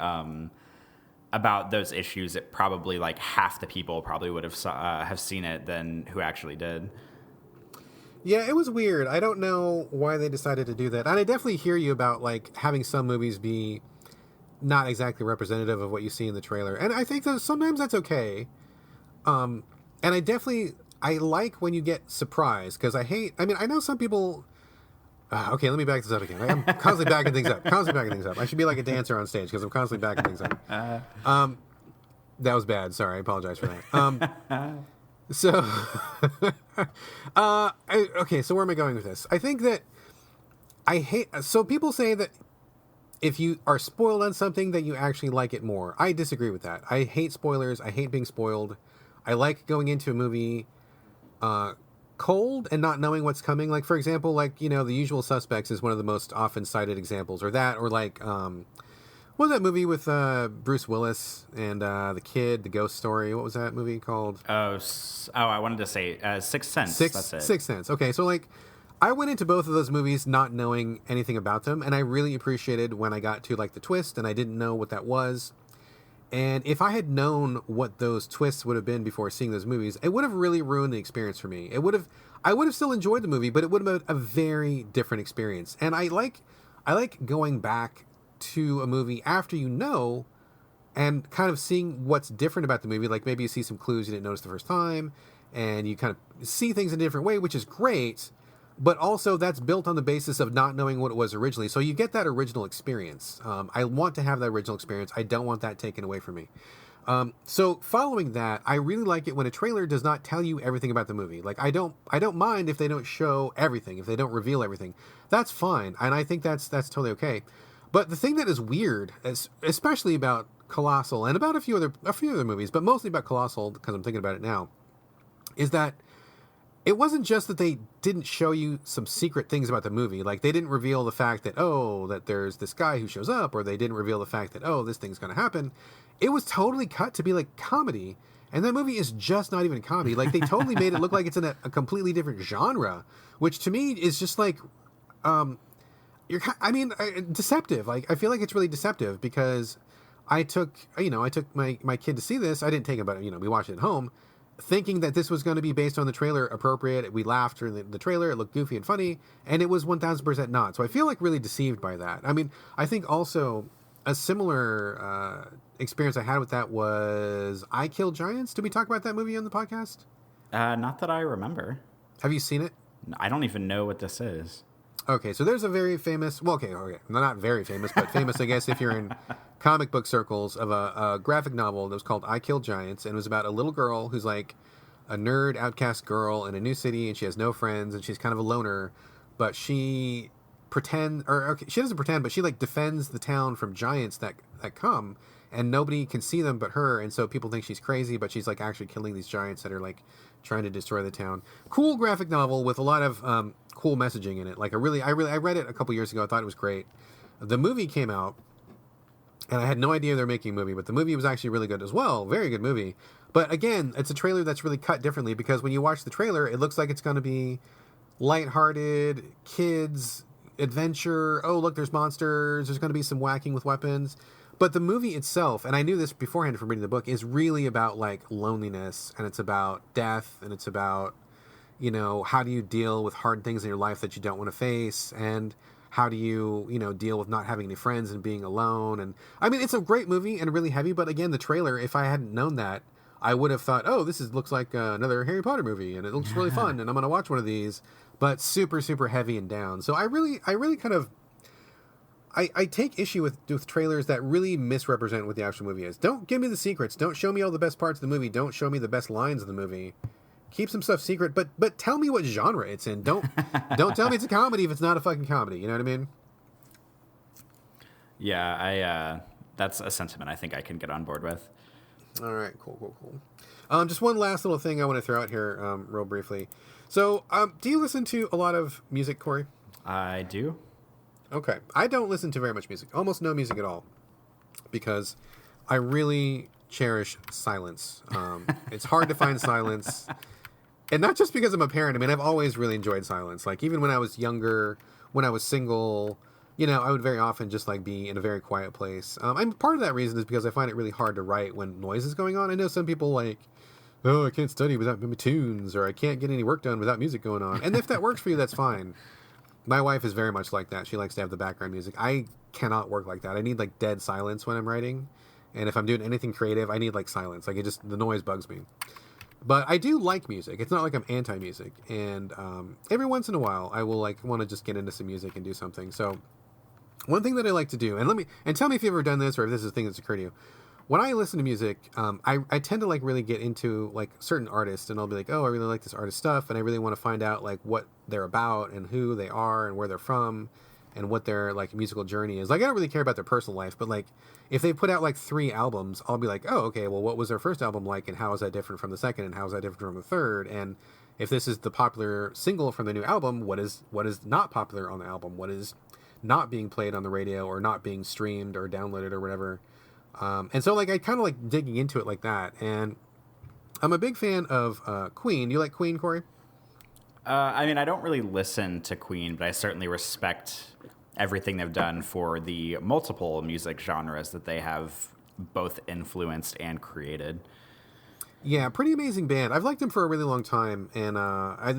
about those issues, it probably like half the people probably would have seen it than who actually did. Yeah, it was weird. I don't know why they decided to do that. And I definitely hear you about like having some movies be not exactly representative of what you see in the trailer. And I think that sometimes that's okay. And I like when you get surprised because I know some people. Okay, let me back this up again. I'm constantly backing things up. I should be like a dancer on stage because I'm constantly backing things up. That was bad. Sorry, I apologize for that. So, okay, so where am I going with this? I think that so people say that if you are spoiled on something that you actually like it more. I disagree with that. I hate spoilers. I hate being spoiled. I like going into a movie cold and not knowing what's coming. Like, for example, like, you know, The Usual Suspects is one of the most often cited examples, or that, or like, what was that movie with Bruce Willis and the kid, the ghost story? What was that movie called? I wanted to say Sixth Sense. That's it. Sixth Sense. Okay, so like, I went into both of those movies not knowing anything about them, and I really appreciated when I got to like the twist, and I didn't know what that was. And if I had known what those twists would have been before seeing those movies, it would have really ruined the experience for me. I would have still enjoyed the movie, but it would have been a very different experience. And I like going back to a movie after you know and kind of seeing what's different about the movie. Like maybe you see some clues you didn't notice the first time and you kind of see things in a different way, which is great. But also that's built on the basis of not knowing what it was originally. So you get that original experience. I want to have that original experience. I don't want that taken away from me. So following that, I really like it when a trailer does not tell you everything about the movie. Like I don't mind if they don't show everything, if they don't reveal everything. That's fine. And I think that's totally okay. But the thing that is weird, especially about Colossal and about a few other movies, but mostly about Colossal because I'm thinking about it now, is that it wasn't just that they didn't show you some secret things about the movie. Like, they didn't reveal the fact that, that there's this guy who shows up, or they didn't reveal the fact that, this thing's going to happen. It was totally cut to be, like, comedy. And that movie is just not even a comedy. Like, they totally made it look like it's in a completely different genre, which to me is just, like, deceptive. Like, I feel like it's really deceptive because I took my kid to see this. I didn't take him, but, we watched it at home, thinking that this was going to be based on the trailer appropriate. We laughed during the trailer. It looked goofy and funny, and it was 1000% not. So I feel like really deceived by that. I mean, I think also a similar experience I had with that was I Killed Giants. Did we talk about that movie on the podcast? Not that I remember. Have you seen it? I don't even know what this is. Okay, so there's a very famous, okay, not very famous, but famous, I guess, if you're in comic book circles, of a graphic novel that was called I Killed Giants, and it was about a little girl who's like a nerd outcast girl in a new city, and she has no friends, and she's kind of a loner, but she she doesn't pretend, but she like defends the town from giants that come, and nobody can see them but her, and so people think she's crazy, but she's like actually killing these giants that are like trying to destroy the town. Cool graphic novel with a lot of cool messaging in it. Like I read it a couple years ago. I thought it was great. The movie came out, and I had no idea they were making a movie, but the movie was actually really good as well. Very good movie. But again, it's a trailer that's really cut differently because when you watch the trailer, it looks like it's going to be lighthearted, kids, adventure. Oh, look, there's monsters. There's going to be some whacking with weapons. But the movie itself, and I knew this beforehand from reading the book, is really about like loneliness, and it's about death, and it's about, how do you deal with hard things in your life that you don't want to face, and how do you, deal with not having any friends and being alone. And I mean, it's a great movie and really heavy, but again, the trailer, if I hadn't known that, I would have thought, looks like another Harry Potter movie, and it looks really fun, and I'm going to watch one of these, but super, super heavy and down. So I really kind of I take issue with trailers that really misrepresent what the actual movie is. Don't give me the secrets. Don't show me all the best parts of the movie. Don't show me the best lines of the movie. Keep some stuff secret, but tell me what genre it's in. Don't tell me it's a comedy if it's not a fucking comedy. You know what I mean? Yeah, I that's a sentiment I think I can get on board with. All right, cool. Just one last little thing I want to throw out here, real briefly. So, do you listen to a lot of music, Corey? I do. Okay. I don't listen to very much music, almost no music at all, because I really cherish silence. It's hard to find silence, and not just because I'm a parent. I mean, I've always really enjoyed silence. Like, even when I was younger, when I was single, you know, I would very often just, like, be in a very quiet place. And part of that reason is because I find it really hard to write when noise is going on. I know some people, like, oh, I can't study without tunes, or I can't get any work done without music going on. And if that works for you, that's fine. My wife is very much like that. She likes to have the background music. I cannot work like that. I need, like, dead silence when I'm writing. And if I'm doing anything creative, I need, like, silence. Like, the noise bugs me. But I do like music. It's not like I'm anti-music. And every once in a while, I will, like, want to just get into some music and do something. So one thing that I like to do, and tell me if you've ever done this or if this is a thing that's occurred to you. When I listen to music, I tend to, like, really get into, like, certain artists, and I'll be like, oh, I really like this artist stuff, and I really want to find out, like, what they're about and who they are and where they're from and what their, like, musical journey is. Like, I don't really care about their personal life, but, like, if they put out, like, 3 albums, I'll be like, oh, okay, well, what was their first album like, and how is that different from the second, and how is that different from the third? And if this is the popular single from the new album, what is not popular on the album? What is not being played on the radio or not being streamed or downloaded or whatever? And so, like, I kind of like digging into it like that. And I'm a big fan of Queen. You like Queen, Corey? I mean, I don't really listen to Queen, but I certainly respect everything they've done for the multiple music genres that they have both influenced and created. Yeah, pretty amazing band. I've liked them for a really long time, and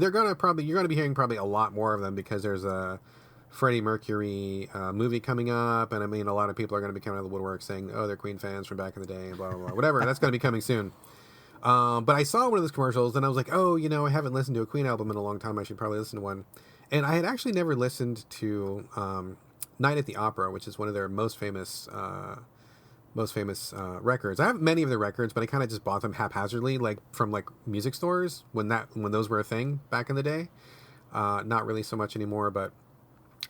you're gonna be hearing probably a lot more of them because there's a Freddie Mercury movie coming up, and I mean, a lot of people are going to be coming out of the woodwork saying, oh, they're Queen fans from back in the day, and blah, blah, blah, whatever. That's going to be coming soon. But I saw one of those commercials, and I was like, oh, you know, I haven't listened to a Queen album in a long time. I should probably listen to one. And I had actually never listened to Night at the Opera, which is one of their most famous records. I have many of their records, but I kind of just bought them haphazardly, like from, like, music stores when those were a thing back in the day. Not really so much anymore, but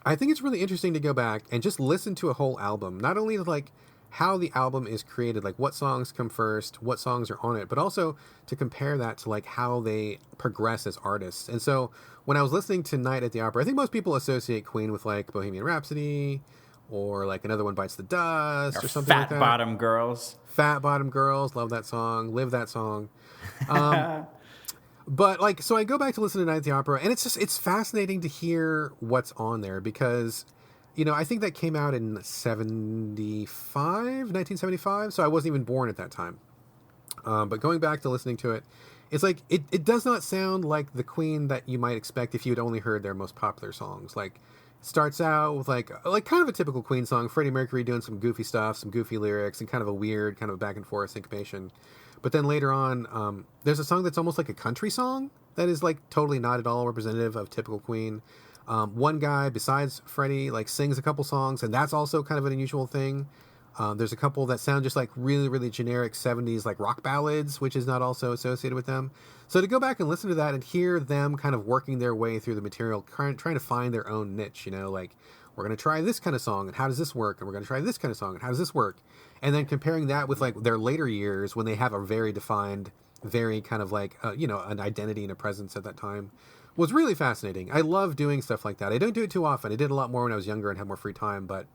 I think it's really interesting to go back and just listen to a whole album. Not only, like, how the album is created, like what songs come first, what songs are on it, but also to compare that to, like, how they progress as artists. And so when I was listening to Night at the Opera, I think most people associate Queen with, like, Bohemian Rhapsody or, like, Another One Bites the Dust or something like that. Fat Bottom Girls. Fat Bottom Girls. Love that song. Live that song. But, like, so I go back to listen to Night at the Opera, and it's fascinating to hear what's on there because, you know, I think that came out in 1975, so I wasn't even born at that time. But going back to listening to it, it's like, it does not sound like the Queen that you might expect if you'd only heard their most popular songs. Like, it starts out with, like kind of a typical Queen song, Freddie Mercury doing some goofy stuff, some goofy lyrics, and kind of a weird, kind of back and forth syncopation. But then later on, there's a song that's almost like a country song that is, like, totally not at all representative of typical Queen. One guy, besides Freddie, like, sings a couple songs, and that's also kind of an unusual thing. There's a couple that sound just like really, really generic 70s, like, rock ballads, which is not also associated with them. So to go back and listen to that and hear them kind of working their way through the material, trying to find their own niche, you know, like, we're going to try this kind of song, and how does this work? And we're going to try this kind of song, and how does this work? And then comparing that with, like, their later years when they have a very defined, very kind of, like, you know, an identity and a presence at that time was really fascinating. I love doing stuff like that. I don't do it too often. I did a lot more when I was younger and had more free time, but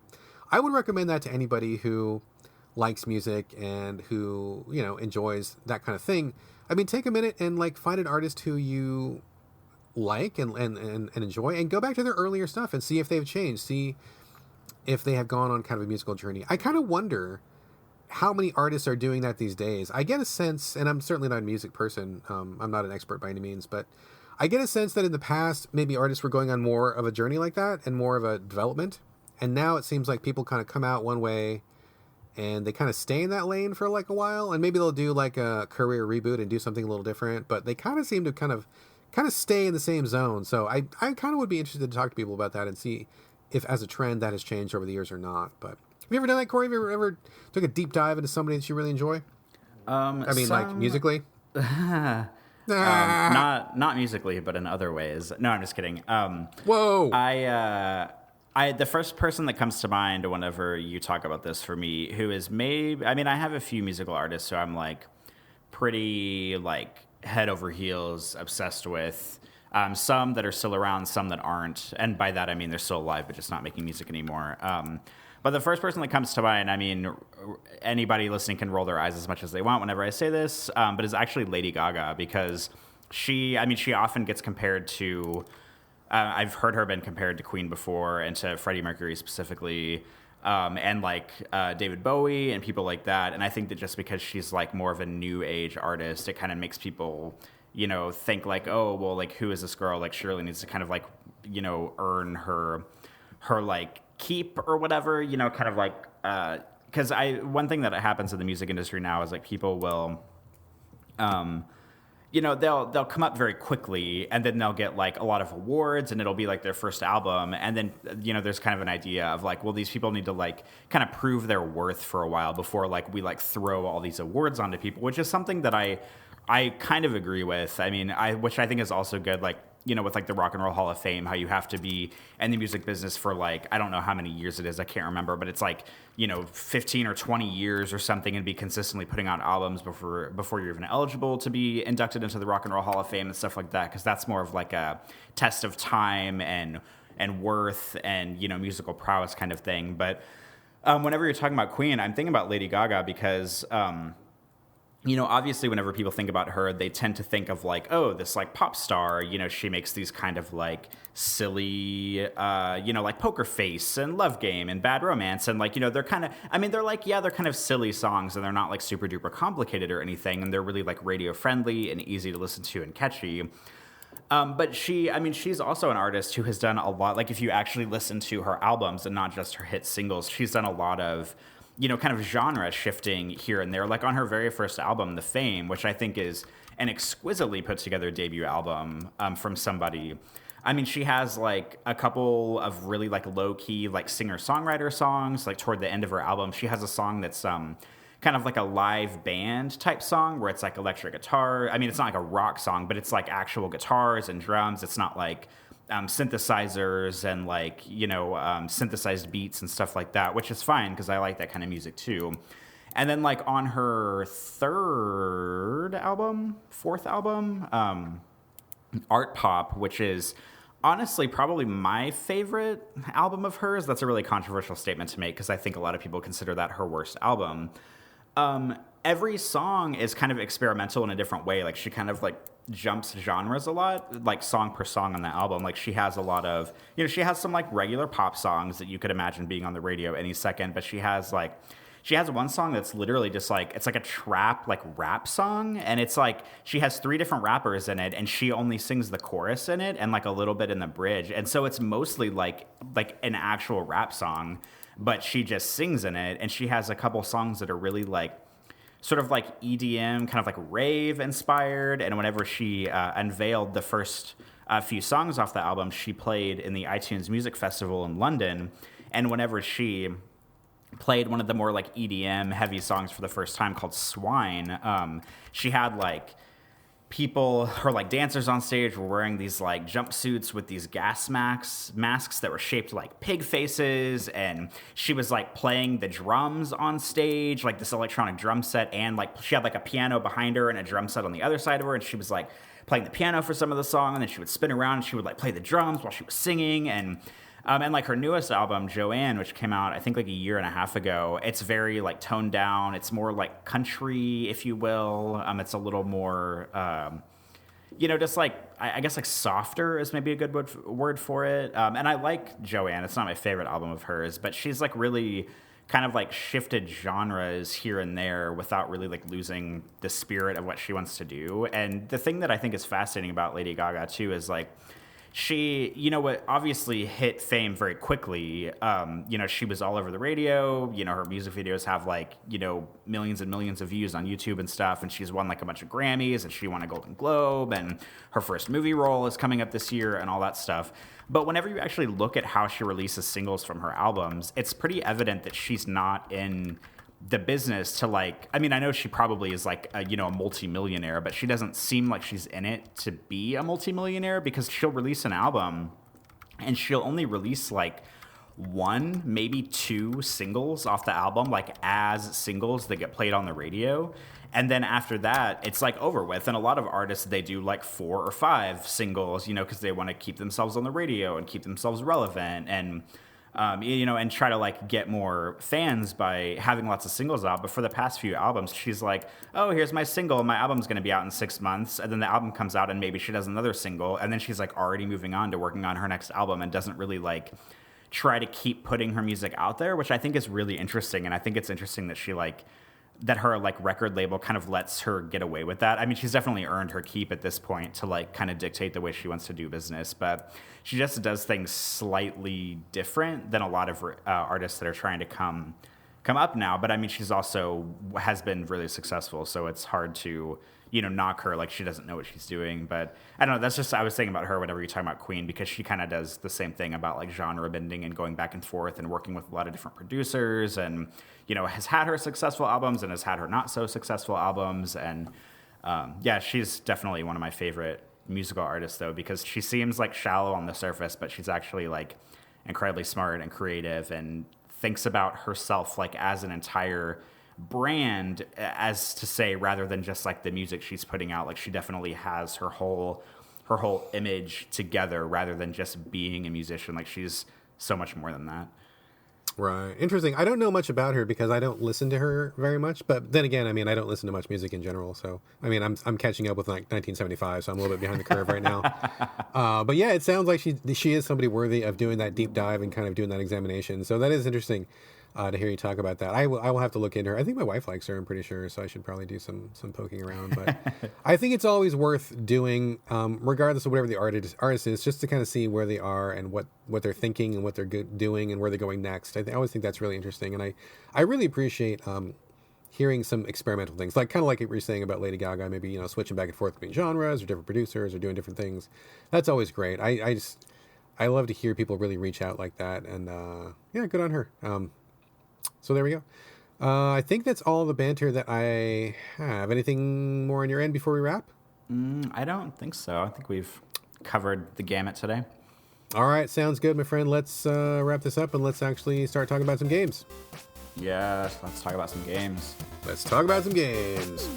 I would recommend that to anybody who likes music and who, you know, enjoys that kind of thing. I mean, take a minute and, like, find an artist who you like and enjoy, and go back to their earlier stuff and see if they've changed, see if they have gone on kind of a musical journey. I kind of wonder how many artists are doing that these days. I get a sense, and I'm certainly not a music person, I'm not an expert by any means, but I get a sense that in the past, maybe artists were going on more of a journey like that and more of a development, and now it seems like people kind of come out one way and they kind of stay in that lane for, like, a while, and maybe they'll do, like, a career reboot and do something a little different, but they kind of seem to kind of stay in the same zone. So I kind of would be interested to talk to people about that and see if as a trend that has changed over the years or not. But have you ever done that, Corey? Have you ever took a deep dive into somebody that you really enjoy? Like musically? Not musically, but in other ways. No, I'm just kidding. Whoa! The first person that comes to mind whenever you talk about this for me, who is maybe, I have a few musical artists who I'm like pretty like head over heels obsessed with. Some that are still around, some that aren't, and by that I mean they're still alive but just not making music anymore. But the first person that comes to mind, anybody listening can roll their eyes as much as they want whenever I say this, but is actually Lady Gaga, because she often gets compared to, I've heard her been compared to Queen before and to Freddie Mercury specifically, and like David Bowie and people like that. And I think that just because she's like more of a new age artist, it kind of makes people, think like, oh, well, like who is this girl? Like Shirley needs to kind of like, earn her like keep or whatever, kind of like, because one thing that happens in the music industry now is like people will, they'll come up very quickly and then they'll get like a lot of awards and it'll be like their first album. And then, there's kind of an idea of like, well, these people need to like kind of prove their worth for a while before like we like throw all these awards onto people, which is something that I kind of agree with. Which I think is also good. Like, with like the Rock and Roll Hall of Fame, how you have to be in the music business for like, I don't know how many years it is, I can't remember, but it's like, 15 or 20 years or something, and be consistently putting out albums before you're even eligible to be inducted into the Rock and Roll Hall of Fame and stuff like that, because that's more of like a test of time and worth and, musical prowess kind of thing. But whenever you're talking about Queen, I'm thinking about Lady Gaga because... obviously whenever people think about her, they tend to think of like, oh, this like pop star, she makes these kind of like silly, like Poker Face and Love Game and Bad Romance. And like, they're kind of, they're kind of silly songs and they're not like super duper complicated or anything. And they're really like radio friendly and easy to listen to and catchy. But she's also an artist who has done a lot. Like if you actually listen to her albums and not just her hit singles, she's done a lot of, kind of genre shifting here and there. Like on her very first album, The Fame, which I think is an exquisitely put together debut album from somebody. She has like a couple of really like low key like singer songwriter songs. Like toward the end of her album, she has a song that's kind of like a live band type song where it's like electric guitar. It's not like a rock song, but it's like actual guitars and drums. It's not like synthesizers and like, synthesized beats and stuff like that, which is fine because I like that kind of music too. And then like on her fourth album, Art Pop, which is honestly probably my favorite album of hers. That's a really controversial statement to make because I think a lot of people consider that her worst album. Every song is kind of experimental in a different way. Like she kind of like jumps genres a lot, like song per song on the album. Like she has a lot of, she has some like regular pop songs that you could imagine being on the radio any second, but she has one song that's literally just like, it's like a trap, like rap song. And it's like, she has 3 different rappers in it and she only sings the chorus in it and like a little bit in the bridge. And so it's mostly like an actual rap song, but she just sings in it. And she has a couple songs that are really like, sort of like EDM, kind of like rave inspired. And whenever she unveiled the first few songs off the album, she played in the iTunes Music Festival in London. And whenever she played one of the more like EDM heavy songs for the first time called Swine, she had like people, her like dancers on stage were wearing these like jumpsuits with these gas masks that were shaped like pig faces, and she was like playing the drums on stage, like this electronic drum set, and like she had like a piano behind her and a drum set on the other side of her, and she was like playing the piano for some of the song, and then she would spin around and she would like play the drums while she was singing. And like her newest album, Joanne, which came out I think like a year and a half ago, it's very like toned down. It's more like country, if you will. It's a little more, just like, I guess like softer is maybe a good word for it. And I like Joanne. It's not my favorite album of hers, but she's like really kind of like shifted genres here and there without really like losing the spirit of what she wants to do. And the thing that I think is fascinating about Lady Gaga too is like, she, obviously hit fame very quickly. She was all over the radio. Her music videos have millions and millions of views on YouTube and stuff. And she's won a bunch of Grammys, and she won a Golden Globe, and her first movie role is coming up this year and all that stuff. But whenever you actually look at how she releases singles from her albums, it's pretty evident that she's not in the business to I know she probably is a multimillionaire, but she doesn't seem like she's in it to be a multimillionaire, because she'll release an album and she'll only release one, maybe two singles off the album, as singles that get played on the radio. And then after that, it's over with. And a lot of artists, they do 4 or 5 singles, because they want to keep themselves on the radio and keep themselves relevant, and and try to get more fans by having lots of singles out. But for the past few albums, she's oh, here's my single. My album's going to be out in 6 months. And then the album comes out and maybe she does another single. And then she's already moving on to working on her next album, and doesn't really try to keep putting her music out there, which I think is really interesting. And I think it's interesting that she that her record label kind of lets her get away with that. I mean, she's definitely earned her keep at this point to kind of dictate the way she wants to do business, but she just does things slightly different than a lot of artists that are trying to come up now. But I mean, she's also has been really successful, so it's hard to knock her she doesn't know what she's doing. But I don't know, that's just, I was thinking about her whenever you're talking about Queen, because she kind of does the same thing about genre bending and going back and forth and working with a lot of different producers, and has had her successful albums and has had her not so successful albums. And she's definitely one of my favorite musical artists, though, because she seems shallow on the surface, but she's actually incredibly smart and creative, and thinks about herself as an entire brand, as to say, rather than just the music she's putting out. She definitely has her whole image together, rather than just being a musician. She's so much more than that. Right. Interesting. I don't know much about her because I don't listen to her very much. But then again, I mean, I don't listen to much music in general. So, I mean, I'm catching up with 1975, so I'm a little bit behind the curve right now. But yeah, it sounds like she is somebody worthy of doing that deep dive and kind of doing that examination. So that is interesting to hear you talk about that. I will have to look into her. I think my wife likes her, I'm pretty sure, so I should probably do some poking around. But I think it's always worth doing, regardless of whatever the artist is, just to kind of see where they are and what they're thinking and what they're doing and where they're going next. I always think that's really interesting, and I really appreciate hearing some experimental things, kind of like what you were saying about Lady Gaga, maybe switching back and forth between genres or different producers or doing different things. That's always great. I love to hear people really reach out like that, and yeah, good on her. So there we go. I think that's all the banter that I have. Anything more on your end before we wrap? I don't think so. I think we've covered the gamut today. All right, sounds good, my friend. Let's wrap this up and let's actually start talking about some games. Yes, let's talk about some games. Let's talk about some games.